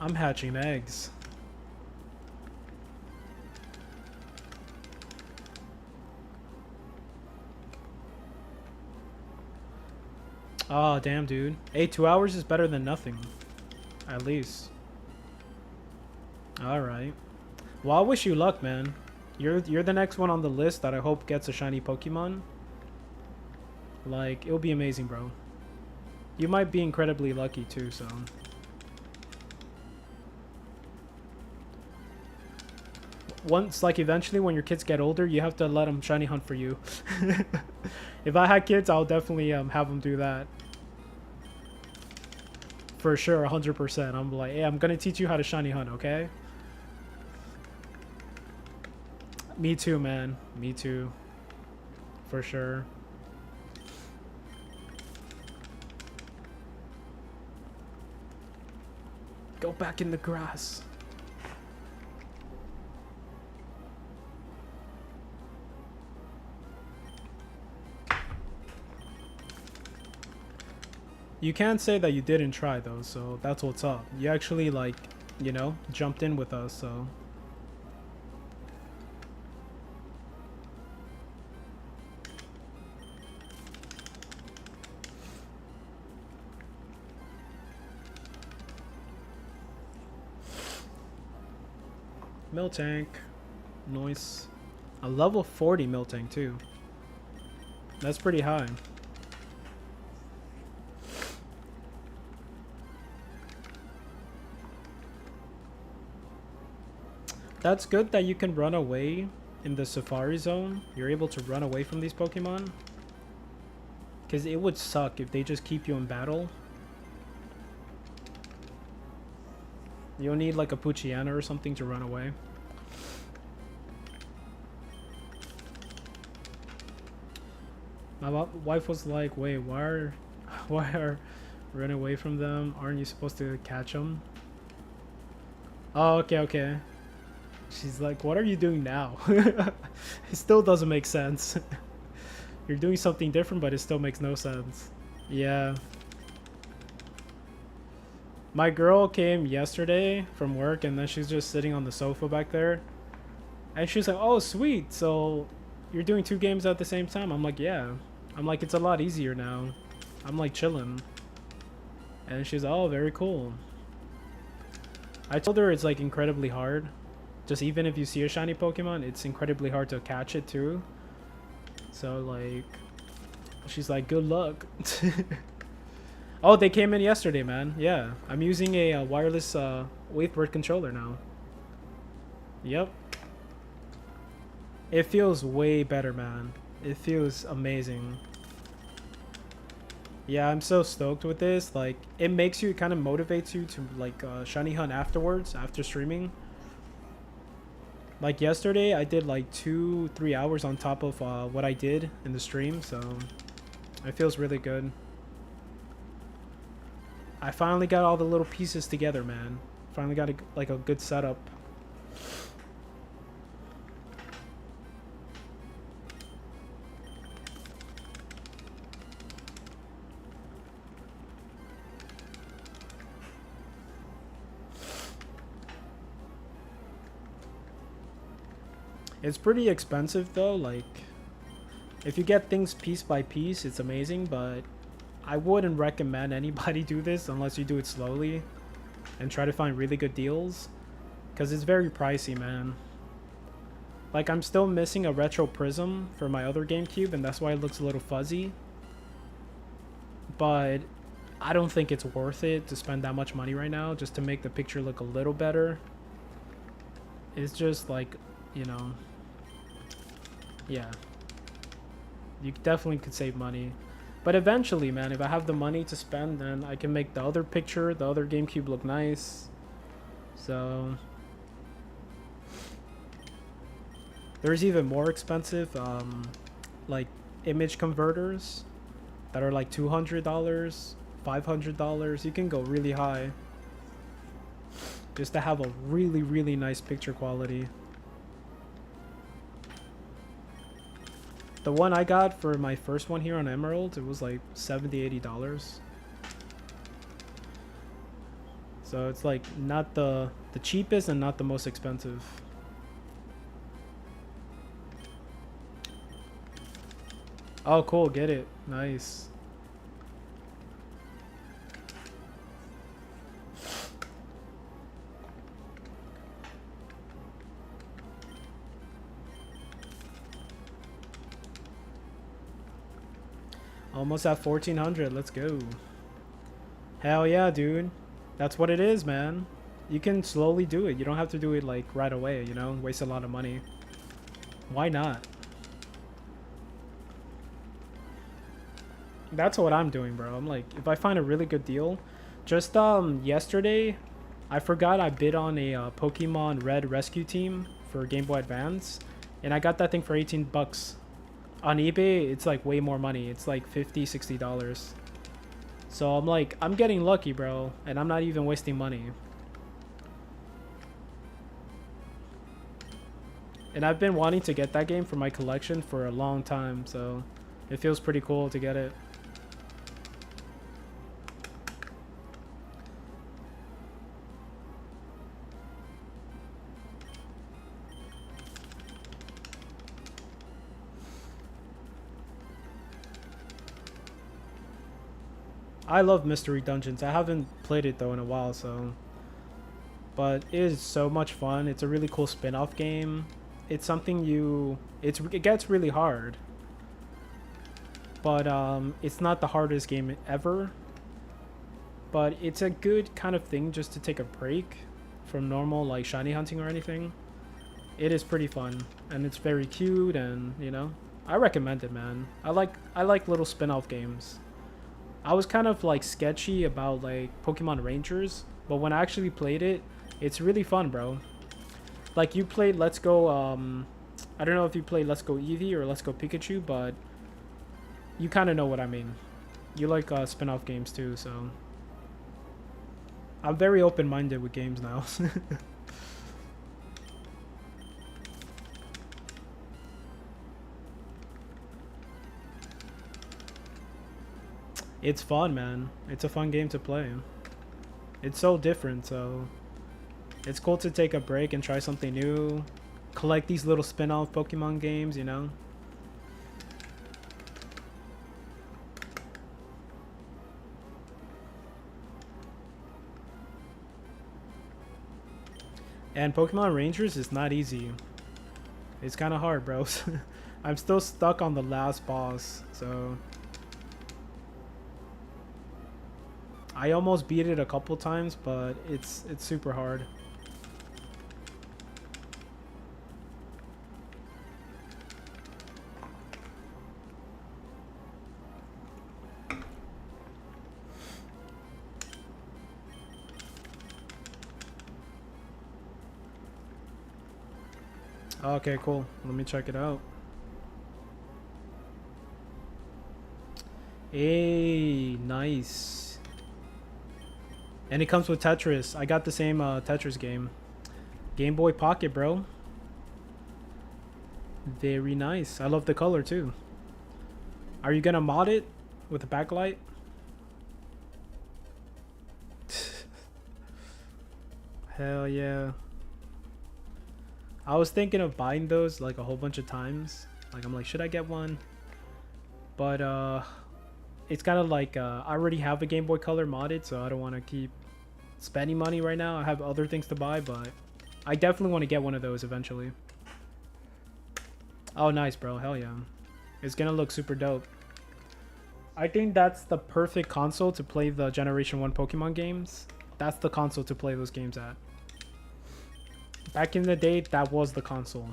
[SPEAKER 1] I'm hatching eggs. Oh, damn, dude. Hey, 2 hours is better than nothing. At least. Alright. Well, I wish you luck, man. You're the next one on the list that I hope gets a shiny Pokemon. Like, it'll be amazing, bro. You might be incredibly lucky, too, so... Once, like, eventually, when your kids get older, you have to let them shiny hunt for you. If I had kids, I'll definitely have them do that. For sure, 100%. I'm like, hey, I'm gonna teach you how to shiny hunt, okay? Me too, man. Me too. For sure. Go back in the grass. You can't say that you didn't try though, so that's what's up. You actually, like, you know, jumped in with us, so... Miltank. Nice. A level 40 Miltank too. That's pretty high. That's good that you can run away in the Safari Zone. You're able to run away from these Pokemon. Because it would suck if they just keep you in battle. You'll need like a Poochyena or something to run away. My wife was like, wait, why are running away from them? Aren't you supposed to catch them? Oh, okay. She's like, what are you doing now? It still doesn't make sense. You're doing something different, but it still makes no sense. Yeah. My girl came yesterday from work, and then she's just sitting on the sofa back there. And she's like, oh, sweet. So you're doing 2 games at the same time? I'm like, yeah. I'm like, it's a lot easier now. I'm like chilling. And she's, oh, very cool. I told her it's like incredibly hard. Just even if you see a shiny Pokemon, it's incredibly hard to catch it too. So like, she's like, good luck. Oh, they came in yesterday, man. Yeah, I'm using a wireless Wavebird controller now. Yep. It feels way better, man. It feels amazing. Yeah, I'm so stoked with this. Like, it makes you, it kind of motivates you to like shiny hunt afterwards, after streaming. Like yesterday, I did like 2-3 hours on top of what I did in the stream, so it feels really good. I finally got all the little pieces together, man. Finally got like a good setup. It's pretty expensive though, like if you get things piece by piece, it's amazing, but I wouldn't recommend anybody do this unless you do it slowly and try to find really good deals, because it's very pricey, man. Like, I'm still missing a retro prism for my other GameCube, and that's why it looks a little fuzzy, but I don't think it's worth it to spend that much money right now just to make the picture look a little better. It's just like, you know, yeah, you definitely could save money. But eventually, man, if I have the money to spend, then I can make the other picture, the other GameCube look nice. So there's even more expensive like image converters that are like $200, $500. You can go really high just to have a really, really nice picture quality. The one I got for my first one here on Emerald, it was like $70-$80. So it's like not the cheapest and not the most expensive. Oh, cool, get it. Nice. Almost at 1400. Let's go. Hell yeah, dude. That's what it is, man. You can slowly do it. You don't have to do it like right away, you know? Waste a lot of money. Why not? That's what I'm doing, bro. I'm like, if I find a really good deal. Just yesterday, I forgot I bid on a Pokemon Red Rescue Team for Game Boy Advance, and I got that thing for 18 bucks. On eBay, it's like way more money. It's like $50-$60. So I'm like, I'm getting lucky, bro, and I'm not even wasting money. And I've been wanting to get that game for my collection for a long time, so it feels pretty cool to get it. I love Mystery Dungeons. I haven't played it though in a while, so. But it is so much fun. It's a really cool spin-off game. It's something it gets really hard. But it's not the hardest game ever. But it's a good kind of thing just to take a break from normal like shiny hunting or anything. It is pretty fun, and it's very cute, and you know, I recommend it, man. I like little spin-off games. I was kind of like sketchy about like Pokemon Rangers, but when I actually played it, it's really fun, bro. Like, you played Let's Go, I don't know if you played Let's Go Eevee or Let's Go Pikachu, but you kind of know what I mean. You like spin-off games too, so I'm very open-minded with games now. It's fun, man. It's a fun game to play. It's so different, so it's cool to take a break and try something new. Collect these little spin-off Pokemon games, you know? And Pokemon Rangers is not easy. It's kind of hard, bro. I'm still stuck on the last boss, so I almost beat it a couple times, but it's super hard. Okay, cool. Let me check it out. Hey, nice. And it comes with Tetris. I got the same Tetris game. Game Boy Pocket, bro. Very nice. I love the color too. Are you gonna mod it with a backlight? Hell yeah. I was thinking of buying those like a whole bunch of times. Like I'm like, should I get one? But it's kind of like I already have a Game Boy Color modded, so I don't want to keep spending money right now. I have other things to buy, but I definitely want to get one of those eventually. Oh, nice, bro. Hell yeah. It's gonna look super dope. I think that's the perfect console to play the Generation 1 Pokemon games. That's the console to play those games at. Back in the day, that was the console,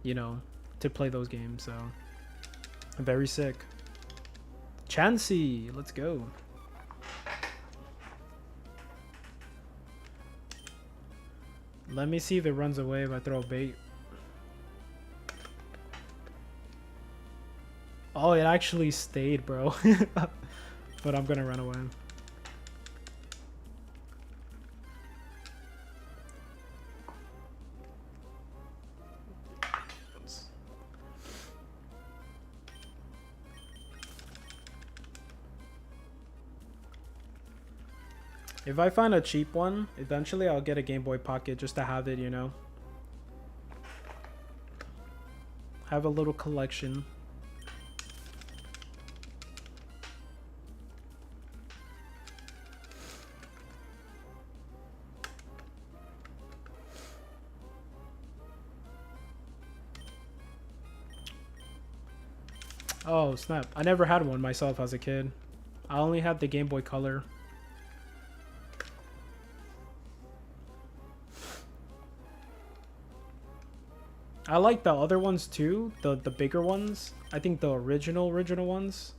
[SPEAKER 1] you know, to play those games, so very sick. Chansey, let's go. Let me see if it runs away if I throw a bait. Oh, it actually stayed, bro. But I'm gonna run away. If I find a cheap one, eventually I'll get a Game Boy Pocket just to have it, you know. Have a little collection. Oh, snap. I never had one myself as a kid. I only had the Game Boy Color. I like the other ones too, the bigger ones. I think the original ones.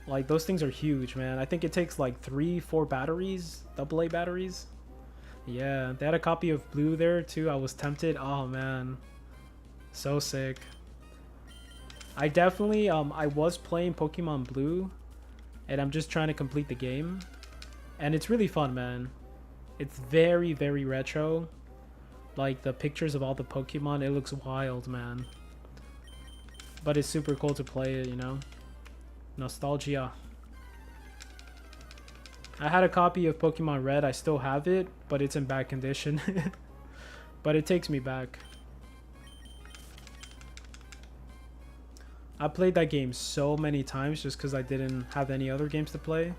[SPEAKER 1] Like those things are huge, man. I think it takes like 3-4 batteries, AA batteries. Yeah, they had a copy of Blue there too. I was tempted. Oh man, so sick. I definitely I was playing Pokemon Blue, and I'm just trying to complete the game, and it's really fun, man. It's very retro. Like the pictures of all the Pokemon, it looks wild, man. But it's super cool to play it, you know. Nostalgia. I had a copy of Pokemon Red. I still have it, but it's in bad condition. But it takes me back. I played that game so many times just because I didn't have any other games to play.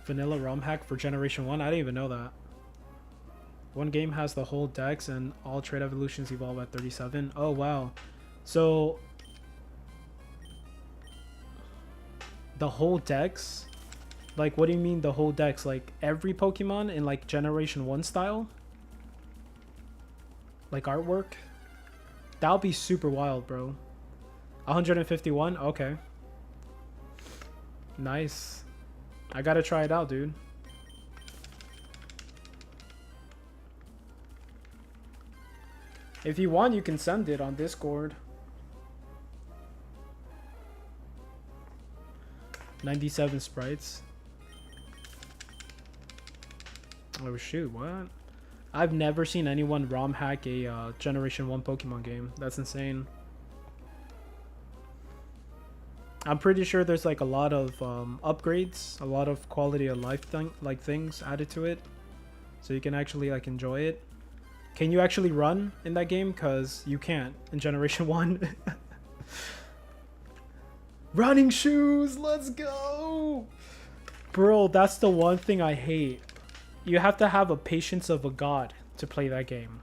[SPEAKER 1] Vanilla ROM hack for Generation 1? I didn't even know that. One game has the whole dex and all trade evolutions evolve at 37. Oh, wow. So the whole dex? Like, what do you mean the whole dex? Like, every Pokemon in, like, Generation 1 style? Like, artwork? That would be super wild, bro. 151? Okay. Nice. I gotta try it out, dude. If you want, you can send it on Discord. 97 sprites. Oh shoot, what? I've never seen anyone ROM hack a Generation 1 Pokemon game. That's insane. I'm pretty sure there's like a lot of upgrades, a lot of quality of life things added to it, so you can actually like enjoy it. Can you actually run in that game? Because you can't in Generation 1. Running shoes! Let's go! Bro, that's the one thing I hate. You have to have a patience of a god to play that game.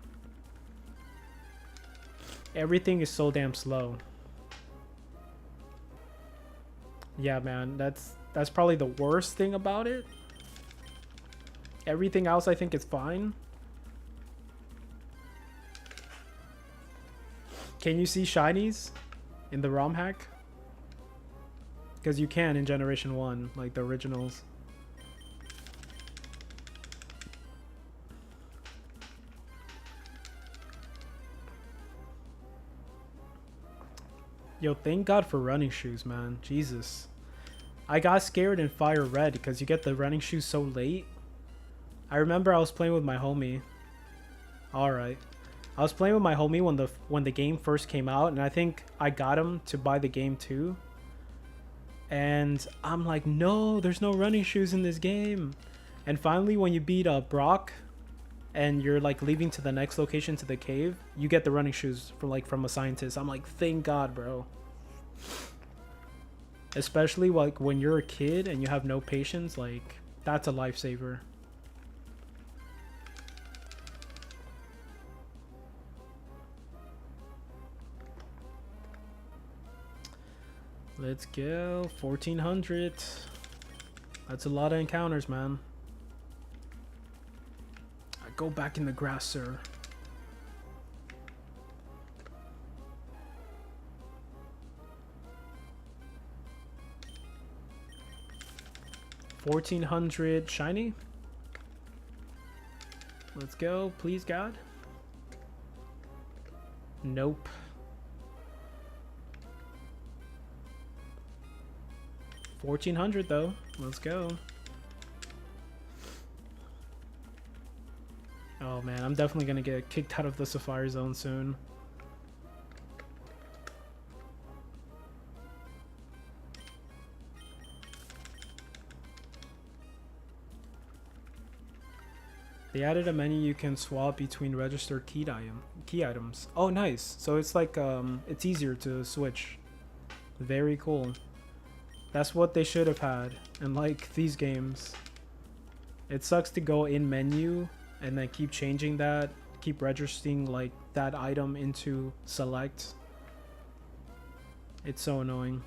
[SPEAKER 1] Everything is so damn slow. Yeah, man, that's probably the worst thing about it. Everything else I think is fine. Can you see shinies in the ROM hack? Because you can in Generation 1, like the originals. Yo, thank God for running shoes, man. Jesus. I got scared in Fire Red because you get the running shoes so late. I remember I was playing with my homie. Alright. I was playing with my homie when the game first came out, and I think I got him to buy the game too. And I'm like, no, there's no running shoes in this game. And finally, when you beat Brock and you're like leaving to the next location to the cave, you get the running shoes from a scientist. I'm like, thank God, bro. Especially like when you're a kid and you have no patience, like that's a lifesaver. Let's go. 1400. That's a lot of encounters, man. I go back in the grass, sir. $1,400 shiny. Let's go, please, God. Nope. $1,400 though. Let's go. Oh man, I'm definitely gonna get kicked out of the Safari Zone soon. They added a menu you can swap between registered key items. Oh, nice. So it's like it's easier to switch. Very cool. That's what they should have had in like these games. It sucks to go in menu and then keep changing that, keep registering like that item into select. It's so annoying.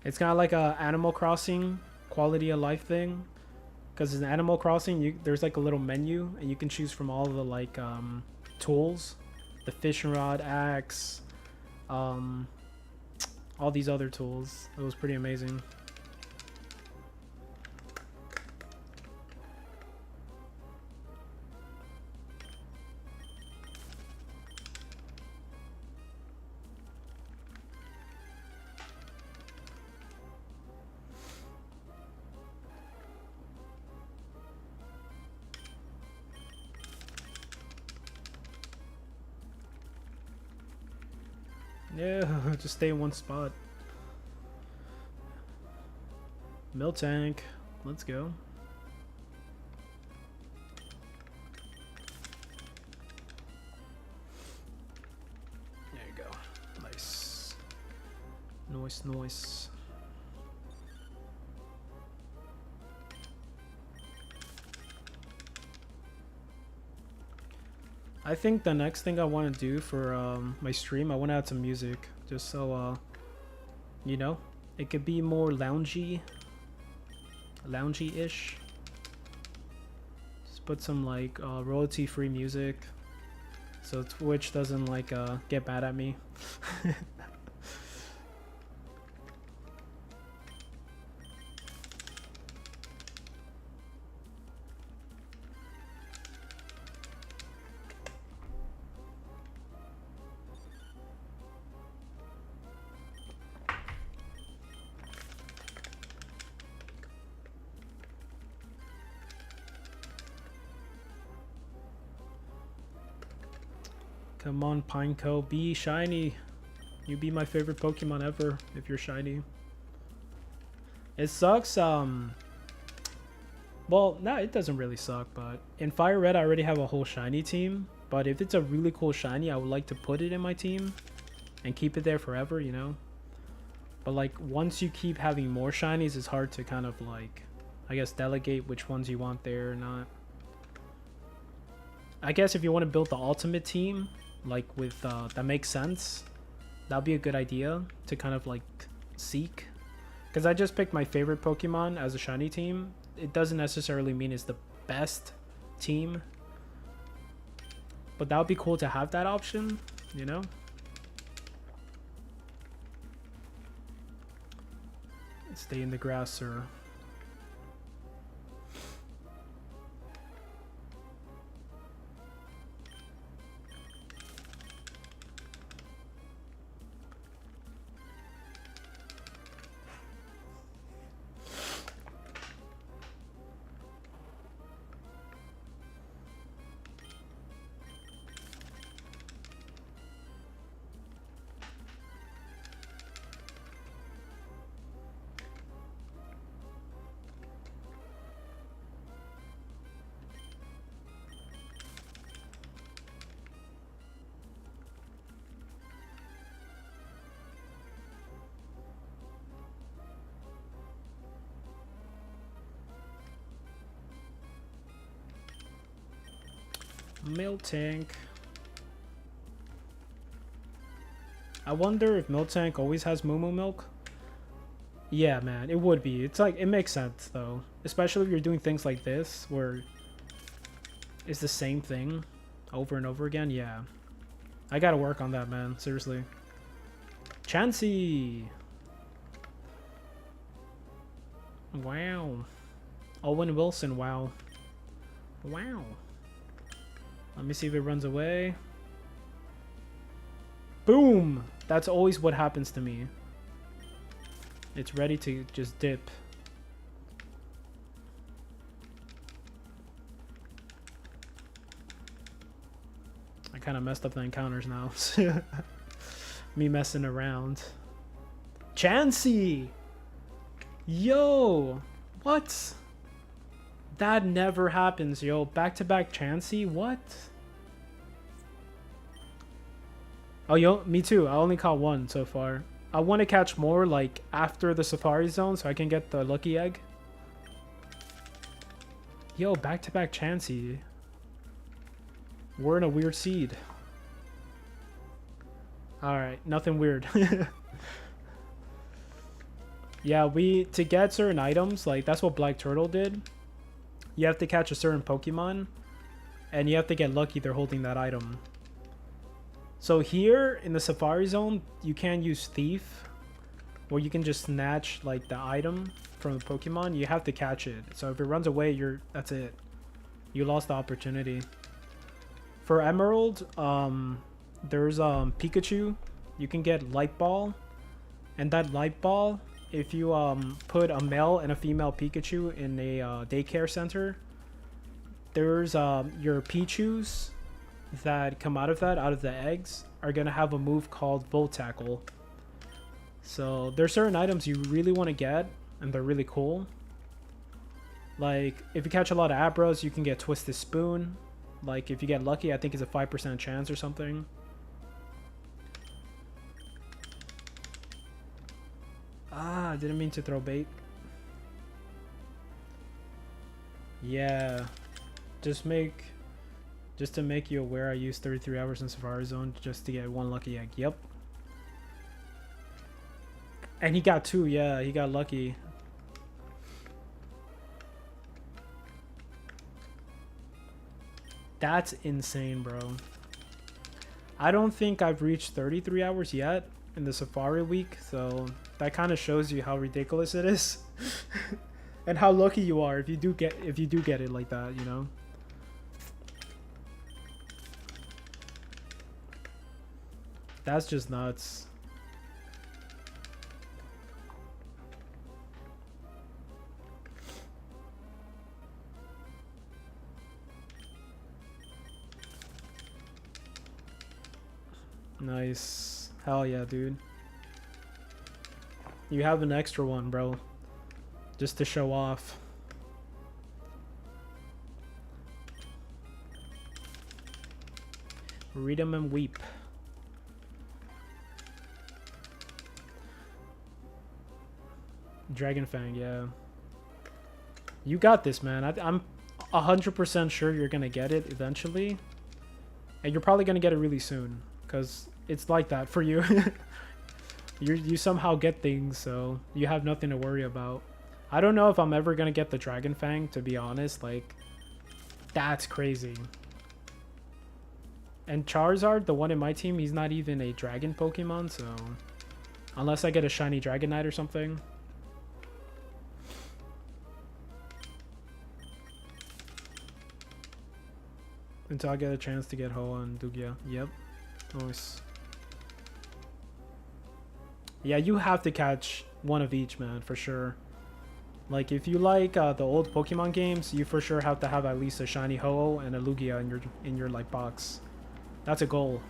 [SPEAKER 1] It's kind of like a Animal Crossing quality of life thing, because in Animal Crossing there's like a little menu and you can choose from all the like tools, the fishing rod, axe, all these other tools. It was pretty amazing. Yeah, just stay in one spot. Milk tank. Let's go. There you go. Nice. Nice, nice. I think the next thing I want to do for my stream, I want to add some music, just so you know, it could be more loungy-ish. Just put some like royalty-free music, so Twitch doesn't like get mad at me. Come on, Pineco, be shiny. You be my favorite Pokemon ever if you're shiny. It sucks Well, no, it doesn't really suck, but in Fire Red I already have a whole shiny team. But if it's a really cool shiny, I would like to put it in my team and keep it there forever, you know? But like once you keep having more shinies, it's hard to kind of like, I guess, delegate which ones you want there or not. I guess if you want to build the ultimate team, like with that makes sense, that'd be a good idea to kind of like seek. Because I just picked my favorite Pokemon as a shiny team. It doesn't necessarily mean it's the best team, but that would be cool to have that option, you know? Stay in the grass, sir. Miltank. I wonder if Miltank always has Moo milk. Yeah, man, it would be. It's like, it makes sense though, especially if you're doing things like this where it's the same thing over and over again. Yeah, I gotta work on that, man, seriously. Chansey. Wow. Owen Wilson. Wow. Wow. Let me see if it runs away. Boom! That's always what happens to me. It's ready to just dip. I kind of messed up the encounters now. Me messing around. Chansey! Yo! What? That never happens, yo. Back-to-back Chansey? What? Oh, yo, me too. I only caught one so far. I want to catch more, like, after the Safari Zone so I can get the lucky egg. Yo, back-to-back Chansey. We're in a weird seed. Alright, nothing weird. Yeah, to get certain items, like, that's what Black Turtle did. You have to catch a certain Pokemon, and you have to get lucky they're holding that item. So here, in the Safari Zone, you can't use Thief, where you can just snatch, like, the item from the Pokemon. You have to catch it. So if it runs away, that's it. You lost the opportunity. For Emerald, there's Pikachu. You can get Light Ball, and that Light Ball, if you put a male and a female Pikachu in a daycare center, there's your Pichus that come out of the eggs are gonna have a move called Volt Tackle. So there's certain items you really want to get, and they're really cool. Like if you catch a lot of Abras, you can get Twisted Spoon. Like if you get lucky, I think it's a 5% chance or something. Ah, I didn't mean to throw bait. Yeah, just to make you aware, I used 33 hours in Safari Zone just to get one lucky egg. Yep. And he got two. Yeah, he got lucky. That's insane, bro. I don't think I've reached 33 hours yet in the Safari week, so that kind of shows you how ridiculous it is. And how lucky you are if you do get it like that, you know. That's just nuts. Nice. Hell yeah, dude. You have an extra one, bro. Just to show off. Read 'em and weep. Dragon Fang, yeah. You got this, man. I'm 100% sure you're gonna get it eventually. And you're probably gonna get it really soon. Because it's like that for you. You somehow get things, so you have nothing to worry about. I don't know if I'm ever gonna get the Dragon Fang, to be honest. Like, that's crazy. And Charizard, the one in my team, he's not even a dragon Pokemon, so... Unless I get a shiny Dragonite or something. Until I get a chance to get Hoa and Lugia. Yep. Nice. Yeah, you have to catch one of each, man, for sure. Like, if you like the old Pokemon games, you for sure have to have at least a shiny Ho-Oh and a Lugia in your like box. That's a goal.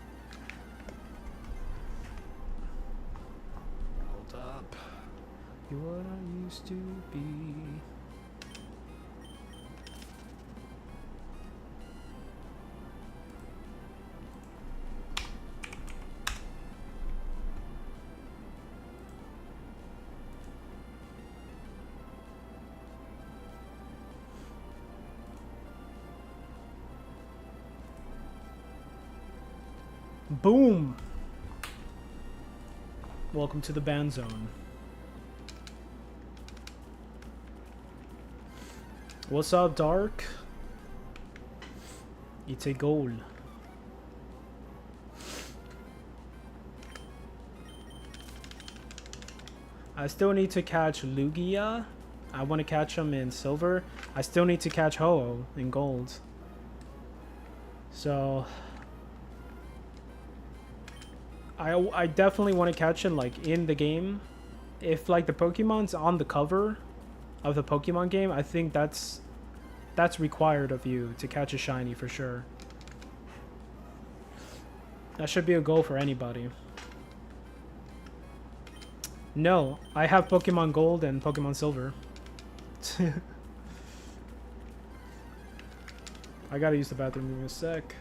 [SPEAKER 1] Hold up. You're what I used to be. Boom! Welcome to the ban zone. What's up, Dark? It's a goal. I still need to catch Lugia. I want to catch him in silver. I still need to catch Ho-Oh in gold. So... I definitely want to catch him like in the game. If like the Pokemon's on the cover of the Pokemon game, I think that's required of you to catch a shiny for sure. That should be a goal for anybody. No, I have Pokemon Gold and Pokemon Silver. I gotta use the bathroom in a sec.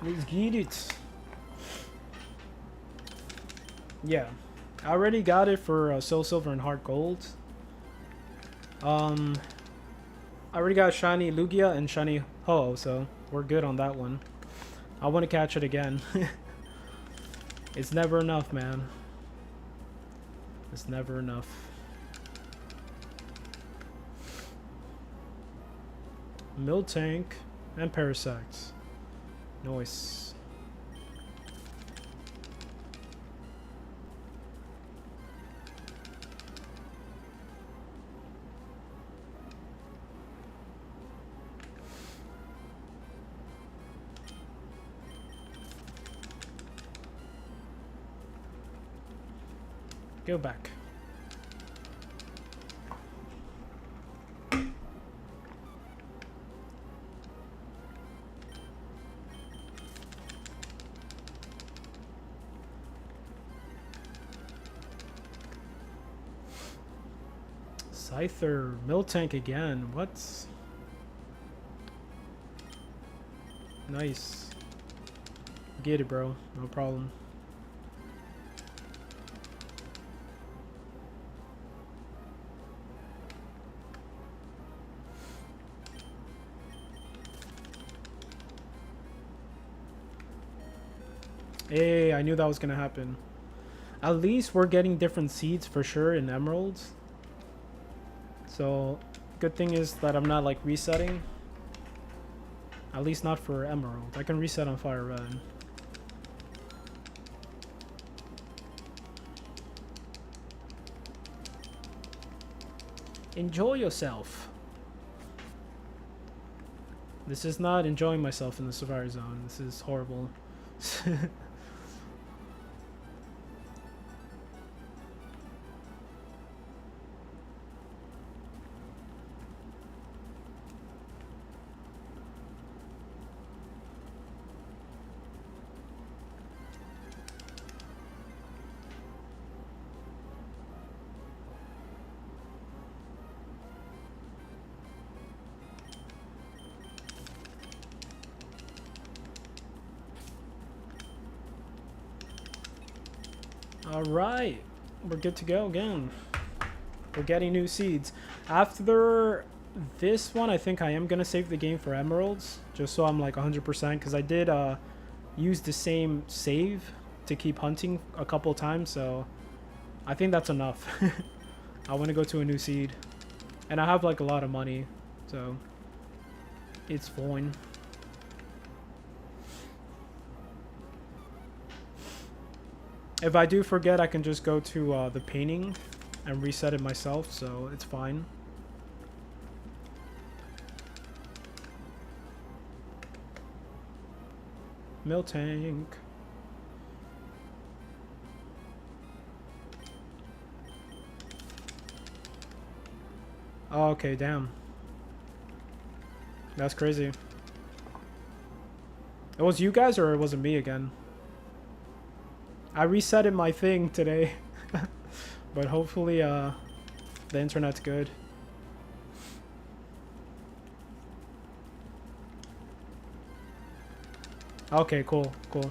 [SPEAKER 1] Let's get it. Yeah, I already got it for Soul Silver and Heart Gold. I already got shiny Lugia and shiny Ho-Oh, so we're good on that one. I want to catch it again. It's never enough, man. It's never enough. Miltank and Parasect. Nice. Go back. Scyther, Miltank again. What? Nice. get it, bro. No problem. Hey, I knew that was gonna happen. At least we're getting different seeds for sure in emeralds. So, good thing is that I'm not like resetting. At least not for emerald. I can reset on fire red. Enjoy yourself. This is not enjoying myself in the Safari Zone. This is horrible. Alright, we're good to go again. We're getting new seeds. After this one, I think I am going to save the game for emeralds, just so I'm like 100%, because I did use the same save to keep hunting a couple times, so I think that's enough. I want to go to a new seed. And I have like a lot of money, so it's fine. If I do forget, I can just go to the painting and reset it myself, so it's fine. Mill tank. Oh, okay, damn. That's crazy. It was you guys or it wasn't me again? I resetted my thing today. But hopefully the internet's good. Okay, cool, cool.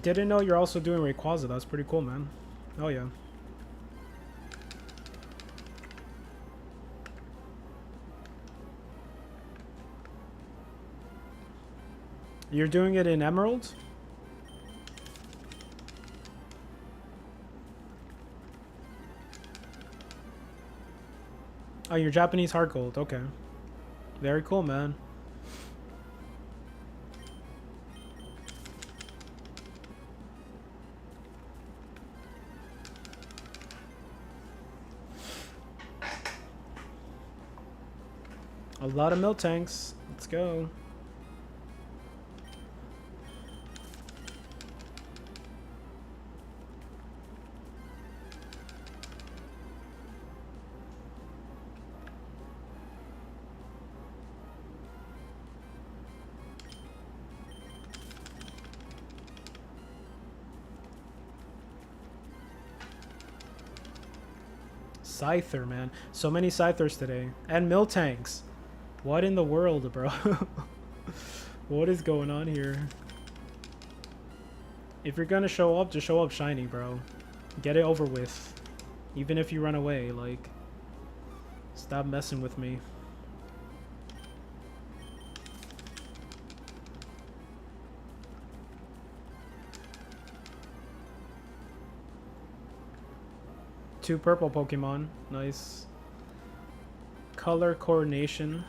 [SPEAKER 1] Didn't know you're also doing Rayquaza. That's pretty cool, man. Oh yeah. You're doing it in Emerald? Oh, you're Japanese hard gold. Okay. Very cool, man. A lot of milk tanks. Let's go. Scyther, man. So many Scythers today. And mill tanks. What in the world, bro? What is going on here? If you're gonna show up, just show up shiny, bro. Get it over with. Even if you run away, like... Stop messing with me. Two purple Pokemon. Nice. Color coordination.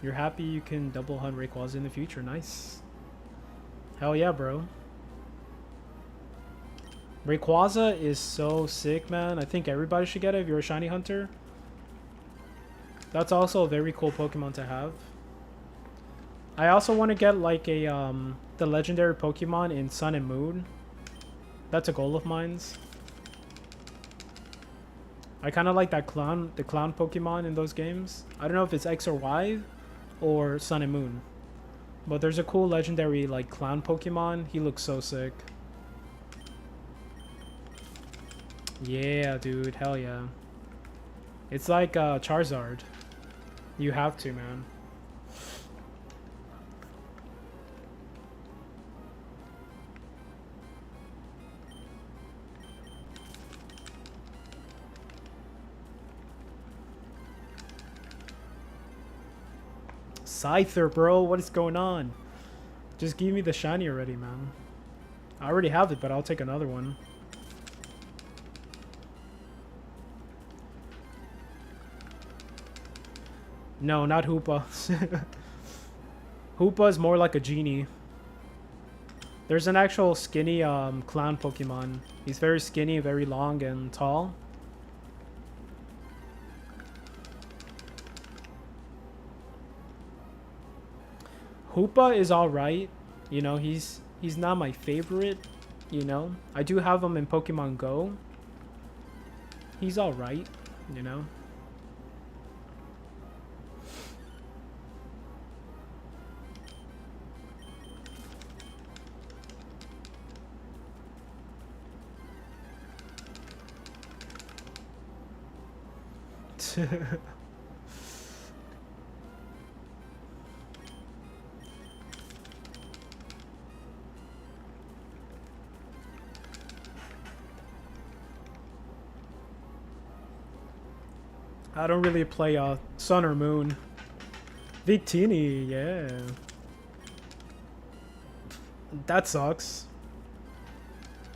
[SPEAKER 1] You're happy you can double hunt Rayquaza in the future. Nice. Hell yeah, bro. Rayquaza is so sick, man. I think everybody should get it if you're a shiny hunter. That's also a very cool Pokemon to have. I also want to get like a the legendary Pokemon in Sun and Moon. That's a goal of mine's. I kind of like that clown, the clown Pokemon in those games. I don't know if it's X or Y or Sun and Moon. But there's a cool legendary like clown Pokemon. He looks so sick. Yeah, dude. Hell yeah. It's like Charizard. You have to, man. Scyther, bro. What is going on? Just give me the shiny already, man. I already have it, but I'll take another one. No, not Hoopa. Hoopa is more like a genie. There's an actual skinny clown Pokemon. He's very skinny, very long and tall. Hoopa is alright. You know, he's not my favorite. You know, I do have him in Pokemon Go. He's alright, you know. I don't really play Sun or Moon. Victini, yeah. That sucks.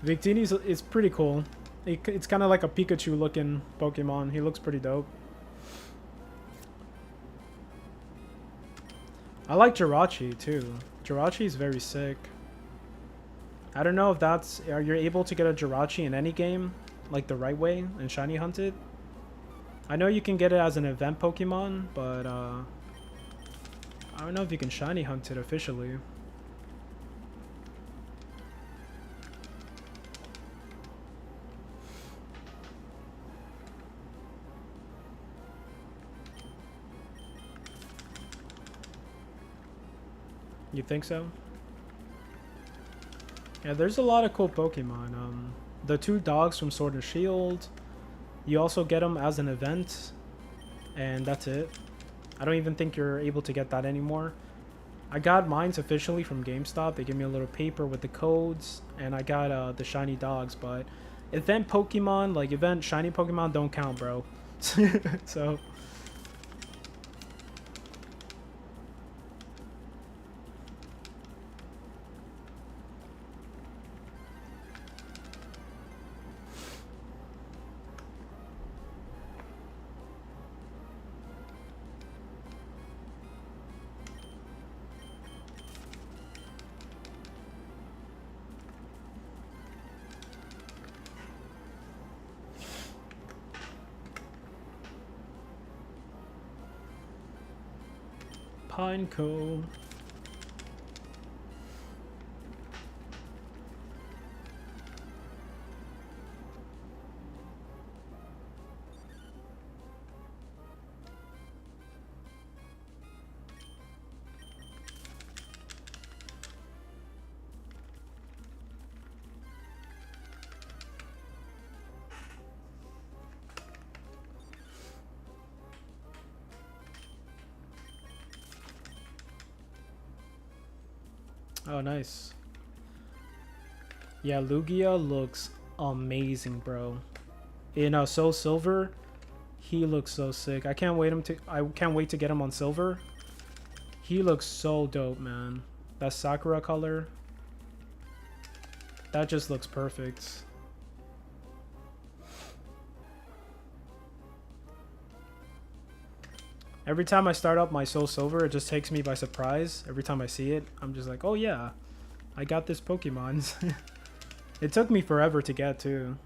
[SPEAKER 1] Victini is pretty cool. It's kind of like a Pikachu looking Pokemon. He looks pretty dope. I like Jirachi too. Jirachi is very sick. I don't know if that's... Are you able to get a Jirachi in any game? Like the right way and shiny hunt it? I know you can get it as an event Pokemon, but I don't know if you can shiny hunt it officially. You think so? Yeah, there's a lot of cool Pokemon. The 2 dogs from Sword and Shield. You also get them as an event, and that's it. I don't even think you're able to get that anymore. I got mines officially from GameStop. They give me a little paper with the codes, and I got the shiny dogs, but event Pokemon, like event shiny Pokemon don't count, bro. So... Pineco. Oh, nice. Yeah, Lugia looks amazing, bro. In Soul Silver, he looks so sick. I can't wait to get him on Silver. He looks so dope, man. That Sakura color, that just looks perfect. Every time I start up my Soul Silver, it just takes me by surprise. Every time I see it, I'm just like, oh yeah, I got this Pokemon. It took me forever to get too.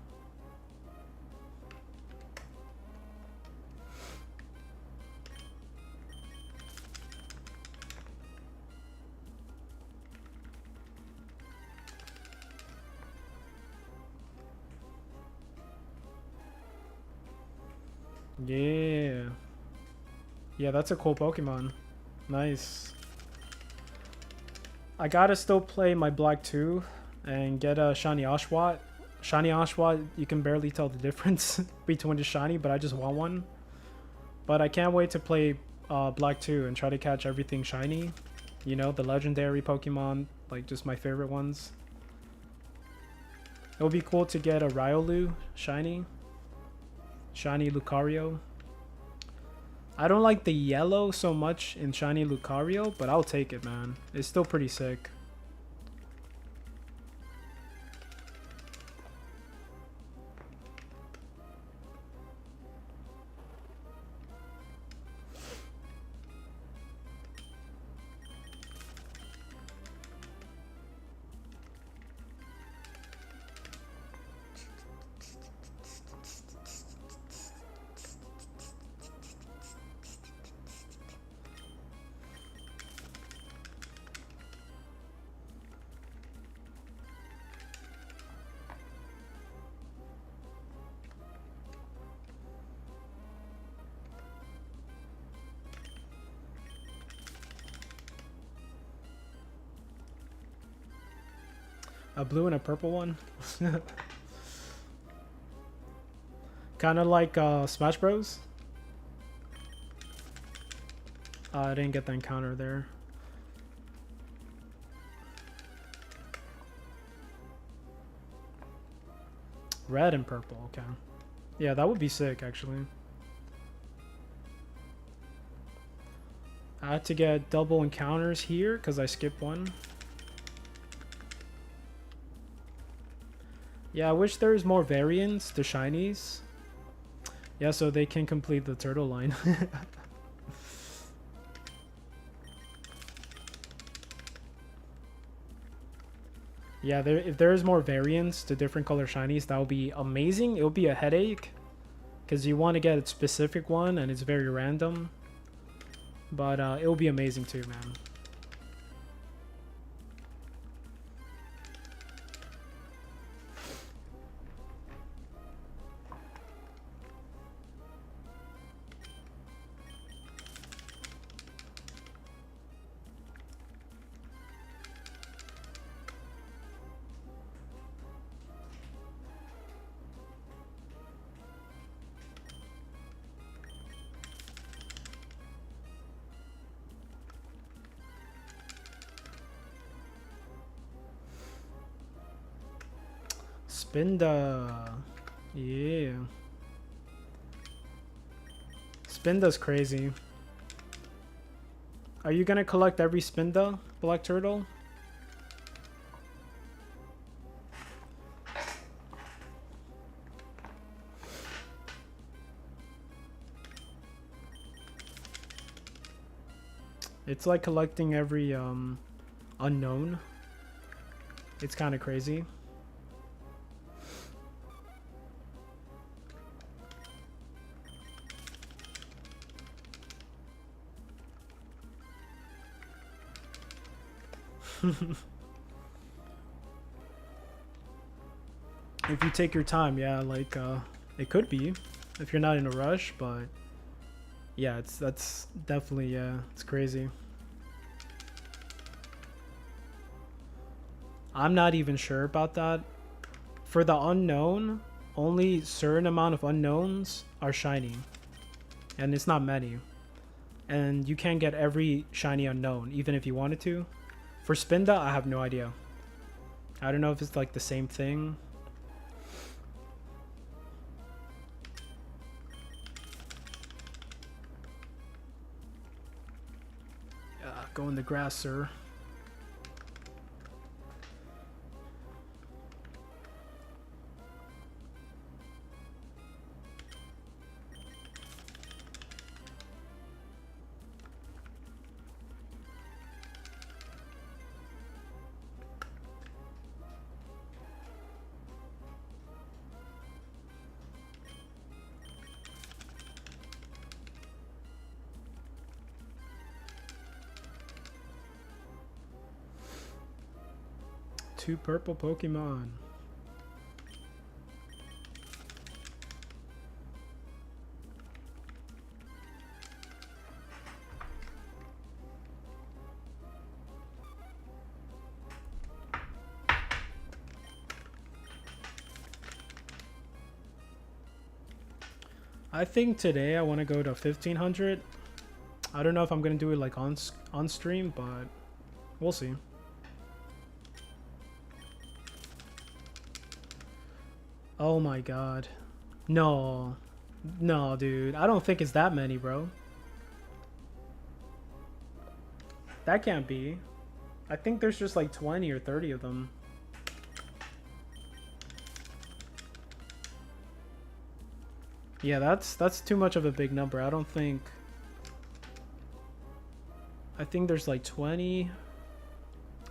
[SPEAKER 1] Yeah. Yeah, that's a cool Pokemon. Nice. I gotta still play my Black 2 and get a Shiny Oshawott. Shiny Oshawott, you can barely tell the difference between the shiny, but I just want one. But I can't wait to play Black 2 and try to catch everything shiny. You know, the legendary Pokemon, like just my favorite ones. It would be cool to get a Riolu shiny. Shiny Lucario. I don't like the yellow so much in shiny Lucario, but I'll take it, man. It's still pretty sick. A blue and a purple one. Kind of like Smash Bros. I didn't get the encounter there. Red and purple, okay. Yeah, that would be sick, actually. I had to get double encounters here because I skipped one. Yeah, I wish there was more variants to shinies. Yeah, so they can complete the turtle line. Yeah, if there's more variants to different color shinies, that would be amazing. It would be a headache because you want to get a specific one and it's very random. But it will be amazing too, man. Spinda. Yeah. Spinda's crazy. Are you gonna collect every Spinda, Black Turtle? It's like collecting every unknown. It's kind of crazy. If you take your time, yeah, like it could be if you're not in a rush, but yeah, that's definitely, yeah, it's crazy. I'm not even sure about that. For the unknown, only certain amount of unknowns are shiny, and it's not many. And you can't get every shiny unknown, even if you wanted to. For Spinda, I have no idea. I don't know if it's like the same thing. Go in the grass, sir. Two purple Pokemon. I think today I want to go to 1500. I don't know if I'm gonna do it like on stream, but we'll see. Oh my god. No. No, dude. I don't think it's that many, bro. That can't be. I think there's just like 20 or 30 of them. Yeah, that's too much of a big number. I don't think... I think there's like 20.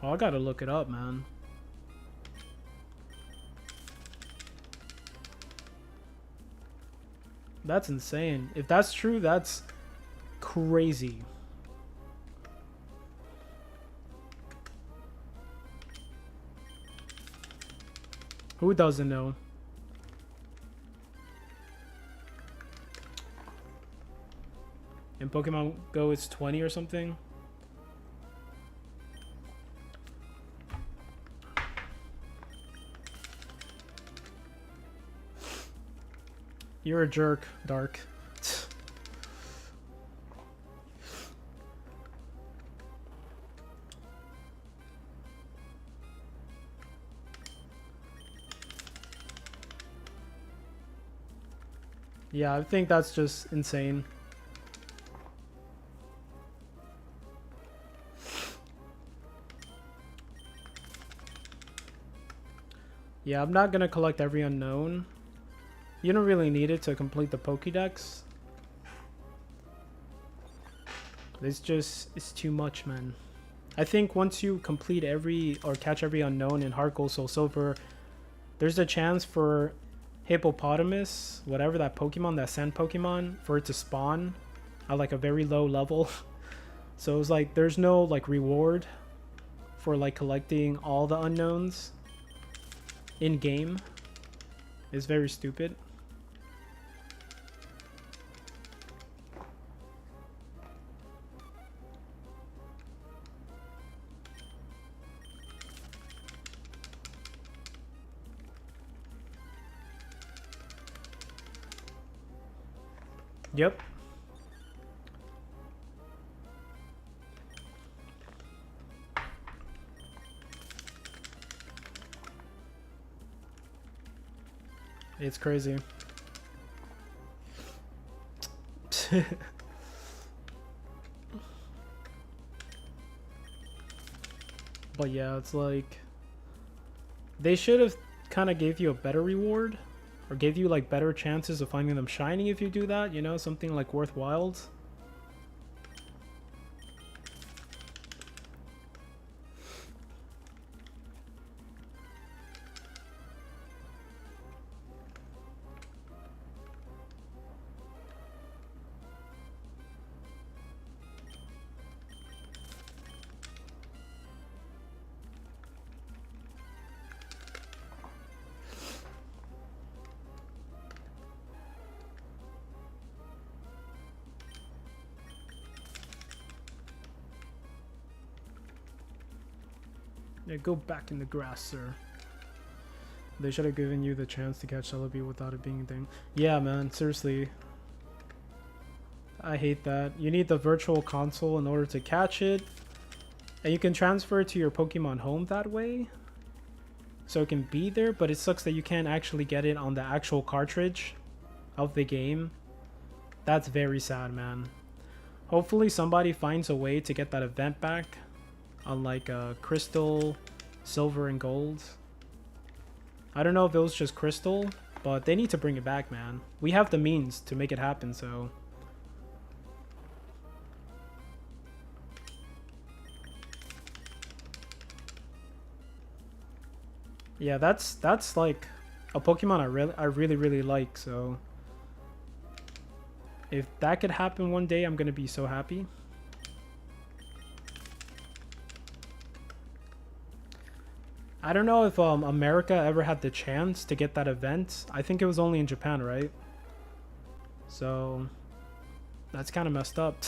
[SPEAKER 1] Oh, I gotta look it up, man. That's insane. If that's true, that's crazy. Who doesn't know? In Pokemon Go, it's 20 or something. You're a jerk, Dark. Yeah, I think that's just insane. Yeah, I'm not gonna collect every unknown. You don't really need it to complete the Pokédex. It's too much, man. I think once you complete every, or catch every unknown in Heart Gold Soul Silver, there's a chance for Hippopotamus, whatever that Pokemon, that sand Pokemon, for it to spawn at like a very low level. So it's like, there's no like reward for like collecting all the unknowns in game. It's very stupid. Yep. It's crazy. But yeah, it's like they should have kind of gave you a better reward, or gave you like better chances of finding them shiny if you do that, you know, something like worthwhile. Yeah, go back in the grass, sir. They should have given you the chance to catch Celebi without it being a thing. Yeah, man, seriously. I hate that. You need the virtual console in order to catch it. And you can transfer it to your Pokemon home that way. So it can be there, but it sucks that you can't actually get it on the actual cartridge of the game. That's very sad, man. Hopefully somebody finds a way to get that event back on like Crystal, Silver, and Gold. I don't know if it was just Crystal, but they need to bring it back, man. We have the means to make it happen, so... Yeah, that's like a Pokemon I really like, so... If that could happen one day, I'm gonna be so happy. I don't know if America ever had the chance to get that event. I think it was only in Japan, right? So that's kind of messed up.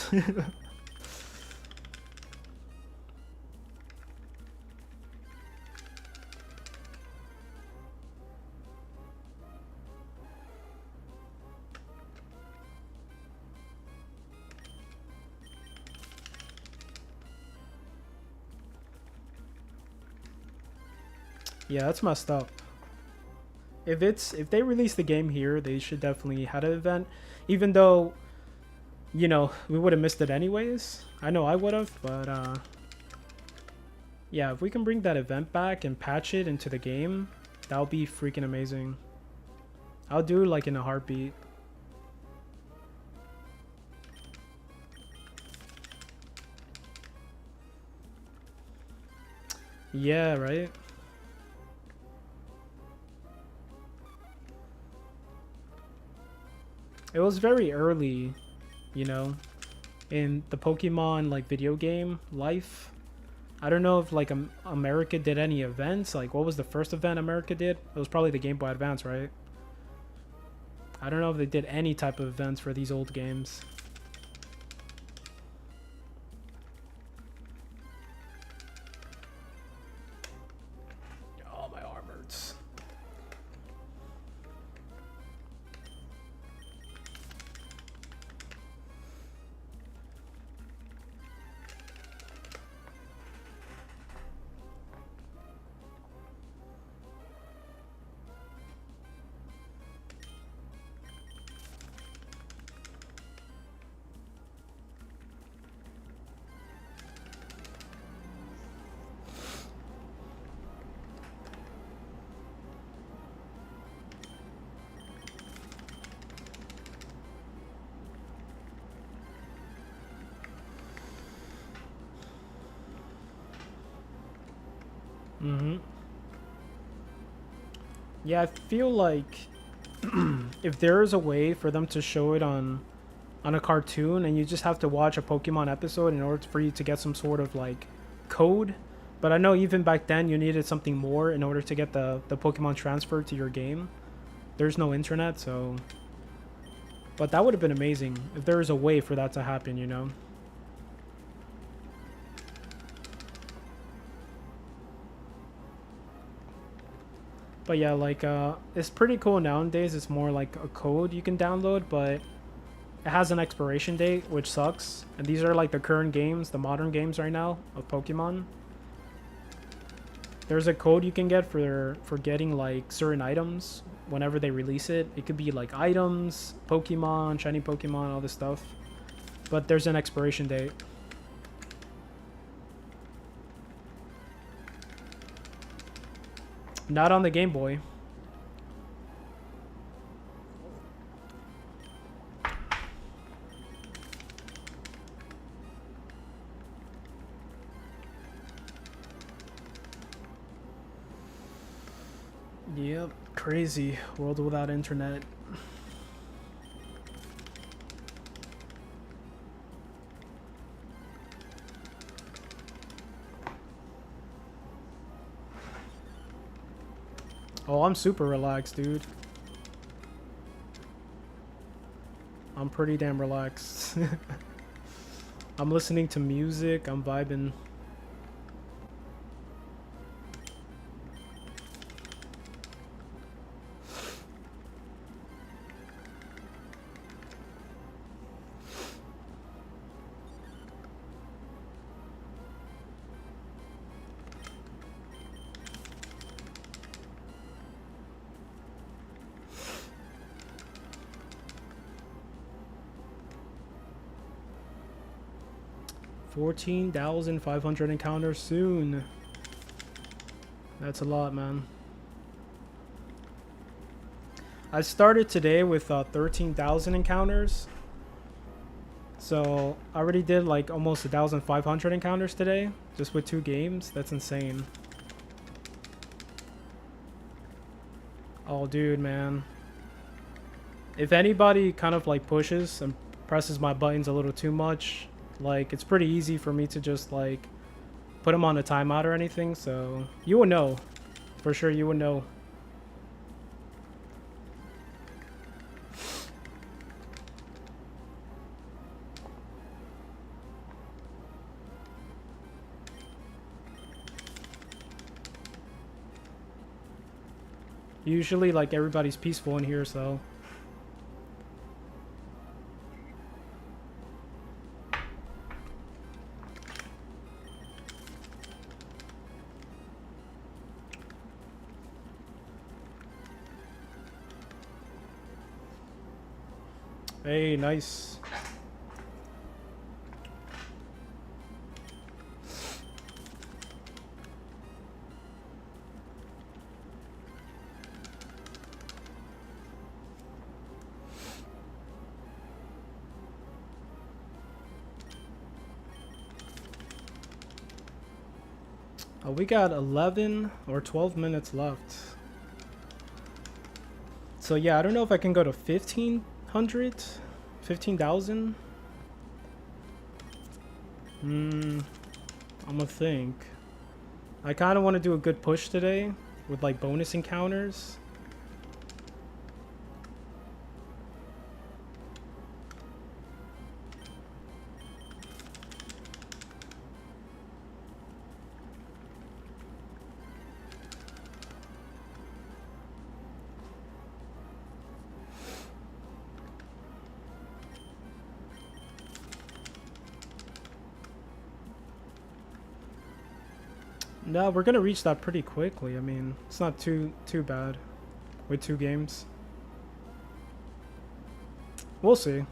[SPEAKER 1] Yeah, that's messed up. If they release the game here, they should definitely had an event. Even though, you know, we would have missed it anyways. I know I would have, but yeah, if we can bring that event back and patch it into the game, that would be freaking amazing. I'll do it like in a heartbeat. Yeah, right? It was very early, you know, in the Pokemon like video game life. I don't know if like America did any events. Like, what was the first event America did? It was probably the Game Boy Advance, right? I don't know if they did any type of events for these old games. Oh, my arm hurts. Mm-hmm. Yeah, I feel like if there is a way for them to show it on a cartoon and you just have to watch a Pokemon episode in order for you to get some sort of like code. But I know even back then you needed something more in order to get the Pokemon transferred to your game. There's no internet, so... But that would have been amazing if there was a way for that to happen, you know? But yeah, like, it's pretty cool nowadays. It's more like a code you can download, but it has an expiration date, which sucks. And these are like the current games, the modern games right now of Pokemon. There's a code you can get for getting like certain items whenever they release it. It could be like items, Pokemon, shiny Pokemon, all this stuff. But there's an expiration date. Not on the Game Boy. Yep, crazy. World without internet. Oh, I'm super relaxed, dude. I'm pretty damn relaxed. I'm listening to music, I'm vibing. $14,500 encounters soon. That's a lot, man. I started today with 13,000 encounters. So I already did like almost 1,500 encounters today, just with 2 games. That's insane. Oh, dude, man. If anybody kind of like pushes and presses my buttons a little too much, like it's pretty easy for me to just like put them on a timeout or anything. So you would know, for sure. You would know. Usually, like, everybody's peaceful in here, so... Hey, nice. Oh, we got 11 or 12 minutes left. So yeah, I don't know if I can go to 1500, 15,000. I'm gonna think. I kind of want to do a good push today with like bonus encounters. No, we're gonna reach that pretty quickly. I mean, it's not too bad with 2 games. We'll see.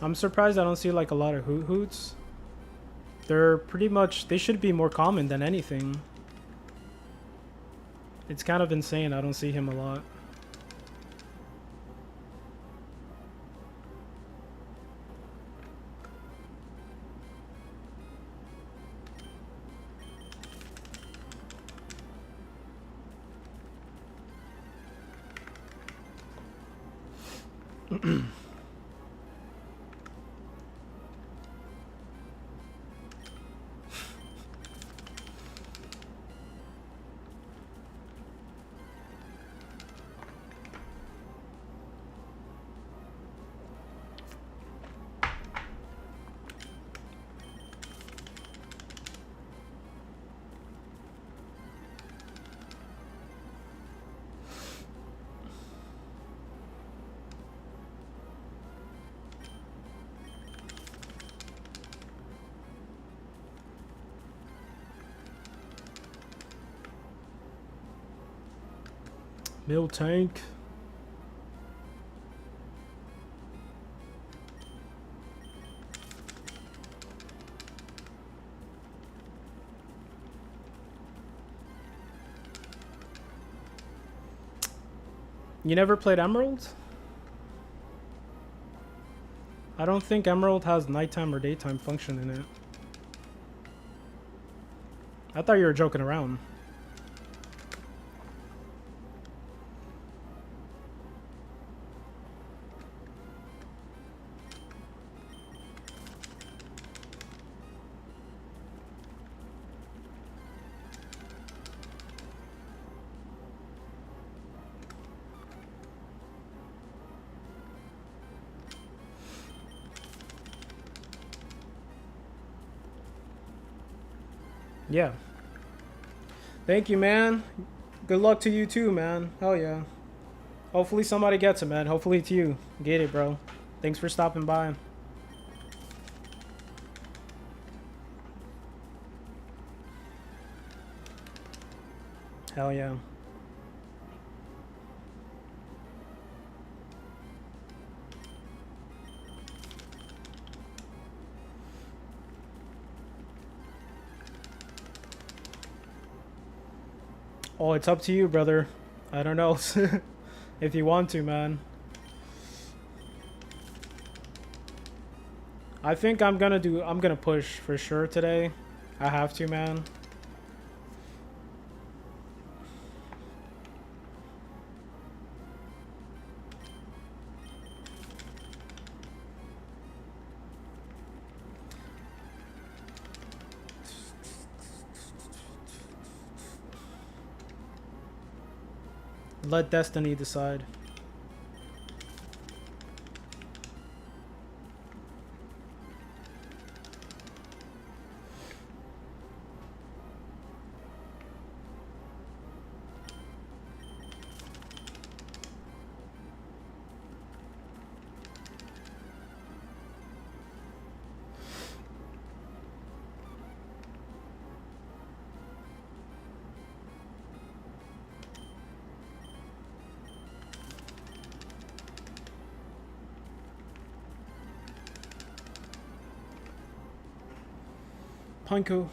[SPEAKER 1] I'm surprised I don't see like a lot of hoots. They're pretty much, they should be more common than anything. It's kind of insane I don't see him a lot. Mill tank. You never played Emerald? I don't think Emerald has nighttime or daytime function in it. I thought you were joking around. Yeah. Thank you, man. Good luck to you too, man. Hell yeah. Hopefully somebody gets it, man. Hopefully it's you. Get it, bro. Thanks for stopping by. Hell yeah. Oh, it's up to you, brother. I don't know. If you want to, man. I think I'm gonna push for sure today. I have to, man. Let destiny decide. Pineco.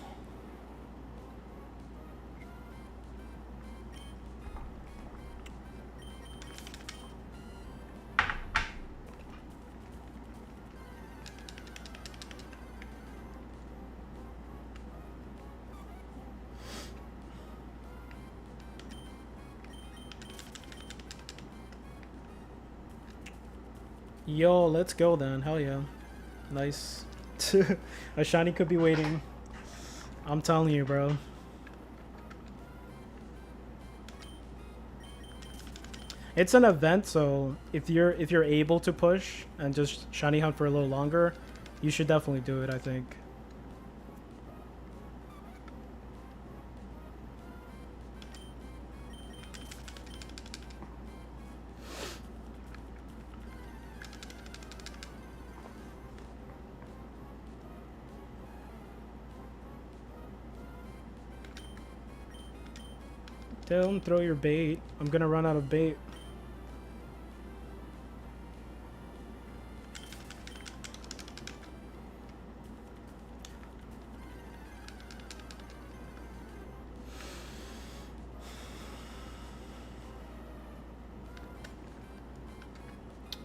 [SPEAKER 1] Yo, let's go then. Hell yeah. Nice. A shiny could be waiting. I'm telling you, bro. It's an event, so if you're able to push and just shiny hunt for a little longer, you should definitely do it, I think. Don't throw your bait. I'm gonna run out of bait.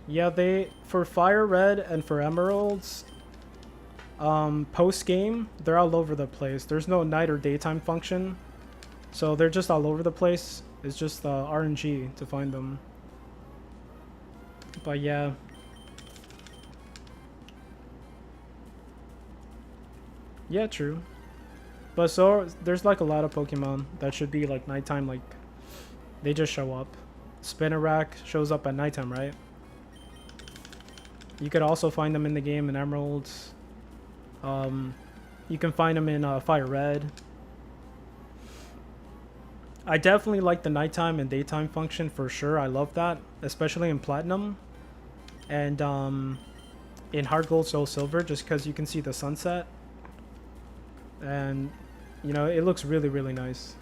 [SPEAKER 1] Yeah, for Fire Red and for Emeralds, post game, they're all over the place. There's no night or daytime function, so they're just all over the place. It's just RNG to find them. But yeah. Yeah, true. But so there's like a lot of Pokemon that should be like nighttime, like they just show up. Spinnerack shows up at nighttime, right? You could also find them in the game in Emeralds. You can find them in Fire Red. I definitely like the nighttime and daytime function for sure. I love that, especially in Platinum and in Heart Gold, Soul Silver, just because you can see the sunset. And, you know, it looks really, really nice.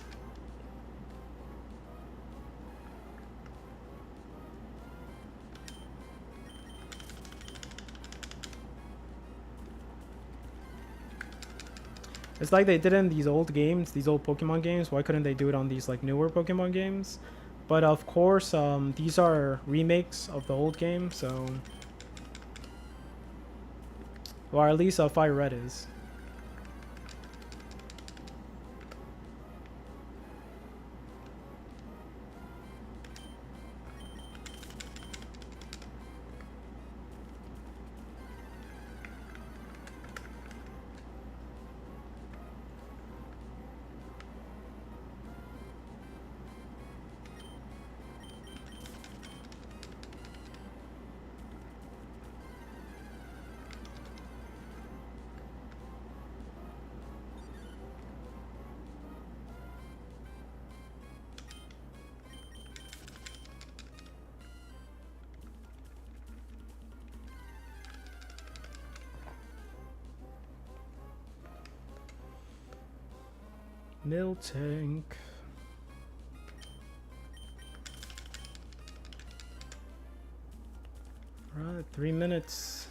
[SPEAKER 1] It's like they did in these old games, these old Pokemon games. Why couldn't they do it on these like newer Pokemon games? But of course, these are remakes of the old game, so... Or at least Fire Red is. Miltank. Right, 3 minutes.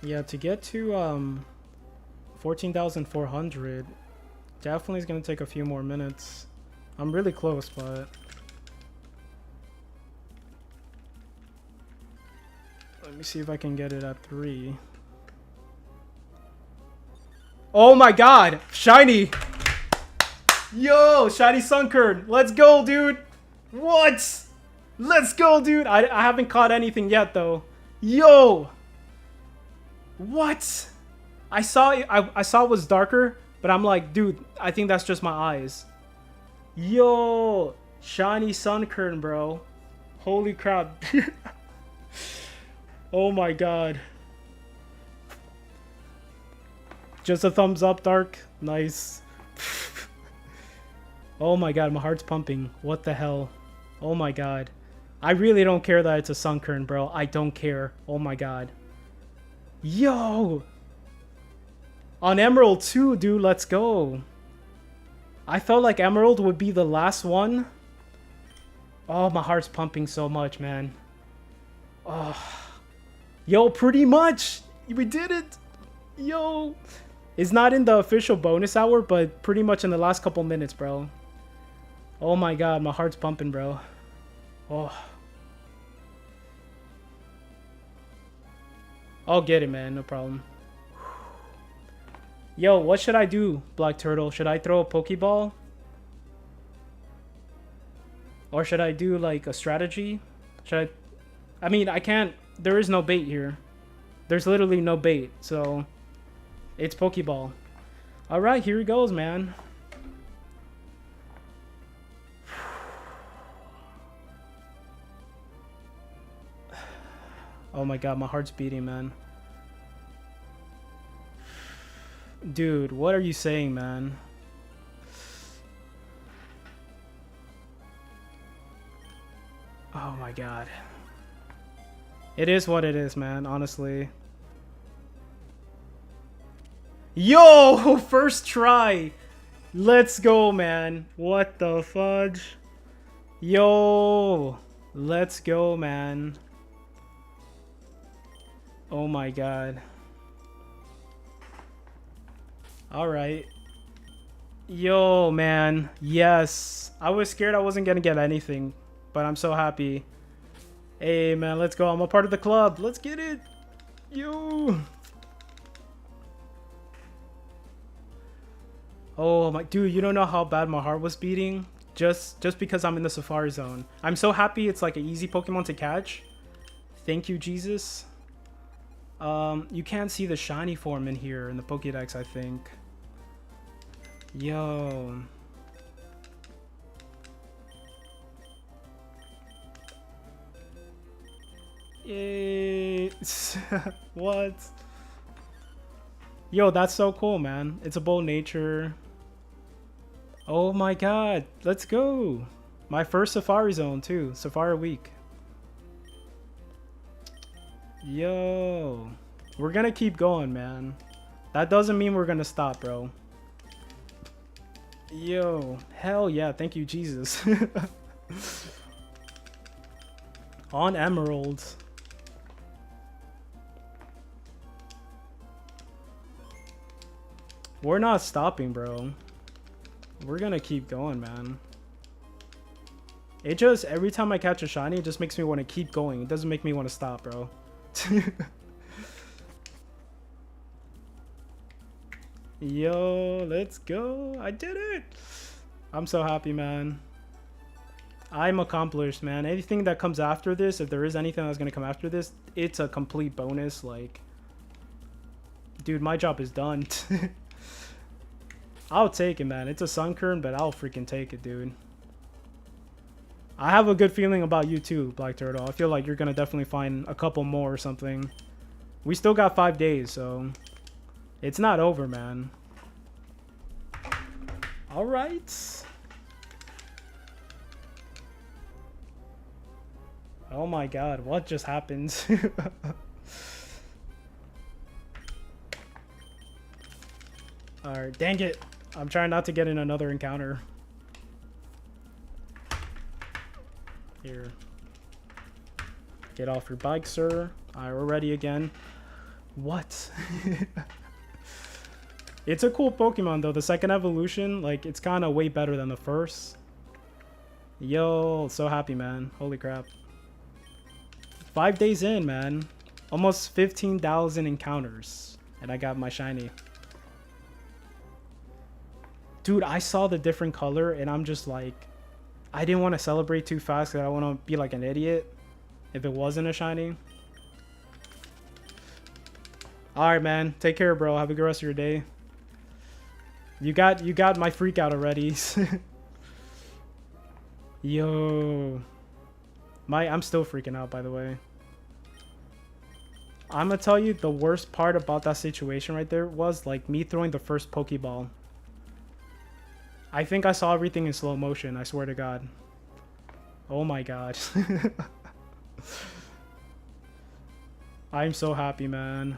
[SPEAKER 1] Yeah, to get to 14,400 definitely is going to take a few more minutes. I'm really close, but see if I can get it at 3. Oh my god! Shiny! Yo! Shiny Sunkern! Let's go, dude! What? Let's go, dude! I haven't caught anything yet, though. Yo! What? I saw it was darker, but I'm like, dude, I think that's just my eyes. Yo! Shiny Sunkern, bro. Holy crap. Oh my god. Just a thumbs up, Dark. Nice. Oh my god, my heart's pumping. What the hell? Oh my god. I really don't care that it's a Sunkern, bro. I don't care. Oh my god. Yo! On Emerald too, dude. Let's go. I felt like Emerald would be the last one. Oh, my heart's pumping so much, man. Oh. Yo, pretty much. We did it. Yo. It's not in the official bonus hour, but pretty much in the last couple minutes, bro. Oh my god, my heart's pumping, bro. Oh. I'll get it, man. No problem. Yo, what should I do, Black Turtle? Should I throw a Pokeball? Or should I do, like, a strategy? Should I mean, I can't... There is no bait here. There's literally no bait, so... It's Pokeball. Alright, here he goes, man. Oh my god, my heart's beating, man. Dude, what are you saying, man? Oh my god. It is what it is, man, honestly. Yo! First try! Let's go, man. What the fudge? Yo! Let's go, man. Oh my god. Alright. Yo, man. Yes. I was scared I wasn't gonna get anything, but I'm so happy. Hey, man, let's go. I'm a part of the club. Let's get it. Yo. Oh my, dude, you don't know how bad my heart was beating just because I'm in the Safari Zone. I'm so happy it's like an easy Pokemon to catch. Thank you, Jesus. You can't see the shiny form in here in the Pokédex, I think. Yo. Yay. What? Yo, that's so cool, man. It's a bold nature. Oh my god. Let's go. My first Safari Zone, too. Safari Week. Yo. We're gonna keep going, man. That doesn't mean we're gonna stop, bro. Yo. Hell yeah. Thank you, Jesus. On Emeralds. We're not stopping, bro. We're gonna keep going, man. It just, every time I catch a shiny, it just makes me want to keep going. It doesn't make me want to stop, bro. Yo, let's go. I did it. I'm so happy, man. I'm accomplished, man. Anything that comes after this, if there is anything that's gonna come after this, it's a complete bonus. Like, dude, my job is done. I'll take it, man. It's a Sunkern, but I'll freaking take it, dude. I have a good feeling about you too, Black Turtle. I feel like you're gonna definitely find a couple more or something. We still got 5 days, so it's not over, man. All right. Oh my god, what just happened? Alright, dang it. I'm trying not to get in another encounter. Here. Get off your bike, sir. Alright, we're ready again. What? It's a cool Pokemon, though. The second evolution, like, it's kind of way better than the first. Yo, so happy, man. Holy crap. 5 days in, man. Almost 15,000 encounters. And I got my shiny. Dude, I saw the different color and I'm just like... I didn't want to celebrate too fast because I don't want to be like an idiot if it wasn't a shiny. Alright, man. Take care, bro. Have a good rest of your day. You got my freak out already. Yo. I'm still freaking out, by the way. I'm gonna tell you the worst part about that situation right there was like me throwing the first Pokeball. I think I saw everything in slow motion, I swear to God. Oh my God. I'm so happy, man.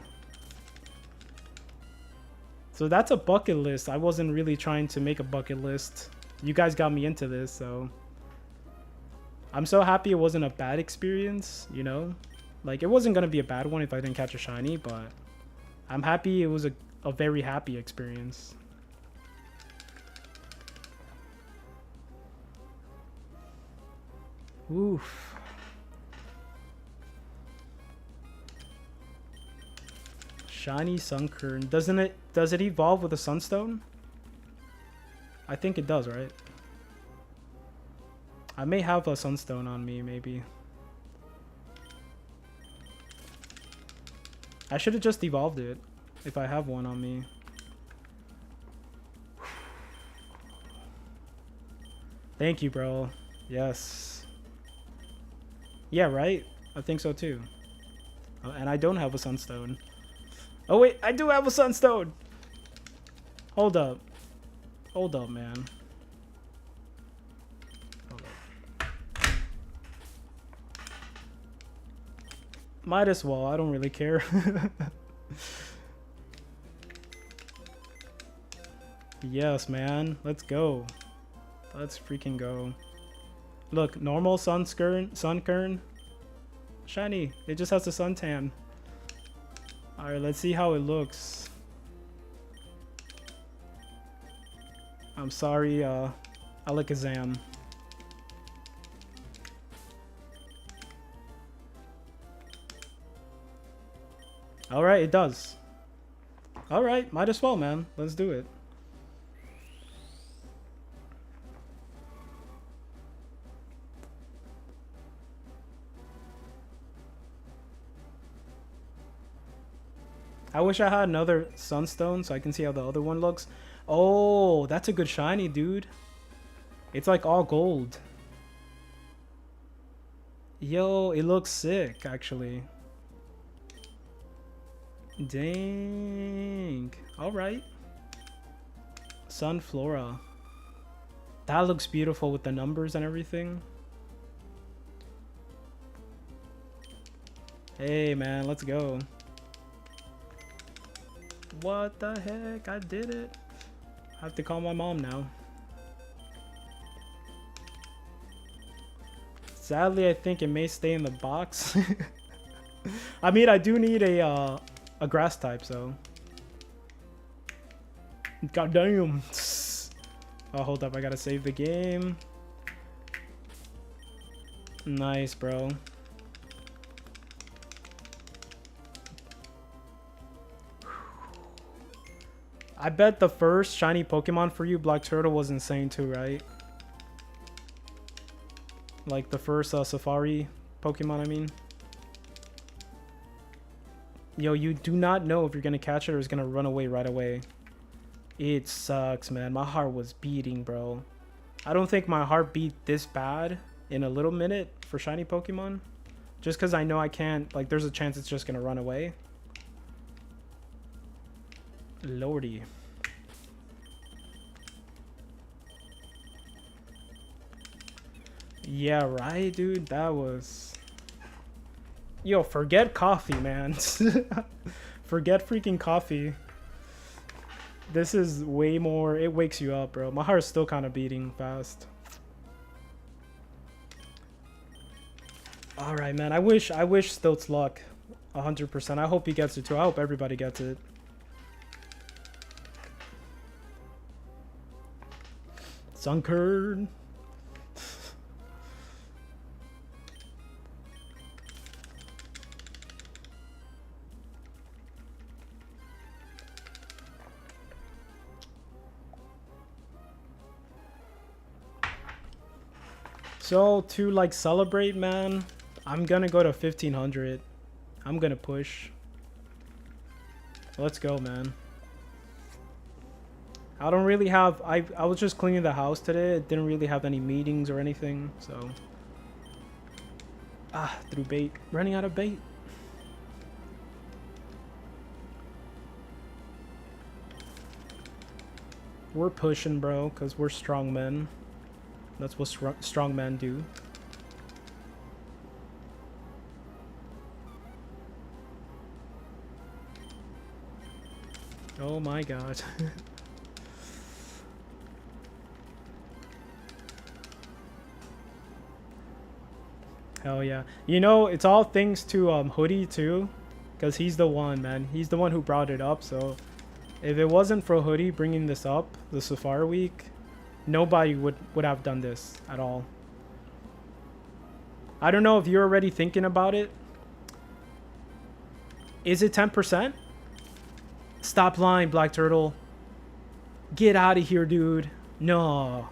[SPEAKER 1] So that's a bucket list. I wasn't really trying to make a bucket list. You guys got me into this, so... I'm so happy it wasn't a bad experience, you know? Like, it wasn't gonna be a bad one if I didn't catch a shiny, but... I'm happy it was a very happy experience. Oof. Shiny Sunkern. Does it evolve with a Sunstone? I think it does, right? I may have a Sunstone on me, maybe. I should have just evolved it if I have one on me. Thank you, bro. Yes. Yeah, right? I think so too. And I don't have a Sunstone. Oh wait, I do have a Sunstone! Hold up. Hold up, man. Hold up. Might as well, I don't really care. Yes, man. Let's go. Let's freaking go. Look, normal Sunkern. Shiny. It just has a suntan. Alright, let's see how it looks. I'm sorry, Alakazam. Alright, it does. Alright, might as well, man. Let's do it. I wish I had another Sunstone so I can see how the other one looks. Oh, that's a good shiny, dude. It's like all gold. Yo, it looks sick, actually. Dang. Alright. Sunflora. That looks beautiful with the numbers and everything. Hey, man, let's go. What the heck? I did it. I have to call my mom now. Sadly, I think it may stay in the box. I mean, I do need a grass type, so. God damn. Oh, hold up. I gotta save the game. Nice, bro. I bet the first shiny Pokemon for you, Black Turtle, was insane too, right? Like the first Safari Pokemon, I mean. Yo, you do not know if you're gonna catch it or it's gonna run away right away. It sucks, man. My heart was beating, bro. I don't think my heart beat this bad in a little minute for shiny Pokemon. Just because I know I can't, like, there's a chance it's just gonna run away. Lordy. Yeah, right, dude. That was... Yo, forget coffee, man. Forget freaking coffee. This is way more... It wakes you up, bro. My heart's still kind of beating fast. Alright, man. I wish Stilt's luck. 100%. I hope he gets it, too. I hope everybody gets it. Sunkern. So to like celebrate, man, I'm gonna go to 1500. I'm gonna push. Let's go, man. I don't really have... I was just cleaning the house today. It didn't really have any meetings or anything, so... threw bait. Running out of bait. We're pushing, bro, because we're strong men. That's what strong men do. Oh my god. Hell yeah. You know, it's all thanks to Hoodie too, because he's the one, man. He's the one who brought it up, so if it wasn't for Hoodie bringing this up, the Safari Week, nobody would have done this at all. I don't know if you're already thinking about it. Is it 10%? Stop lying, Black Turtle. Get out of here, dude. No.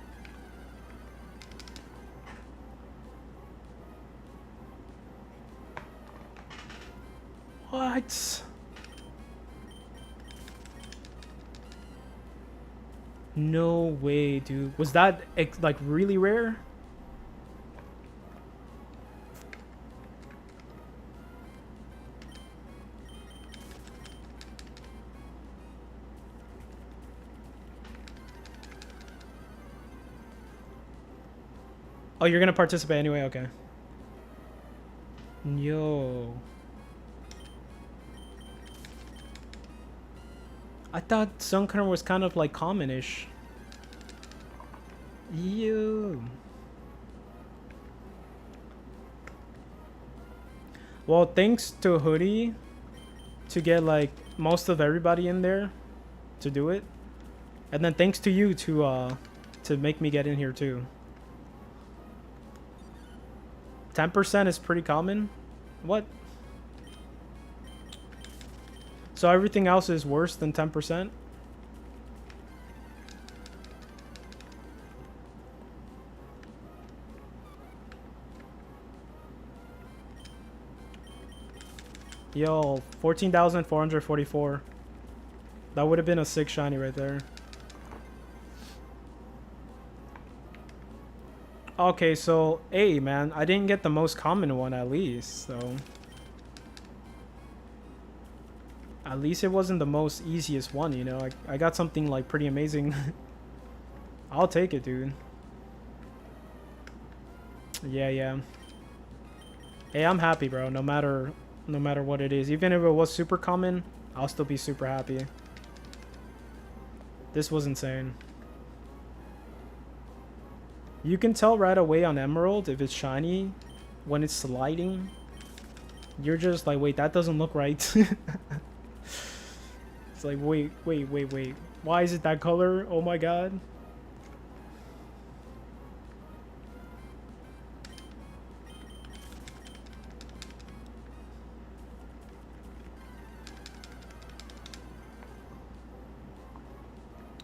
[SPEAKER 1] What? No way, dude. Was that like really rare? Oh, you're gonna participate anyway? Okay. Yo. I thought Sunker was kind of like common-ish. Yo. Well, thanks to Hoodie to get like most of everybody in there to do it. And then thanks to you to make me get in here too. 10% is pretty common. What? So everything else is worse than 10%? Yo, 14,444. That would have been a 6 shiny right there. Okay, so, hey, man, I didn't get the most common one at least, so... At least it wasn't the most easiest one, you know? I got something, like, pretty amazing. I'll take it, dude. Yeah. Hey, I'm happy, bro, no matter what it is. Even if it was super common, I'll still be super happy. This was insane. You can tell right away on Emerald if it's shiny when it's sliding. You're just like, wait, that doesn't look right. It's like, wait. Why is it that color? Oh my god.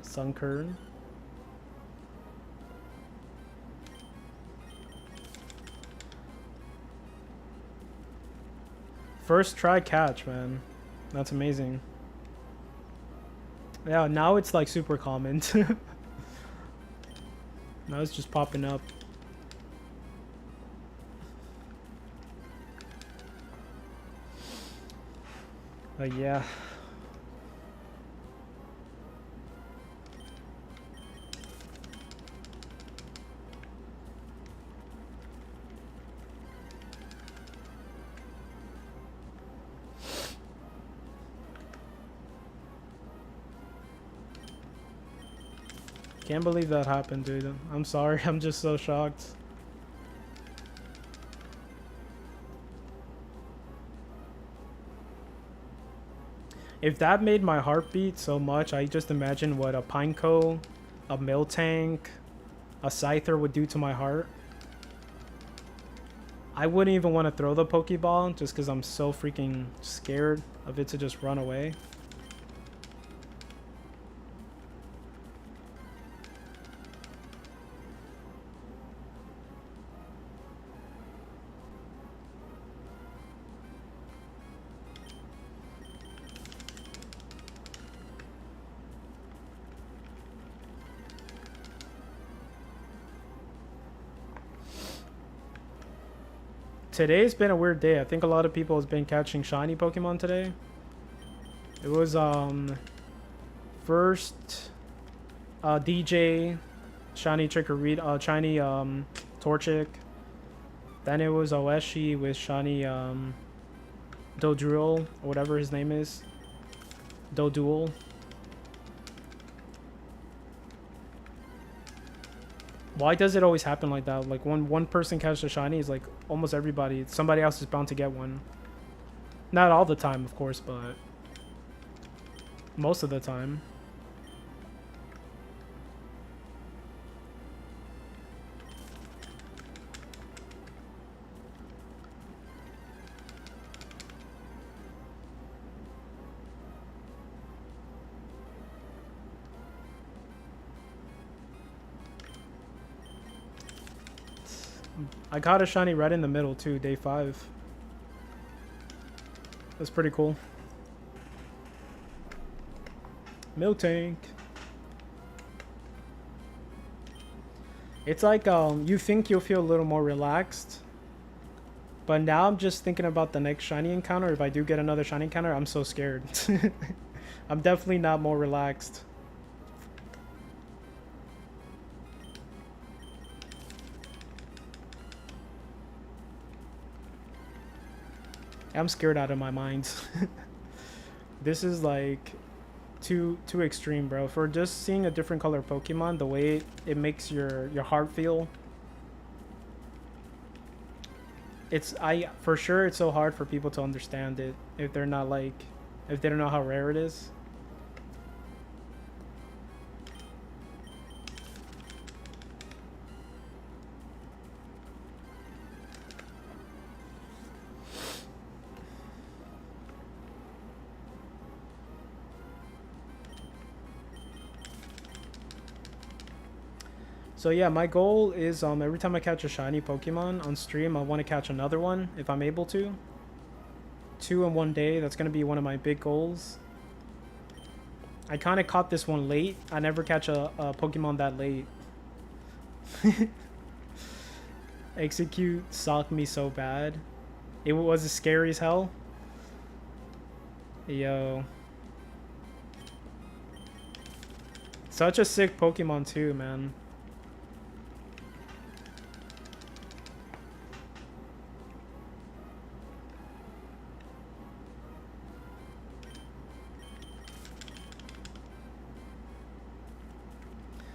[SPEAKER 1] Sunkern. First try catch, man. That's amazing. Yeah, now it's like super common. Now it's just popping up. But yeah. Can't believe that happened, dude. I'm sorry. I'm just so shocked. If that made my heart beat so much, I just imagine what a Pineco, a Miltank, a Scyther would do to my heart. I wouldn't even want to throw the Pokeball just because I'm so freaking scared of it to just run away. today's been a weird day. I think a lot of people has been catching shiny Pokemon today. It was first DJ shiny shiny Torchic. Then it was Oeshi with shiny Dodruel, or whatever his name is. Doduel. Why does it always happen like that? Like when one person catches a shiny, it's like almost everybody, somebody else is bound to get one. Not all the time, of course, but most of the time. I got a shiny red in the middle too, day 5. That's pretty cool. Milk tank. It's like you think you'll feel a little more relaxed, but now I'm just thinking about the next shiny encounter. If I do get another shiny encounter, I'm so scared. I'm definitely not more relaxed. I'm scared out of my mind. This is like too extreme, bro. For just seeing a different color Pokemon, the way it makes your heart feel. For sure it's so hard for people to understand it if they're not like, if they don't know how rare it is. So yeah, my goal is every time I catch a shiny Pokemon on stream, I want to catch another one if I'm able to. 2 in one day, that's going to be one of my big goals. I kind of caught this one late. I never catch a Pokemon that late. Execute sucked me so bad. It was as scary as hell. Yo. Such a sick Pokemon too, man.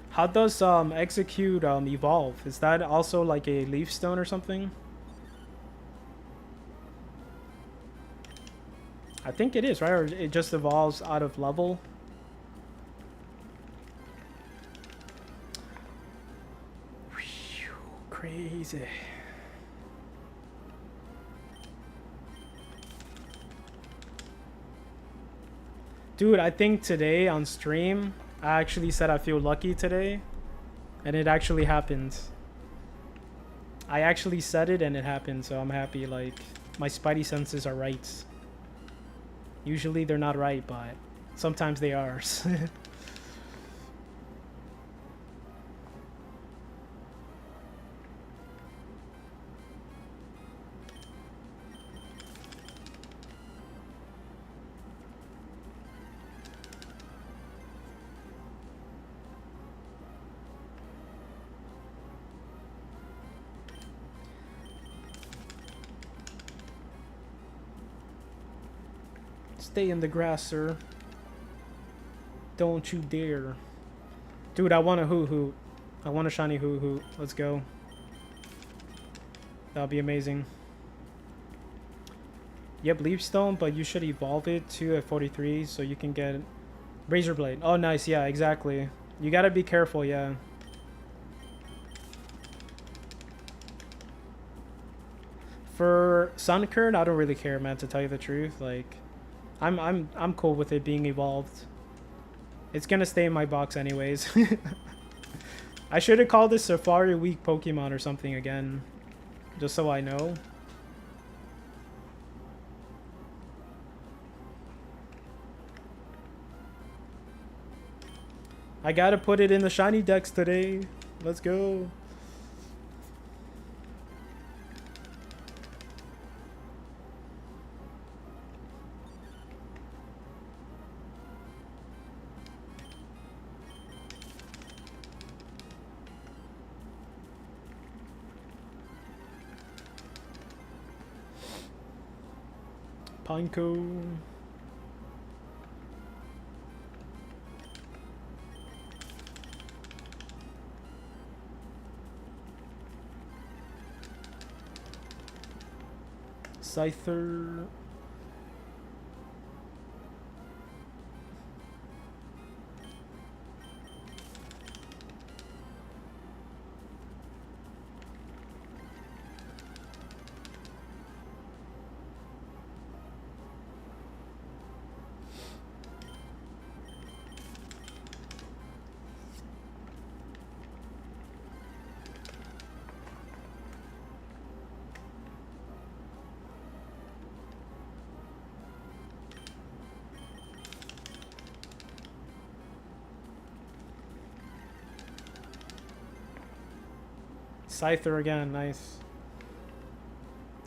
[SPEAKER 1] How does Execute evolve? Is that also like a Leaf Stone or something? I think it is, right? Or it just evolves out of level? Whew, crazy. Dude, I think today on stream, I actually said I feel lucky today, and it actually happened. I actually said it and it happened, so I'm happy. Like, my spidey senses are right. Usually they're not right, but sometimes they are. Stay in the grass, sir. Don't you dare. Dude, I want a Hoo-Hoo. I want a shiny Hoo-Hoo. Let's go. That'll be amazing. Yep, Leaf Stone, but you should evolve it too at 43 so you can get Razor Blade. Oh, nice. Yeah, exactly. You gotta be careful, yeah. For Sunkern, I don't really care, man, to tell you the truth. Like, I'm cool with it being evolved. It's gonna stay in my box anyways. I should have called this Safari Week Pokemon or something again, just so I know. I gotta put it in the shiny decks today. Let's go. Pineco. Scyther. Scyther again, nice.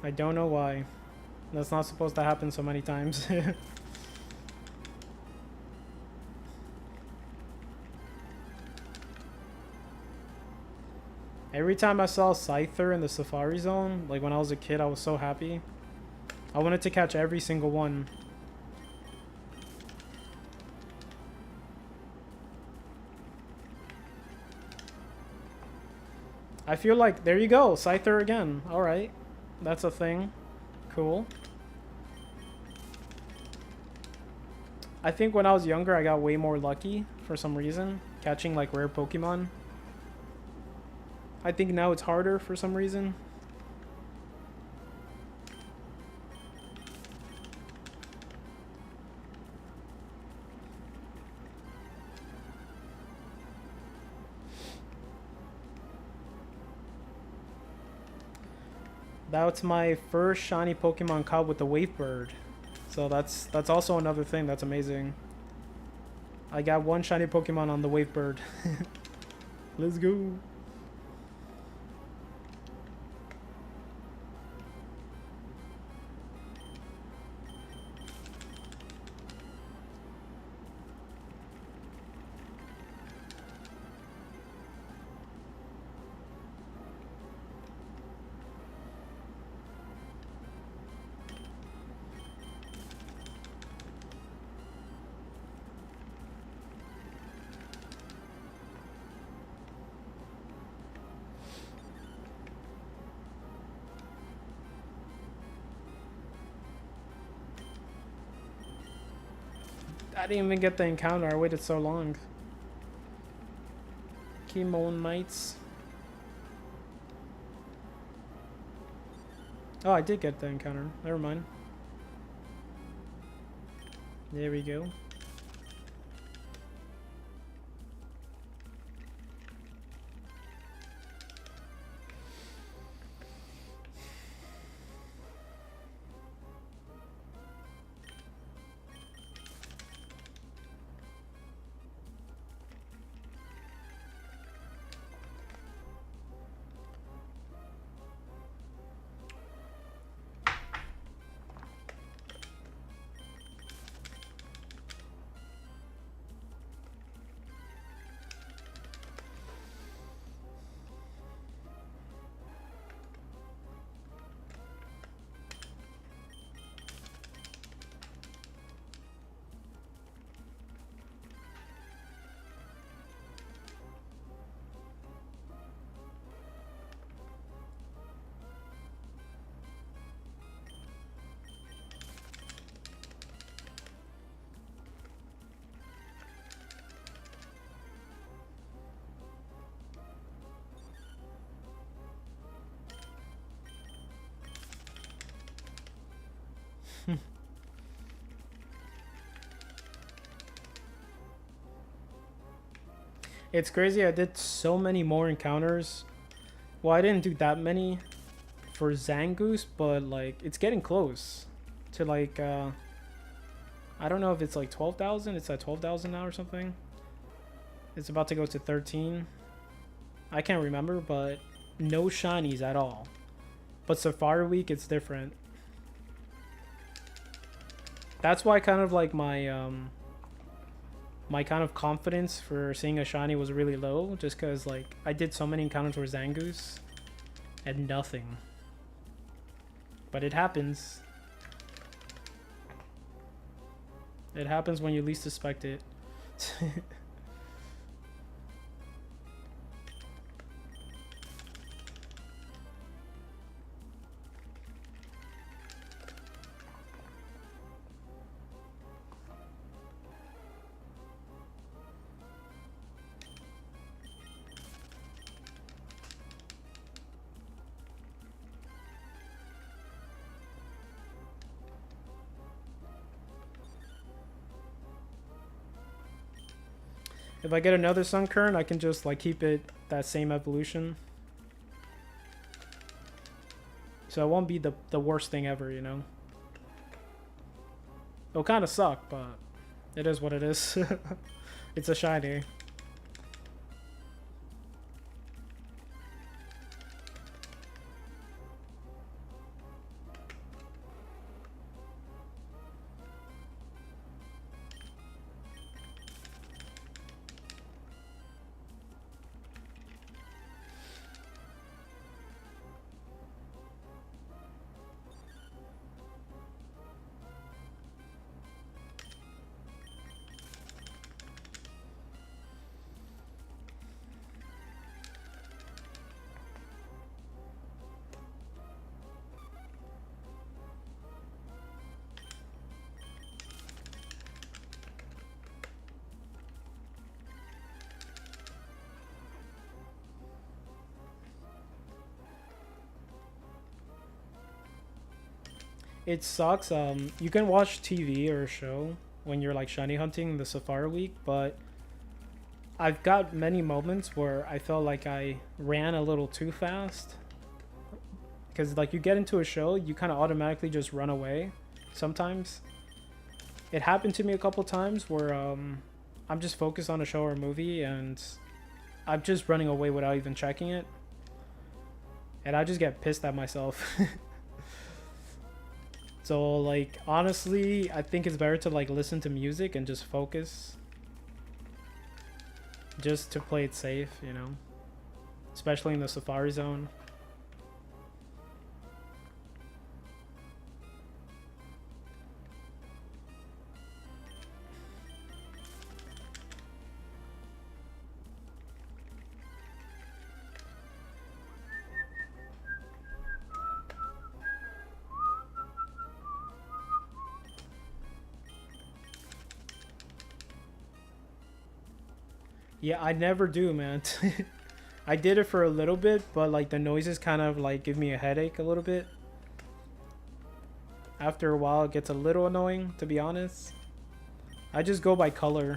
[SPEAKER 1] I don't know why. That's not supposed to happen so many times. Every time I saw Scyther in the Safari Zone, like when I was a kid, I was so happy. I wanted to catch every single one. I feel like, there you go, Scyther again. Alright, that's a thing. Cool. I think when I was younger, I got way more lucky for some reason, catching like rare Pokemon. I think now it's harder for some reason. That's my first shiny Pokemon caught with the Wave Bird. So that's also another thing that's amazing. I got one shiny Pokemon on the Wave Bird. Let's go. I didn't even get the encounter. I waited so long. Kimon Knights. Oh, I did get the encounter. Never mind. There we go. It's crazy, I did so many more encounters. Well, I didn't do that many for Zangoose, but like it's getting close to like I don't know if it's like 12,000. It's at 12,000 now or something. It's about to go to 13. I can't remember, but no shinies at all. But Safari Week, it's different. That's why kind of like my my kind of confidence for seeing a shiny was really low, just because like I did so many encounters with Zangoose and nothing. But it happens. It happens when you least suspect it. If I get another sun current, I can just like keep it that same evolution. So it won't be the worst thing ever, you know? It'll kind of suck, but it is what it is. It's a shiny. It sucks. You can watch TV or a show when you're like shiny hunting the Safari Week, but I've got many moments where I felt like I ran a little too fast. Because like you get into a show, you kind of automatically just run away sometimes. It happened to me a couple times where I'm just focused on a show or a movie and I'm just running away without even checking it. And I just get pissed at myself. So like honestly, I think it's better to like listen to music and just focus. Just to play it safe, you know. Especially in the Safari Zone. Yeah, I never do, man. I did it for a little bit, but like the noises kind of like give me a headache a little bit. After a while, it gets a little annoying, to be honest. I just go by color.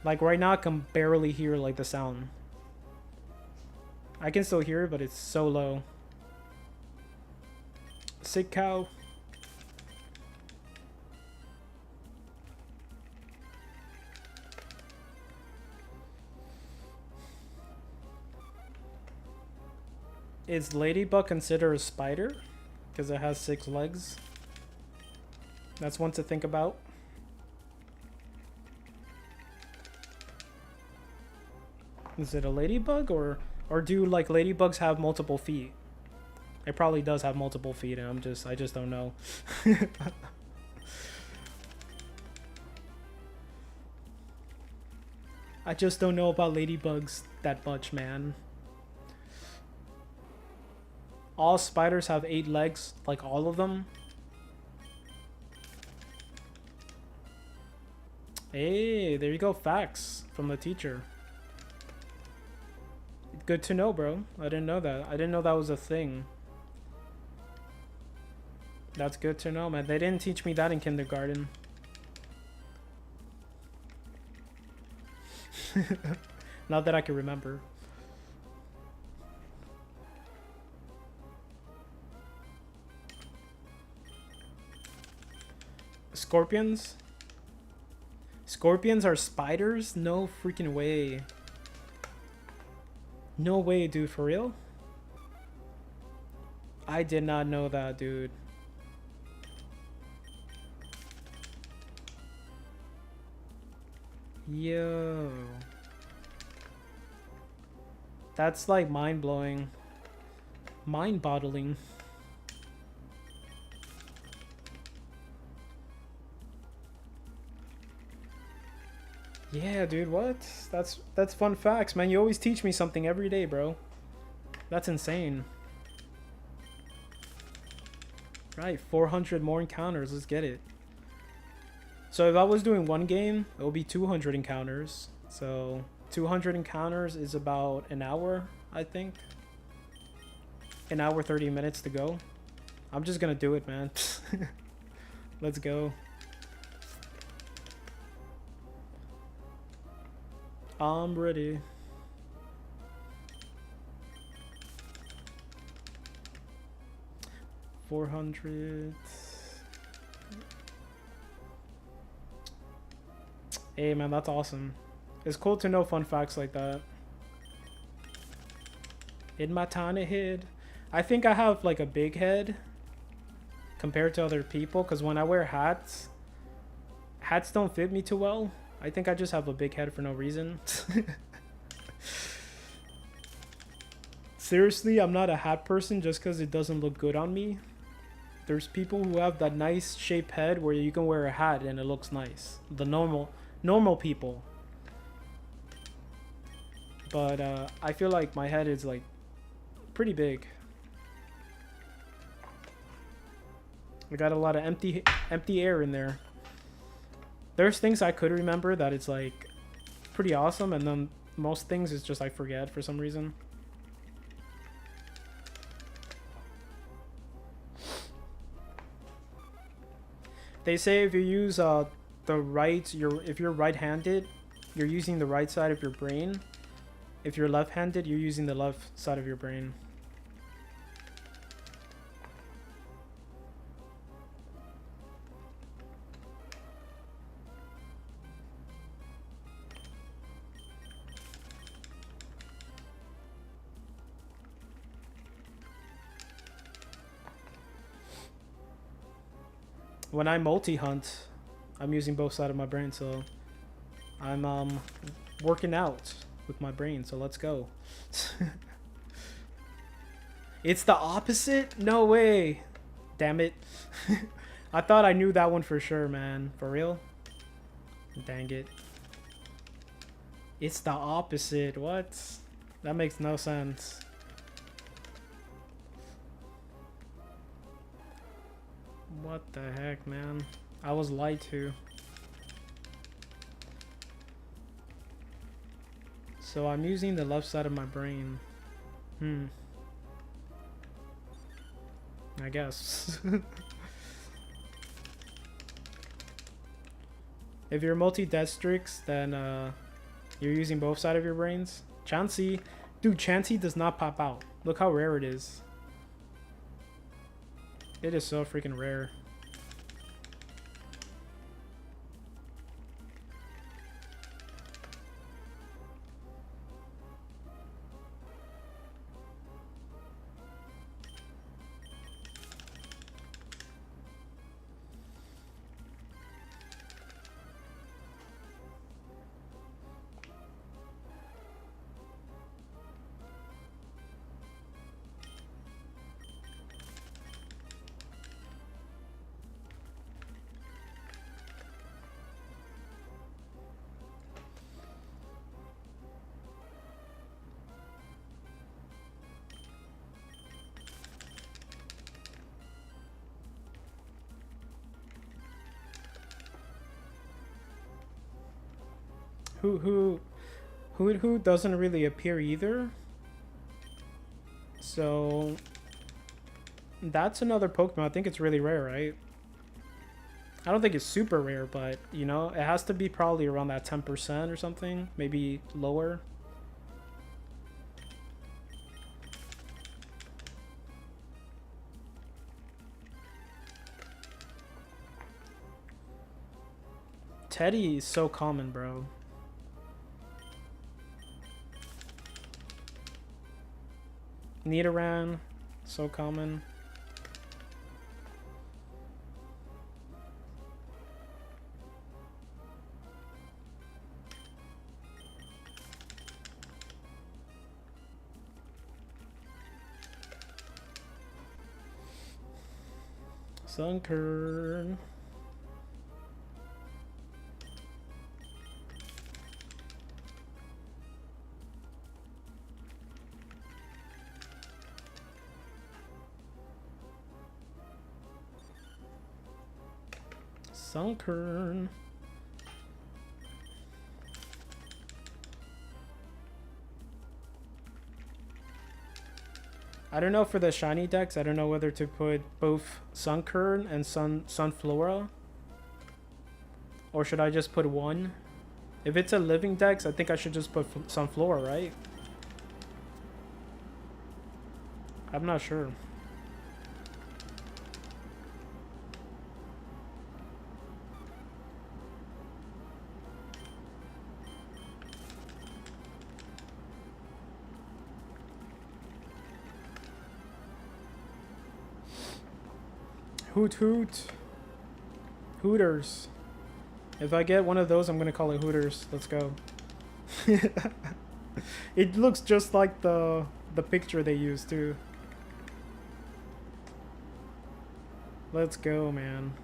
[SPEAKER 1] Like right now, I can barely hear like the sound. I can still hear it, but it's so low. Sick cow. Is Ladybug considered a spider? Because it has 6 legs. That's one to think about. Is it a ladybug or do like ladybugs have multiple feet? It probably does have multiple feet and I just don't know. I just don't know about ladybugs that much, man. All spiders have 8 legs, like all of them. Hey, there you go, facts from the teacher. Good to know, bro. I didn't know that. I didn't know that was a thing. That's good to know, man. They didn't teach me that in kindergarten. Not that I can remember. Scorpions? Scorpions are spiders? No freaking way. No way, dude. For real? I did not know that, dude. Yo. That's like mind-blowing. Mind-boggling. Yeah, dude, what? That's fun facts, man. You always teach me something every day, bro. That's insane. Right, 400 more encounters. Let's get it. So if I was doing one game, it would be 200 encounters. So 200 encounters is about an hour, I think. An hour, 30 minutes to go. I'm just gonna do it, man. Let's go. I'm ready. $400. Hey, man, that's awesome. It's cool to know fun facts like that. In my tiny head. I think I have like a big head compared to other people, because when I wear hats, hats don't fit me too well. I think I just have a big head for no reason. Seriously, I'm not a hat person just because it doesn't look good on me. There's people who have that nice shaped head where you can wear a hat and it looks nice. The normal people. But I feel like my head is like pretty big. I got a lot of empty air in there. There's things I could remember that it's like pretty awesome, and then most things is just I forget for some reason. They say if you use the right, if you're right-handed, you're using the right side of your brain. If you're left-handed, you're using the left side of your brain. When I multi-hunt, I'm using both sides of my brain, so I'm working out with my brain, so let's go. It's the opposite? No way. Damn it. I thought I knew that one for sure, man. For real? Dang it. It's the opposite. What? That makes no sense. What the heck, man? I was lied to. So I'm using the left side of my brain. I guess. If you're multi-destrix, then you're using both sides of your brains. Chansey. Dude, Chansey does not pop out. Look how rare it is. It is so freaking rare. Who doesn't really appear either. So that's another Pokemon. I think it's really rare, right? I don't think it's super rare, but you know, it has to be probably around that 10% or something, maybe lower. Teddy is so common, bro. Nidoran, so common. Sunkern. Sunkern. I don't know for the shiny decks. I don't know whether to put both Sunkern and Sunflora, or should I just put one? If it's a living dex, I think I should just put Sunflora, right? I'm not sure. Hoot hoot. Hooters. If I get one of those, I'm gonna call it Hooters. Let's go. It looks just like the picture they used too. Let's go, man.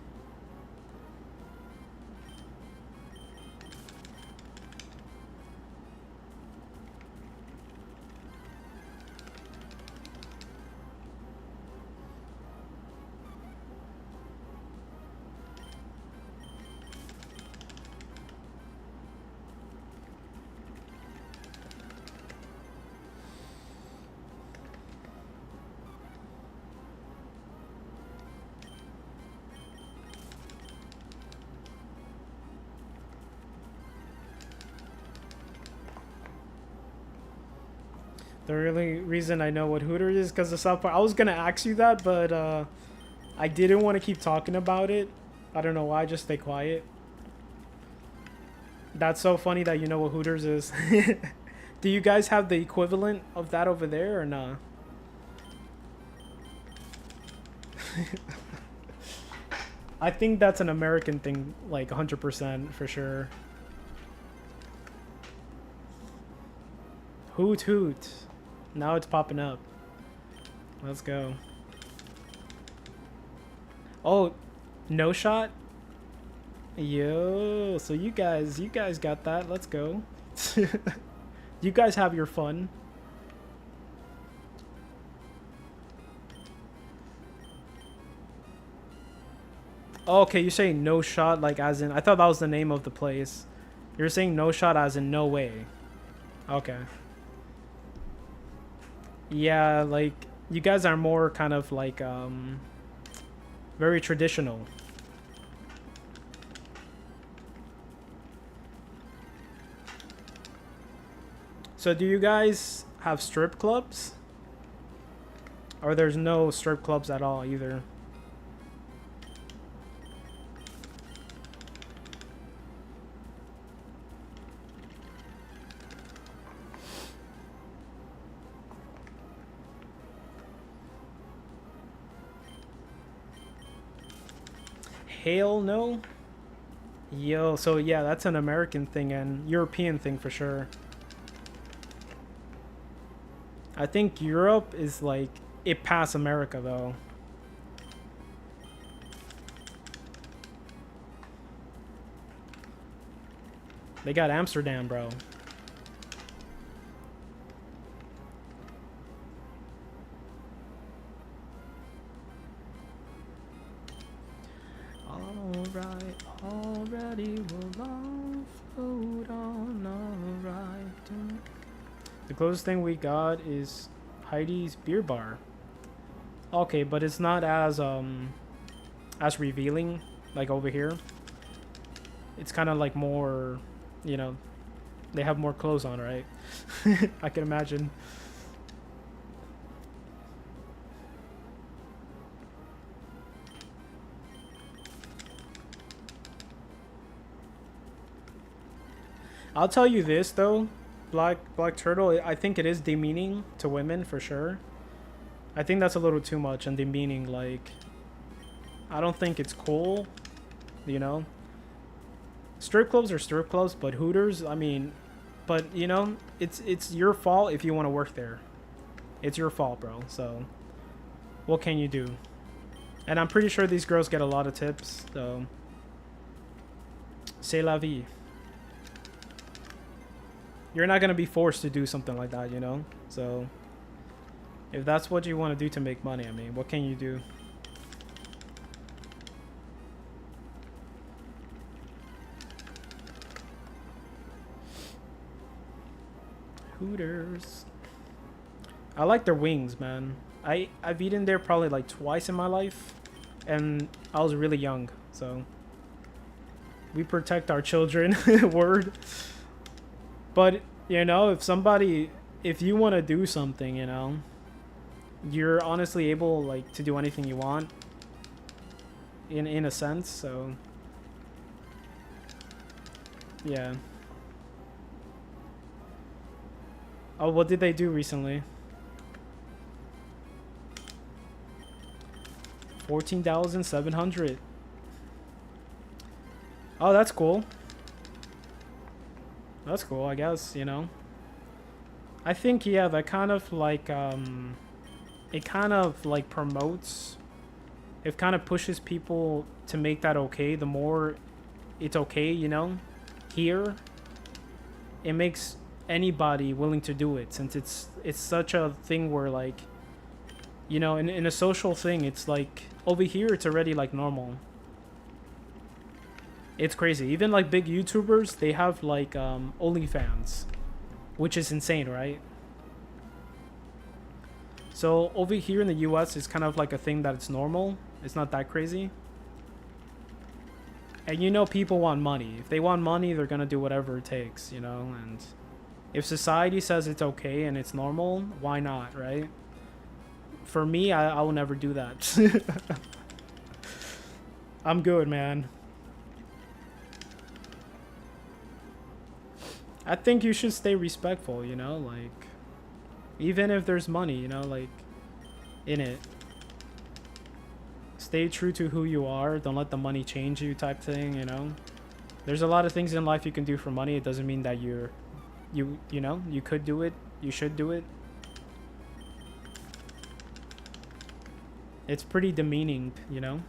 [SPEAKER 1] The really reason I know what Hooters is because of South Park. I was gonna ask you that, but I didn't want to keep talking about it. I don't know why. Just stay quiet. That's so funny that you know what Hooters is. Do you guys have the equivalent of that over there or not? I think that's an American thing, like 100% for sure. Hoot hoot. Now it's popping up. Let's go. Oh, no shot? Yo, so you guys got that. Let's go. You guys have your fun. Oh, okay, you're saying no shot like as in, I thought that was the name of the place. You're saying no shot as in no way. Okay. Yeah, like you guys are more kind of like very traditional. So do you guys have strip clubs? Or there's no strip clubs at all either? Hell no. Yo, so yeah, that's an American thing and European thing for sure. I think Europe is like it past America though. They got Amsterdam, bro. Alright, already will offload on alright. The closest thing we got is Heidi's beer bar. Okay, but it's not as revealing like over here. It's kind of like more, you know, they have more clothes on, right? I can imagine. I'll tell you this though, Black Turtle, I think it is demeaning to women for sure. I think that's a little too much and demeaning. Like, I don't think it's cool, you know. Strip clubs are strip clubs, but Hooters, I mean, but you know, it's your fault if you want to work there. It's your fault, bro. So, what can you do? And I'm pretty sure these girls get a lot of tips. So, c'est la vie. You're not gonna be forced to do something like that, you know. So, if that's what you want to do to make money, I mean, what can you do? Hooters. I like their wings, man. I've eaten there probably like twice in my life, and I was really young, so we protect our children. Word. But you know, if you want to do something, you know, you're honestly able like to do anything you want. In a sense, so yeah. Oh, what did they do recently? 14,700. Oh, that's cool. That's cool, I guess, you know. I think, yeah, that kind of like, it kind of like promotes, it kind of pushes people to make that okay. The more it's okay, you know, here, it makes anybody willing to do it, since it's such a thing where, like, you know, in a social thing, it's like over here it's already like normal. It's crazy. Even like big YouTubers, they have like OnlyFans, which is insane, right? So over here in the US, it's kind of like a thing that it's normal. It's not that crazy. And you know, people want money. If they want money, they're gonna do whatever it takes, you know. And if society says it's okay and it's normal, why not, right? For me, I will never do that. I'm good, man. I think you should stay respectful, you know, like, even if there's money, you know, like, in it. Stay true to who you are. Don't let the money change you, type thing, you know. There's a lot of things in life you can do for money. It doesn't mean that you know, you could do it. You should do it. It's pretty demeaning, you know.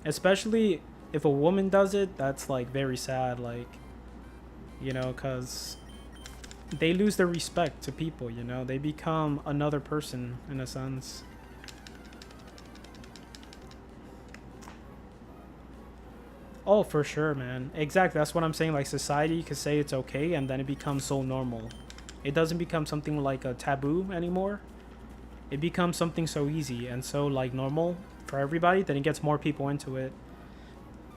[SPEAKER 1] Especially if a woman does it, that's like very sad, like, you know, because they lose their respect to people, you know. They become another person in a sense. Oh, for sure, man. Exactly. That's what I'm saying. Like, society could say it's okay, and then it becomes so normal. It doesn't become something like a taboo anymore. It becomes something so easy and so like normal for everybody, then it gets more people into it.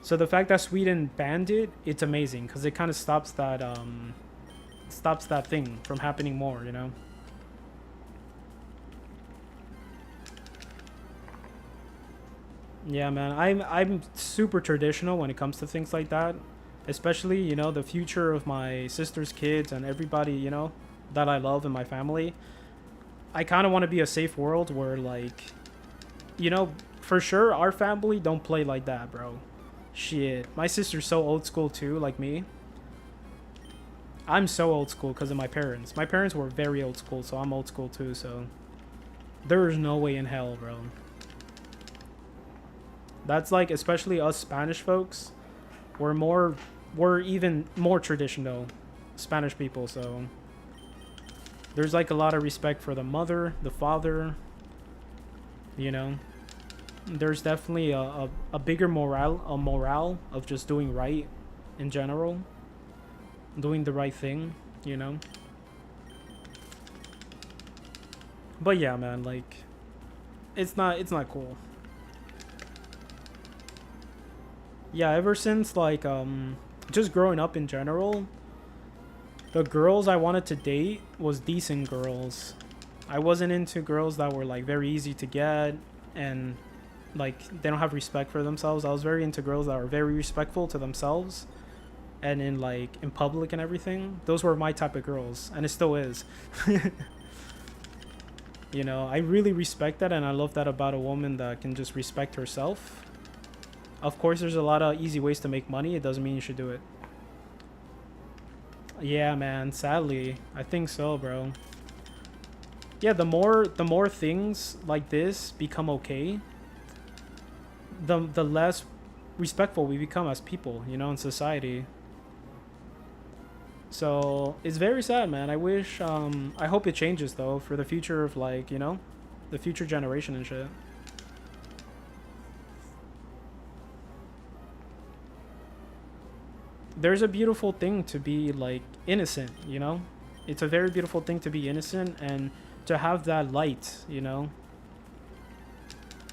[SPEAKER 1] So the fact that Sweden banned it, it's amazing, because it kind of stops that thing from happening more, you know. Yeah, man. I'm super traditional when it comes to things like that, especially, you know, the future of my sister's kids and everybody, you know, that I love in my family. I kind of want to be a safe world where, like, you know, for sure our family don't play like that, bro. Shit, my sister's so old school too, like me. I'm so old school because of my parents. My parents were very old school, so I'm old school too, so there's no way in hell, bro. That's like, especially us Spanish folks, we're even more traditional Spanish people, so there's like a lot of respect for the mother, the father, you know. There's definitely a bigger morale of just doing right in general, doing the right thing, you know. But yeah, man, like, it's not cool. Yeah, ever since like just growing up in general, the girls I wanted to date was decent girls. I wasn't into girls that were like very easy to get and like they don't have respect for themselves. I was very into girls that were very respectful to themselves and in like in public and everything. Those were my type of girls, and it still is. You know, I really respect that, and I love that about a woman that can just respect herself. Of course, there's a lot of easy ways to make money. It doesn't mean you should do it. Yeah, man. Sadly, I think so, bro. Yeah, the more things like this become okay, the less respectful we become as people, you know, in society. So it's very sad, man. I wish, I hope it changes though for the future of, like, you know, the future generation and shit. there's a beautiful thing to be like innocent, you know? It's a very beautiful thing to be innocent and to have that light, you know?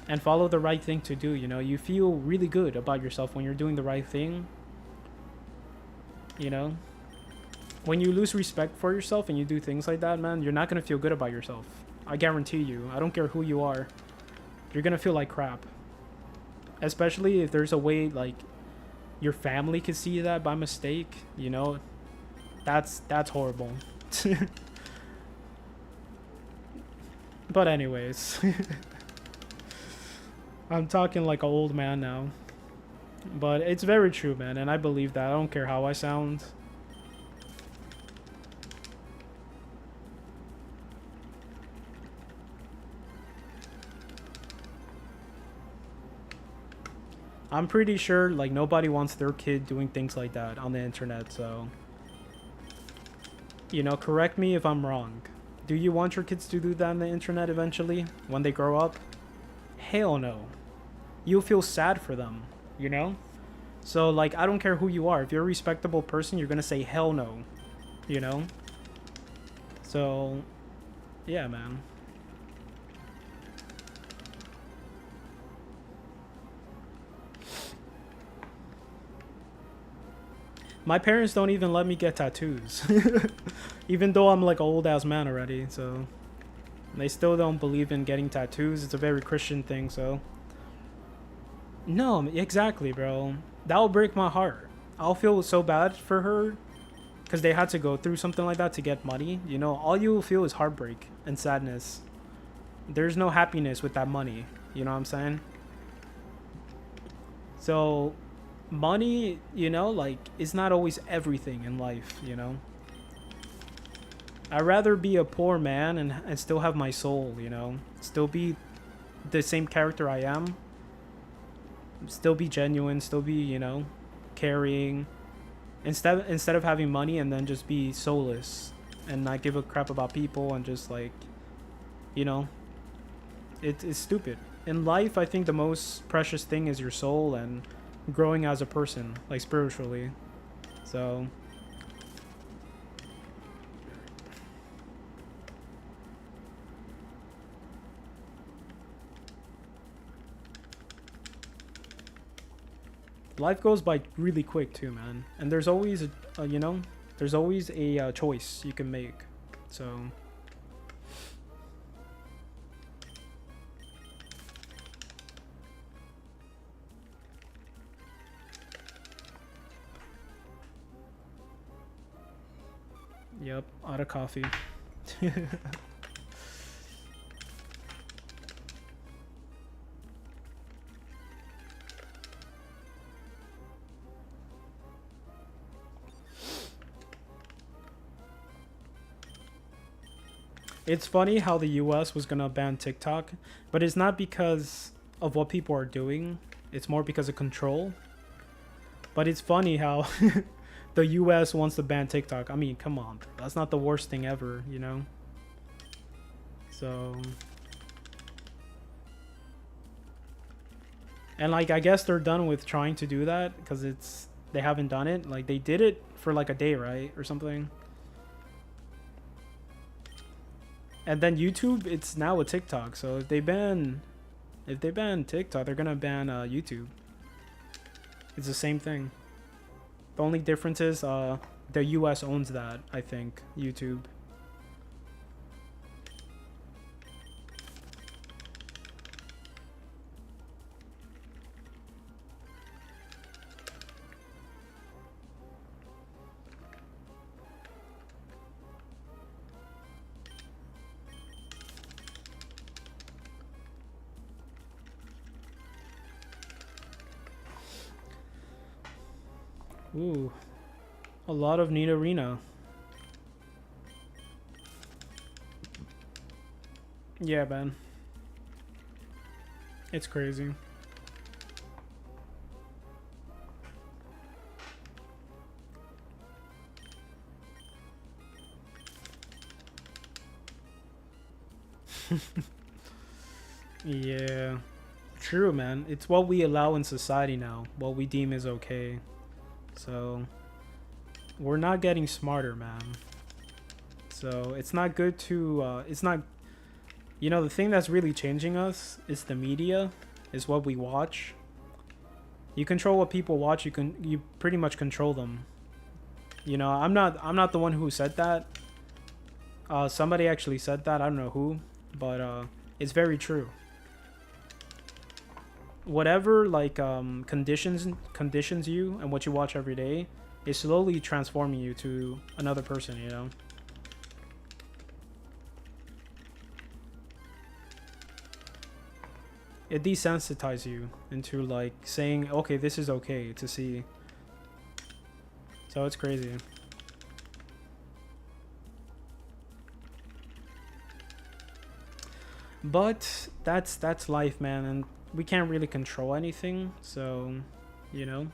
[SPEAKER 1] And follow the right thing to do, you know? You feel really good about yourself when you're doing the right thing, you know? When you lose respect for yourself and you do things like that, man, you're not gonna feel good about yourself. I guarantee you. I don't care who you are. You're gonna feel like crap. Especially if there's a way, like, your family could see that by mistake, you know? That's horrible. But anyways. I'm talking like an old man now. But it's very true, man, and I believe that. I don't care how I sound. I'm pretty sure, like, nobody wants their kid doing things like that on the internet, so... You know, correct me if I'm wrong. Do you want your kids to do that on the internet eventually, when they grow up? Hell no. You'll feel sad for them, you know? So, like, I don't care who you are. If you're a respectable person, you're gonna say hell no, you know? So, yeah, man. My parents don't even let me get tattoos. Even though I'm like an old ass man already, so they still don't believe in getting tattoos. It's a very Christian thing, so no, exactly, bro. That'll break my heart. I'll feel so bad for her because they had to go through something like that to get money. You know, all you will feel is heartbreak and sadness. There's no happiness with that money. You know what I'm saying? So money, you know, like, is not always everything in life, you know? I'd rather be a poor man and still have my soul, you know? Still be the same character I am. Still be genuine, still be, you know, caring. Instead of having money and then just be soulless and not give a crap about people and just, like, you know, it's stupid. In life, I think the most precious thing is your soul and growing as a person, like, spiritually. So life goes by really quick too, man, and there's always a you know, there's always a choice you can make. So yep, out of coffee. It's funny how the US was gonna ban TikTok, but it's not because of what people are doing. It's more because of control. But it's funny how the US wants to ban TikTok. I mean, come on. That's not the worst thing ever, you know? So... And, like, I guess they're done with trying to do that because they haven't done it. Like, they did it for like a day, right? Or something. And then YouTube, it's now a TikTok. So if they ban TikTok, they're gonna ban YouTube. It's the same thing. The only difference is the US owns that, I think, YouTube. Ooh, a lot of Nina Arena. Yeah, man. It's crazy. Yeah, true, man. It's what we allow in society now, what we deem is okay. So we're not getting smarter, man. So it's not good to it's not, you know, the thing that's really changing us is the media, is what we watch. You control what people watch, you pretty much control them. You know, I'm not the one who said that. Somebody actually said that, I don't know who, but it's very true. Whatever like conditions you and what you watch every day is slowly transforming you to another person, you know. It desensitizes you into like saying, okay, this is okay to see. So it's crazy. But that's life, man, and we can't really control anything, so you know,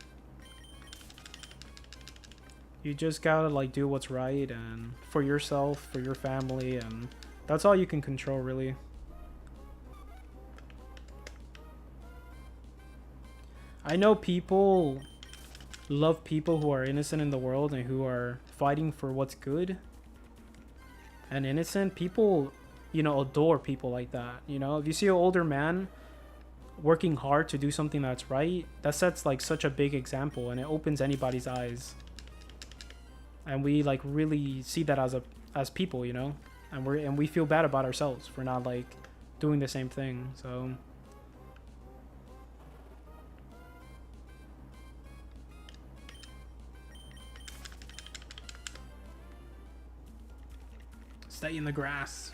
[SPEAKER 1] you just gotta like do what's right and for yourself, for your family, and that's all you can control, really. I know people love people who are innocent in the world and who are fighting for what's good and innocent. People, you know, adore people like that. You know, if you see an older man working hard to do something that's right, that sets like such a big example, and it opens anybody's eyes. And we like really see that as people, you know, and we feel bad about ourselves for not like doing the same thing. So stay in the grass.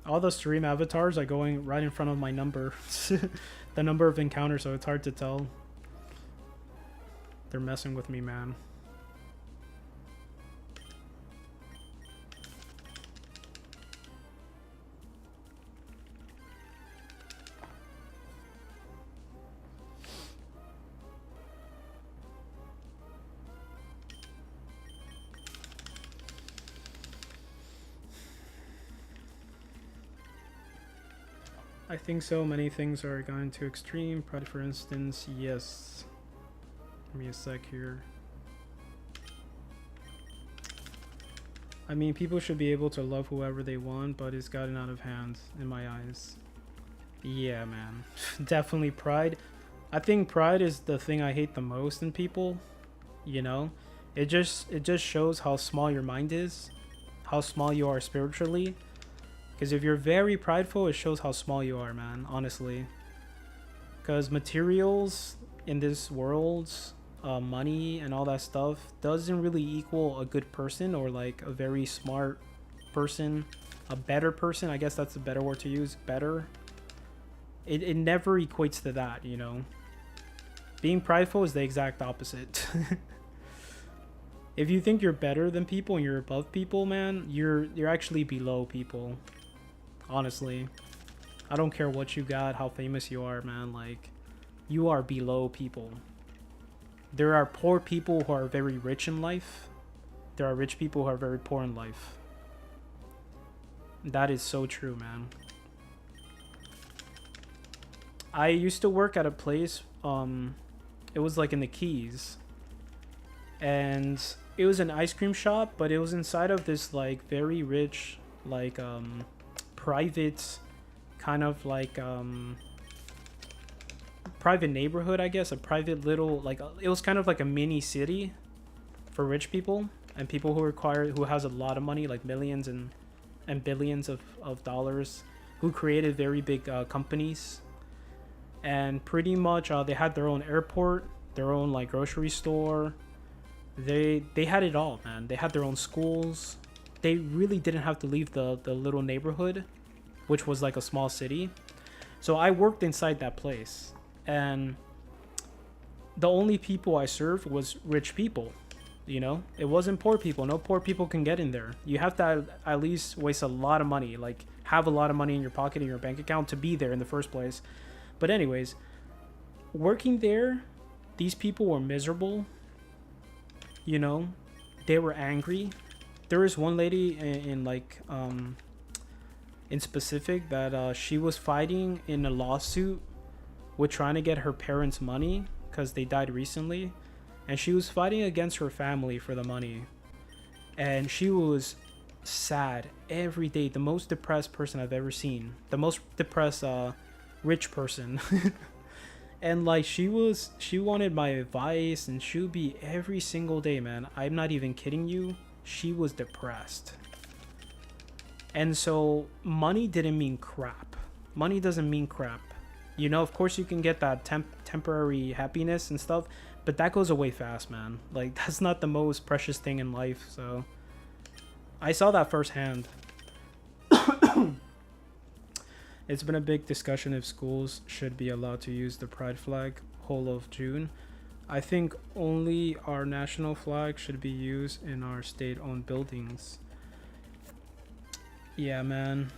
[SPEAKER 1] All the stream avatars are going right in front of my number. The number of encounters, so it's hard to tell. They're messing with me, man. I think so many things are going to extreme. Pride, for instance, yes. Give me a sec here. I mean, people should be able to love whoever they want, but it's gotten out of hand in my eyes. Yeah, man. Definitely pride. I think pride is the thing I hate the most in people. You know? It just shows how small your mind is. How small you are spiritually. Because if you're very prideful, it shows how small you are, man, honestly. Because materials in this world, money and all that stuff, doesn't really equal a good person or like a very smart person. A better person, I guess that's a better word to use, better. It never equates to that, you know. Being prideful is the exact opposite. If you think you're better than people and you're above people, man, you're actually below people. Honestly, I don't care what you got, how famous you are, man. Like, you are below people. There are poor people who are very rich in life. There are rich people who are very poor in life. That is so true, man. I used to work at a place, it was like in the Keys. And it was an ice cream shop, but it was inside of this like very rich, like, private kind of like private neighborhood, I guess. A private little, like, it was kind of like a mini city for rich people and people who has a lot of money, like millions and billions of dollars, who created very big companies. And pretty much they had their own airport, their own like grocery store. They had it all, man. They had their own schools. They really didn't have to leave the little neighborhood, which was like a small city. So I worked inside that place, and the only people I served was rich people. You know, it wasn't poor people. No poor people can get in there. You have to at least waste a lot of money, like have a lot of money in your pocket, in your bank account, to be there in the first place. But anyways, working there, these people were miserable. You know, they were angry. There was one lady in like in specific that she was fighting in a lawsuit with trying to get her parents' money because they died recently, and she was fighting against her family for the money, and she was sad every day. The most depressed person I've ever seen. The most depressed rich person. And like she wanted my advice, and she would be every single day, man. I'm not even kidding you. She was depressed. And so money didn't mean crap. Money doesn't mean crap. You know, of course you can get that temporary happiness and stuff, but that goes away fast, man. Like, that's not the most precious thing in life. So I saw that firsthand. It's been a big discussion if schools should be allowed to use the pride flag whole of June. I think only our national flag should be used in our state-owned buildings. Yeah, man.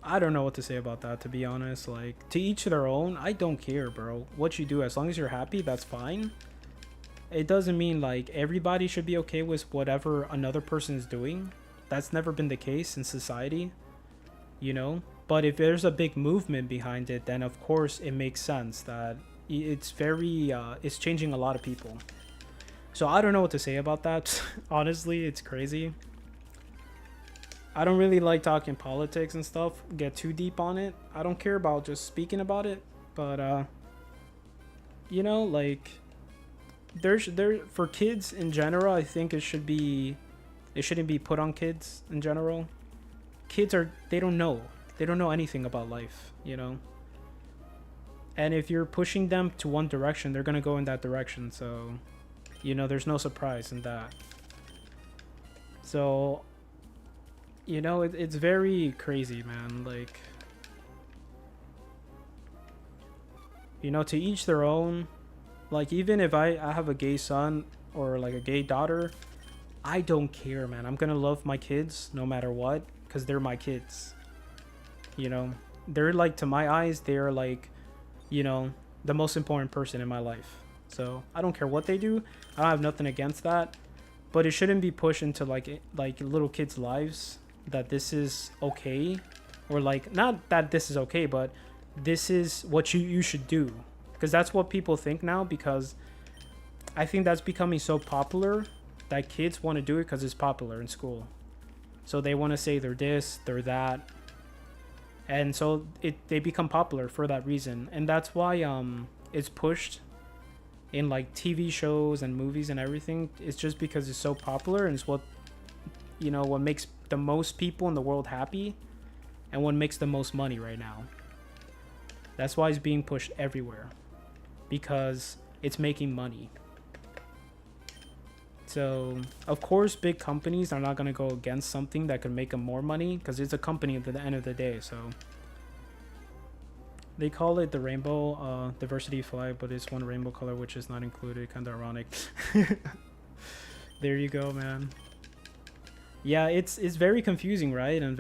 [SPEAKER 1] I don't know what to say about that, to be honest. Like, to each their own. I don't care, bro. What you do, as long as you're happy, that's fine. It doesn't mean like everybody should be okay with whatever another person is doing. That's never been the case in society, you know. But if there's a big movement behind it, then of course it makes sense that it's very it's changing a lot of people. So I don't know what to say about that. Honestly, it's crazy. I don't really like talking politics and stuff, get too deep on it. I don't care about just speaking about it, but you know, like there for kids in general, I think it shouldn't be put on kids in general. Kids they don't know anything about life, you know. And if you're pushing them to one direction, they're gonna go in that direction. So, you know, there's no surprise in that. So, you know, it's very crazy, man. Like, you know, to each their own. Like, even if I have a gay son or like a gay daughter, I don't care, man. I'm gonna love my kids no matter what, because they're my kids. You know, they're like, to my eyes, they're like, you know, the most important person in my life. So I don't care what they do. I don't have nothing against that, but it shouldn't be pushed into like little kids' lives that this is okay, or like, not that this is okay, but this is what you should do, because that's what people think now. Because I think that's becoming so popular that kids want to do it because it's popular in school. So they want to say they're this, they're that, and so they become popular for that reason. And that's why it's pushed in like TV shows and movies and everything. It's just because it's so popular, and it's what, you know, what makes the most people in the world happy, and what makes the most money right now. That's why it's being pushed everywhere, because it's making money. So of course big companies are not going to go against something that could make them more money, because it's a company at the end of the day. So they call it the rainbow diversity flag, but it's one rainbow color which is not included. Kind of ironic. There you go, man. Yeah, it's very confusing, right? And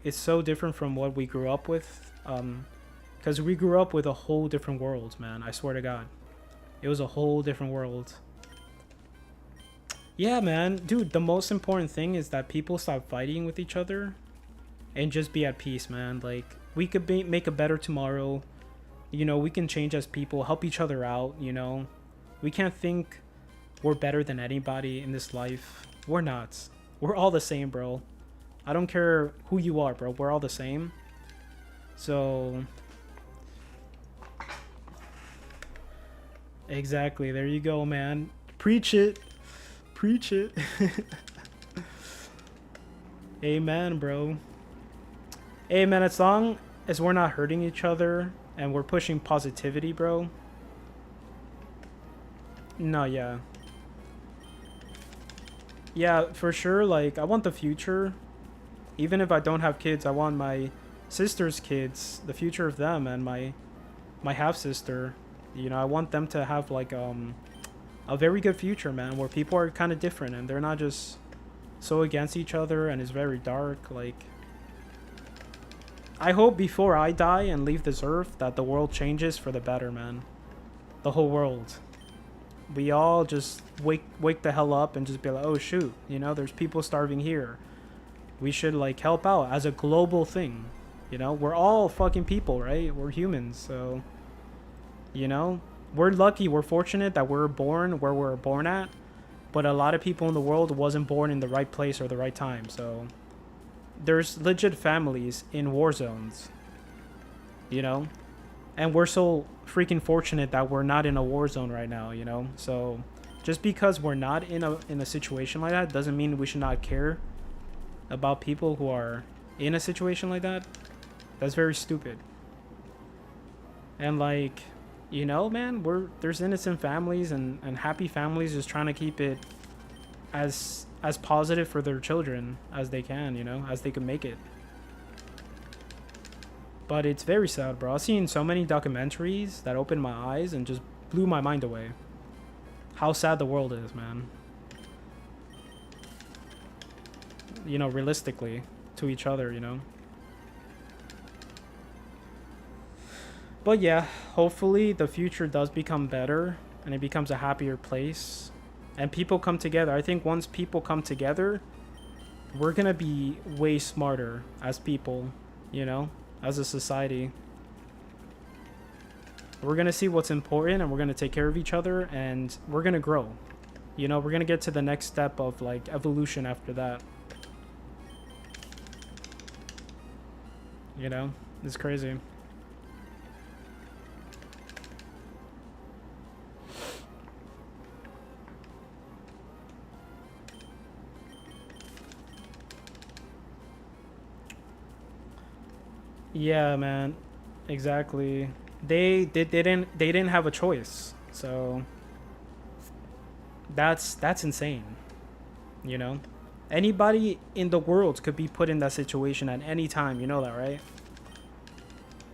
[SPEAKER 1] it's so different from what we grew up with, because we grew up with a whole different world, man. I swear to God, it was a whole different world. Yeah, man, dude, the most important thing is that people stop fighting with each other and just be at peace, man. Like, we could make a better tomorrow. You know, we can change as people, help each other out, you know. We can't think we're better than anybody in this life. We're not. We're all the same, bro. I don't care who you are, bro. We're all the same. So exactly, there you go, man. Preach it. Preach it. Amen, bro. Hey, man, as long as we're not hurting each other and we're pushing positivity, bro. No, yeah. Yeah, for sure. Like, I want the future. Even if I don't have kids, I want my sister's kids, the future of them, and my half-sister. You know, I want them to have like a very good future, man, where people are kind of different and they're not just so against each other and it's very dark. Like, I hope before I die and leave this earth that the world changes for the better, man. The whole world. We all just wake the hell up and just be like, oh shoot, you know, there's people starving here. We should like help out as a global thing. You know, we're all fucking people, right? We're humans, so you know, we're lucky, we're fortunate that we're born where we're born at, but a lot of people in the world wasn't born in the right place or the right time. So there's legit families in war zones, you know, and we're so freaking fortunate that we're not in a war zone right now, you know. So just because we're not in a situation like that doesn't mean we should not care about people who are in a situation like that. That's very stupid. And like, you know, man, there's innocent families and happy families just trying to keep it as positive for their children as they can, you know, as they can make it. But it's very sad, bro. I've seen so many documentaries that opened my eyes and just blew my mind away. How sad the world is, man. You know, realistically, to each other, you know. But yeah, hopefully the future does become better and it becomes a happier place and people come together. I think once people come together, we're gonna be way smarter as people, you know, as a society. We're gonna see what's important and we're gonna take care of each other and we're gonna grow. You know, we're gonna get to the next step of like evolution after that. You know, it's crazy. Yeah, man, exactly. They didn't have a choice, so that's insane. You know, anybody in the world could be put in that situation at any time. You know that, right?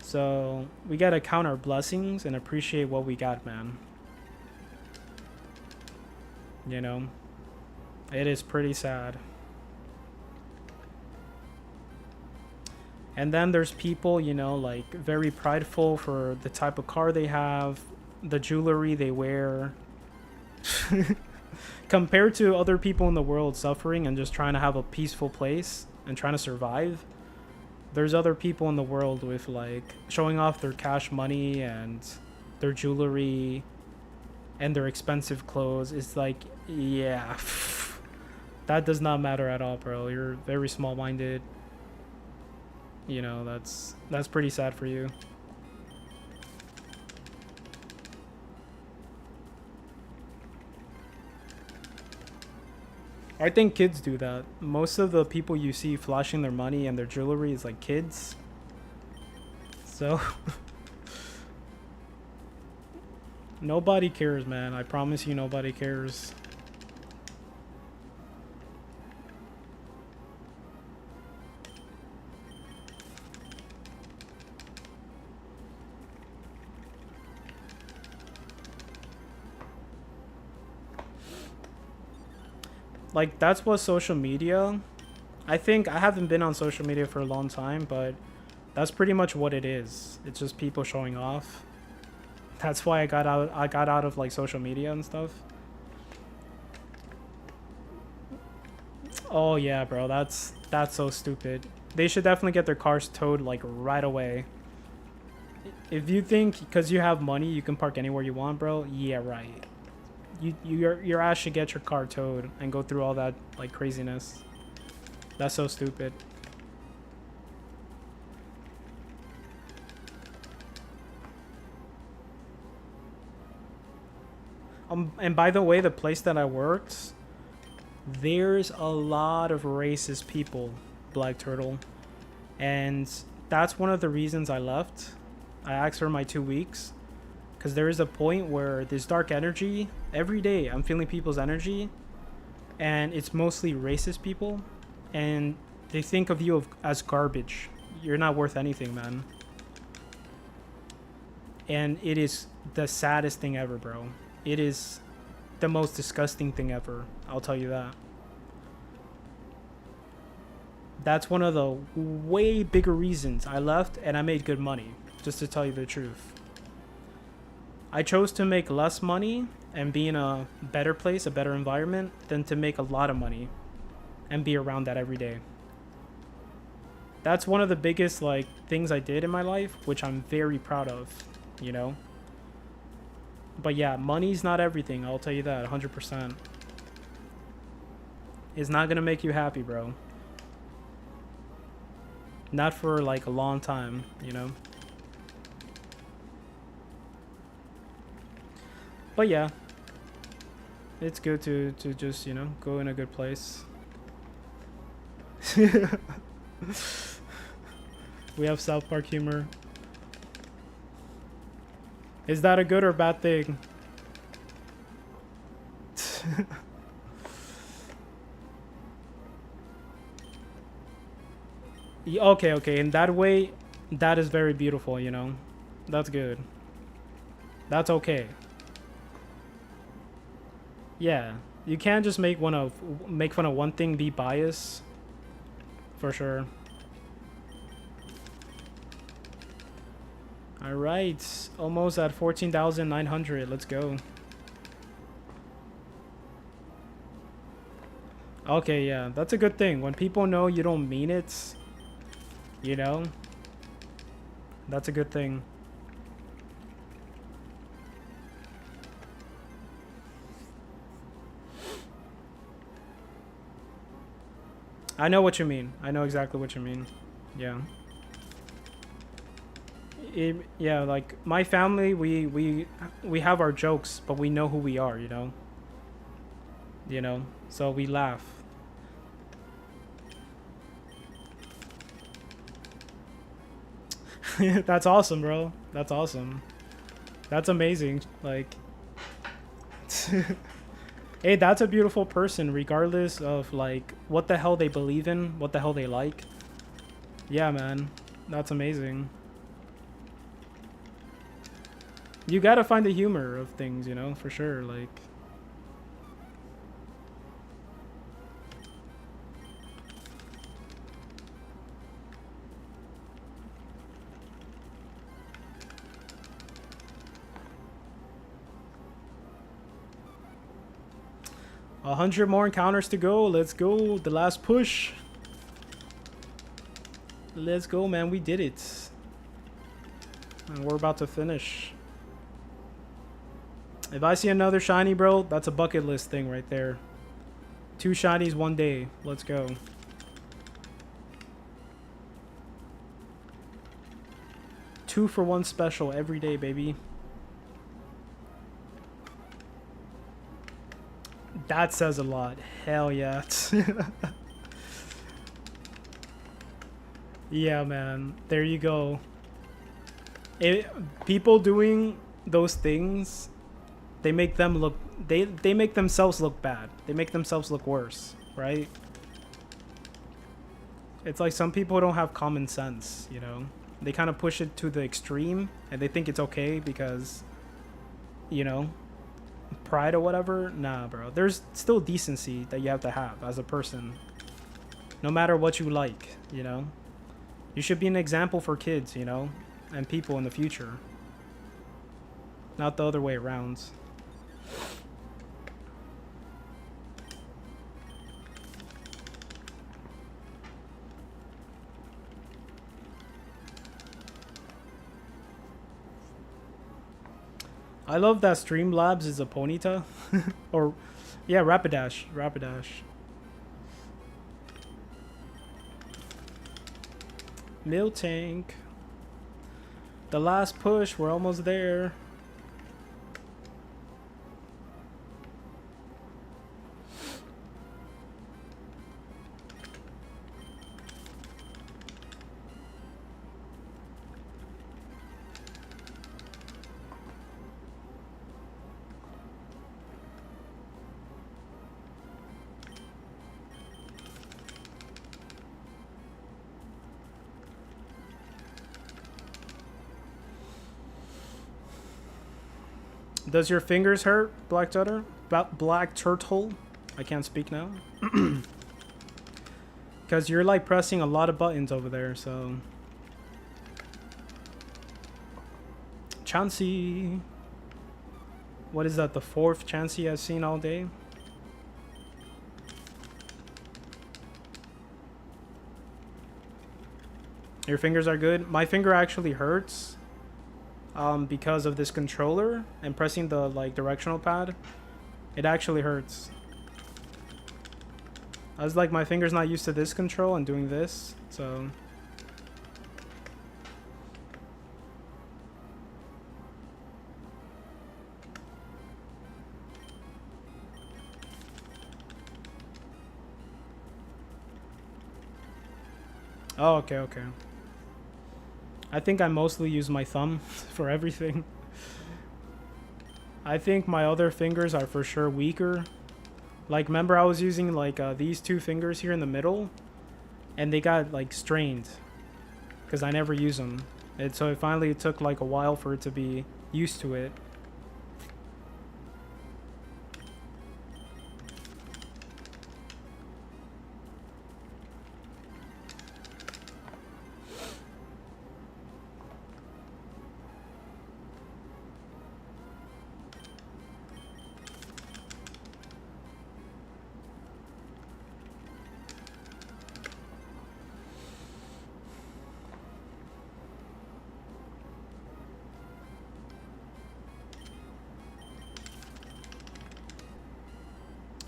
[SPEAKER 1] So we gotta count our blessings and appreciate what we got, man. You know, it is pretty sad. And then there's people, you know, like very prideful for the type of car they have, the jewelry they wear. Compared to other people in the world suffering and just trying to have a peaceful place and trying to survive, there's other people in the world with like showing off their cash money and their jewelry and their expensive clothes. It's like, yeah, that does not matter at all, bro. You're very small-minded. You know, that's pretty sad for you. I think kids do that. Most of the people you see flashing their money and their jewelry is like kids. So nobody cares, man. I promise you nobody cares. Like, that's what social media, I think. I haven't been on social media for a long time, but that's pretty much what it is. It's just people showing off. That's why I got out of like social media and stuff. Oh yeah, bro, that's so stupid. They should definitely get their cars towed like right away. If you think because you have money you can park anywhere you want, bro, yeah, right. Your ass should get your car towed and go through all that like craziness. That's so stupid. And by the way, the place that I worked, there's a lot of racist people, Black Turtle, and that's one of the reasons I left. I asked for my 2 weeks. Because there is a point where this dark energy, every day I'm feeling people's energy, and it's mostly racist people, and they think of you as garbage. You're not worth anything, man. And it is the saddest thing ever, bro. It is the most disgusting thing ever. I'll tell you that. That's one of the way bigger reasons I left, and I made good money, just to tell you the truth. I chose to make less money and be in a better place, a better environment, than to make a lot of money and be around that every day. That's one of the biggest like things I did in my life, which I'm very proud of, you know. But yeah, money's not everything, I'll tell you that 100%. It's not gonna make you happy, bro. Not for like a long time, you know. But yeah, it's good to just, you know, go in a good place. We have South Park humor. Is that a good or bad thing? Okay, okay. In that way, that is very beautiful, you know. That's good. That's okay. Yeah, you can't just make fun of one thing, be biased. For sure. All right, almost at 14,900. Let's go. Okay, yeah, that's a good thing. When people know you don't mean it, you know, that's a good thing. I know what you mean. I know exactly what you mean. Yeah. Yeah, like my family, we have our jokes, but we know who we are, you know. You know, so we laugh. That's awesome, bro. That's awesome. That's amazing. Like, hey, that's a beautiful person, regardless of like what the hell they believe in, what the hell they like. Yeah, man, that's amazing. You gotta find the humor of things, you know, for sure. Like, a 100 more encounters to go. Let's go. The last push. Let's go, man. We did it. And we're about to finish. If I see another shiny, bro, that's a bucket list thing right there. 2 shinies one day. Let's go. Two for one special every day, baby. That says a lot. Hell yeah. Yeah, man. There you go. People doing those things, they make them look, they make themselves look bad. They make themselves look worse, right? It's like some people don't have common sense, you know? They kind of push it to the extreme and they think it's okay because, you know, pride or whatever. Nah, bro. There's still decency that you have to have as a person. No matter what you like, you know? You should be an example for kids, you know? And people in the future. Not the other way around. I love that Streamlabs is a Ponyta. Or, yeah, Rapidash. Rapidash. Miltank. The last push. We're almost there. Does your fingers hurt, Black Turtle? Black Turtle? I can't speak now. Because you're like pressing a lot of buttons over there, so... Chansey! What is that, the 4th Chansey I've seen all day? Your fingers are good. My finger actually hurts because of this controller and pressing the like directional pad. It actually hurts. I was like, my finger's not used to this control and doing this, so. Oh, okay, okay. I think I mostly use my thumb for everything. I think my other fingers are for sure weaker. Like, remember I was using like these two fingers here in the middle, and they got like strained because I never use them. And so it finally took like a while for it to be used to it.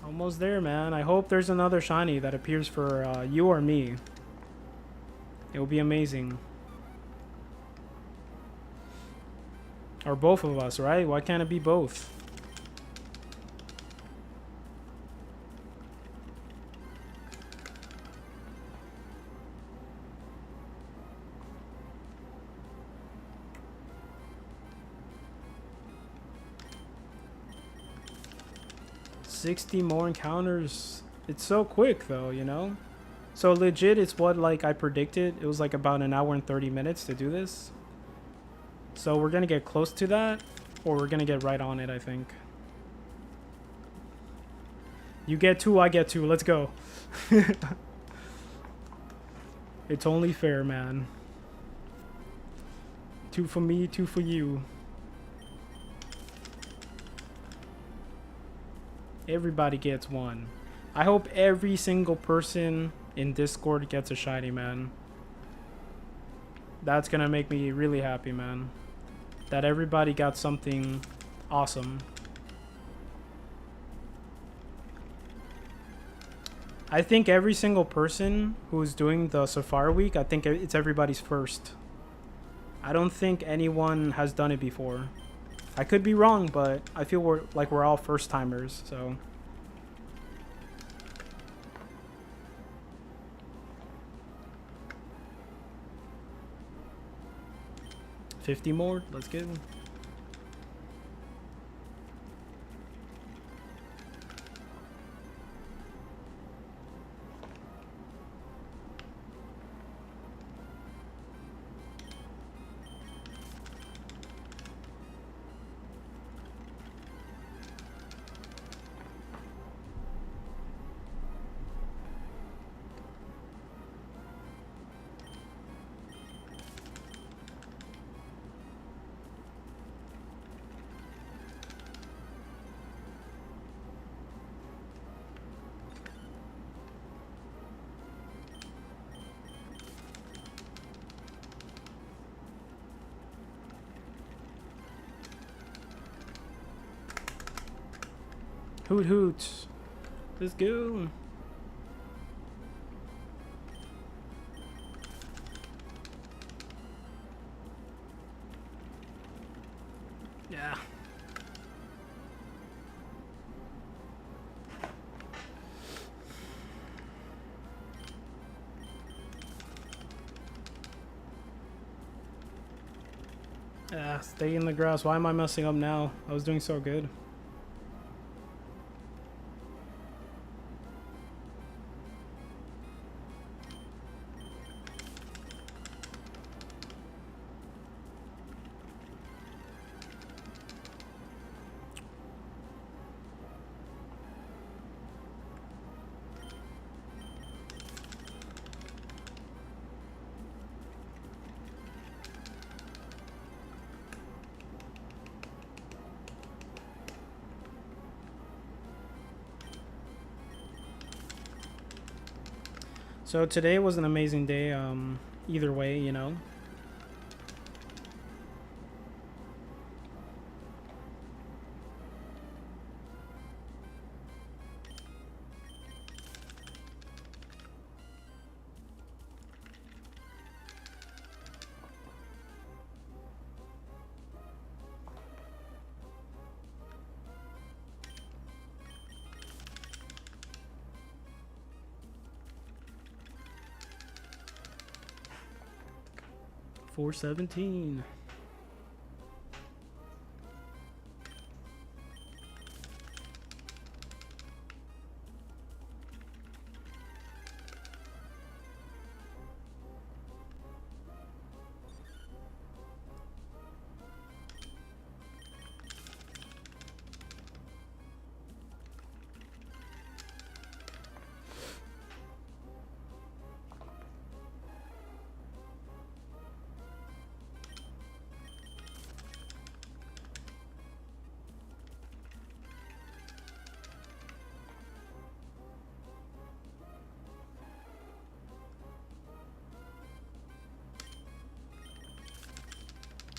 [SPEAKER 1] Almost there, man. I hope there's another shiny that appears for you or me. It will be amazing. Or both of us, right? Why can't it be both? $60 more encounters. It's so quick though, you know? So legit, it's what like I predicted. It was like about an hour and 30 minutes to do this. So we're gonna get close to that, or we're gonna get right on it, I think. You get 2, I get 2. Let's go. It's only fair, man. 2 for me, 2 for you. Everybody gets 1. I hope every single person in Discord gets a shiny, man. That's gonna make me really happy, man. That everybody got something awesome. I think every single person who's doing the Safari Week, I think it's everybody's first. I don't think anyone has done it before. I could be wrong, but I feel we're all first timers, so. $50 more, let's get them. Hoot hoot. Let's go. Yeah. Yeah, stay in the grass. Why am I messing up now? I was doing so good. So today was an amazing day. either way, you know. $417.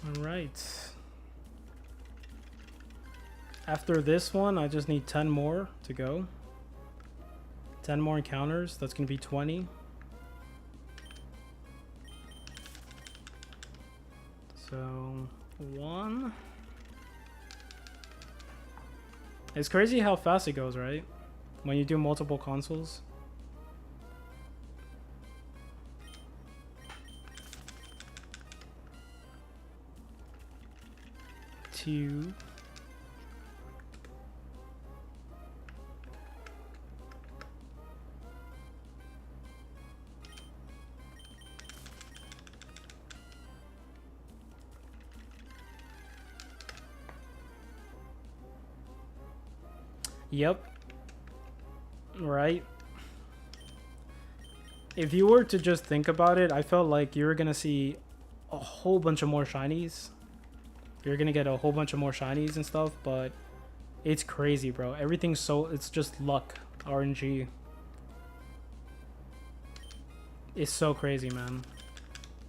[SPEAKER 1] All right. After this one, I just need 10 more to go. 10 more encounters. That's going to be 20. So, 1. It's crazy how fast it goes, right? When you do multiple consoles. 2. Yep. Right. If you were to just think about it, I felt like you were gonna see a whole bunch of more shinies. You're gonna get a whole bunch of more shinies and stuff, but it's crazy, bro. Everything's so, it's just luck, RNG. It's so crazy, man.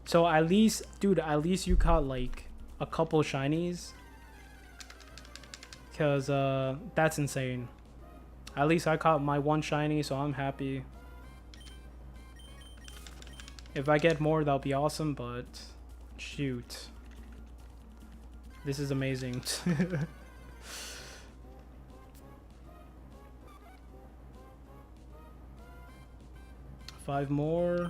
[SPEAKER 1] So at least, dude, at least you caught like a couple shinies. Because that's insane. At least I caught my 1 shiny, so I'm happy. If I get more, that'll be awesome, but shoot. This is amazing. 5 more.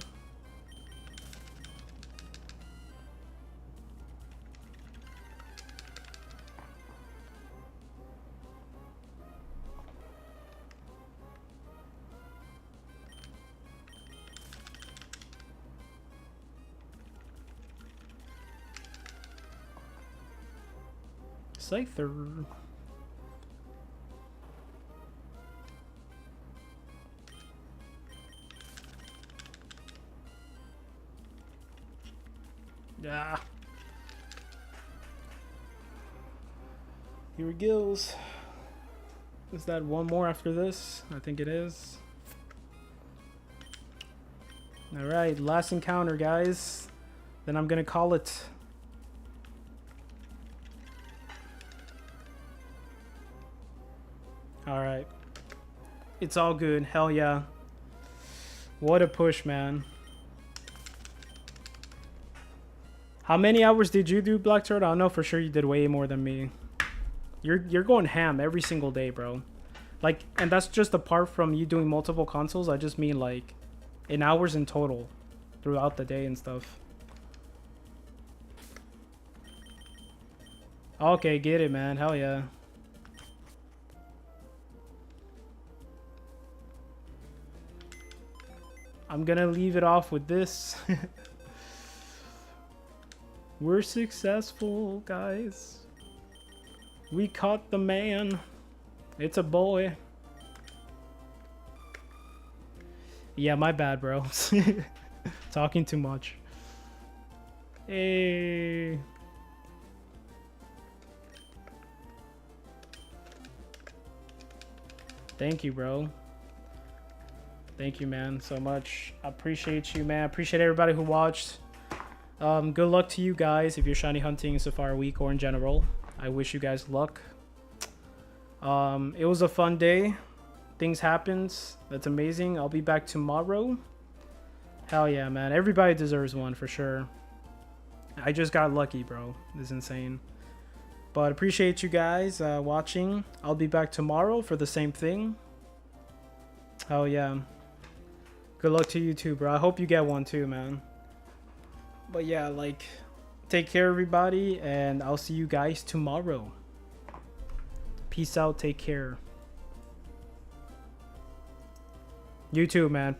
[SPEAKER 1] Scyther. Yeah. Here it goes. Is that 1 more after this? I think it is. Alright, last encounter, guys. Then I'm gonna call it. Alright. It's all good. Hell yeah. What a push, man. How many hours did you do, Black Turtle? I know for sure you did way more than me. You're going ham every single day, bro. Like, and that's just apart from you doing multiple consoles. I just mean like in hours in total throughout the day and stuff. Okay, get it, man. Hell yeah. I'm gonna leave it off with this. We're successful, guys. We caught the man. It's a boy. Yeah, my bad, bro. Talking too much. Hey. Thank you, bro. Thank you, man, so much. I appreciate you, man. I appreciate everybody who watched. Good luck to you guys if you're shiny hunting Safari Week or in general. I wish you guys luck. It was a fun day. Things happened. That's amazing. I'll be back tomorrow. Hell yeah, man. Everybody deserves one for sure. I just got lucky, bro. This is insane. But appreciate you guys watching. I'll be back tomorrow for the same thing. Hell yeah. Good luck to you too, bro. I hope you get one too, man. But yeah, like, take care, everybody, and I'll see you guys tomorrow. Peace out. Take care. You too, man.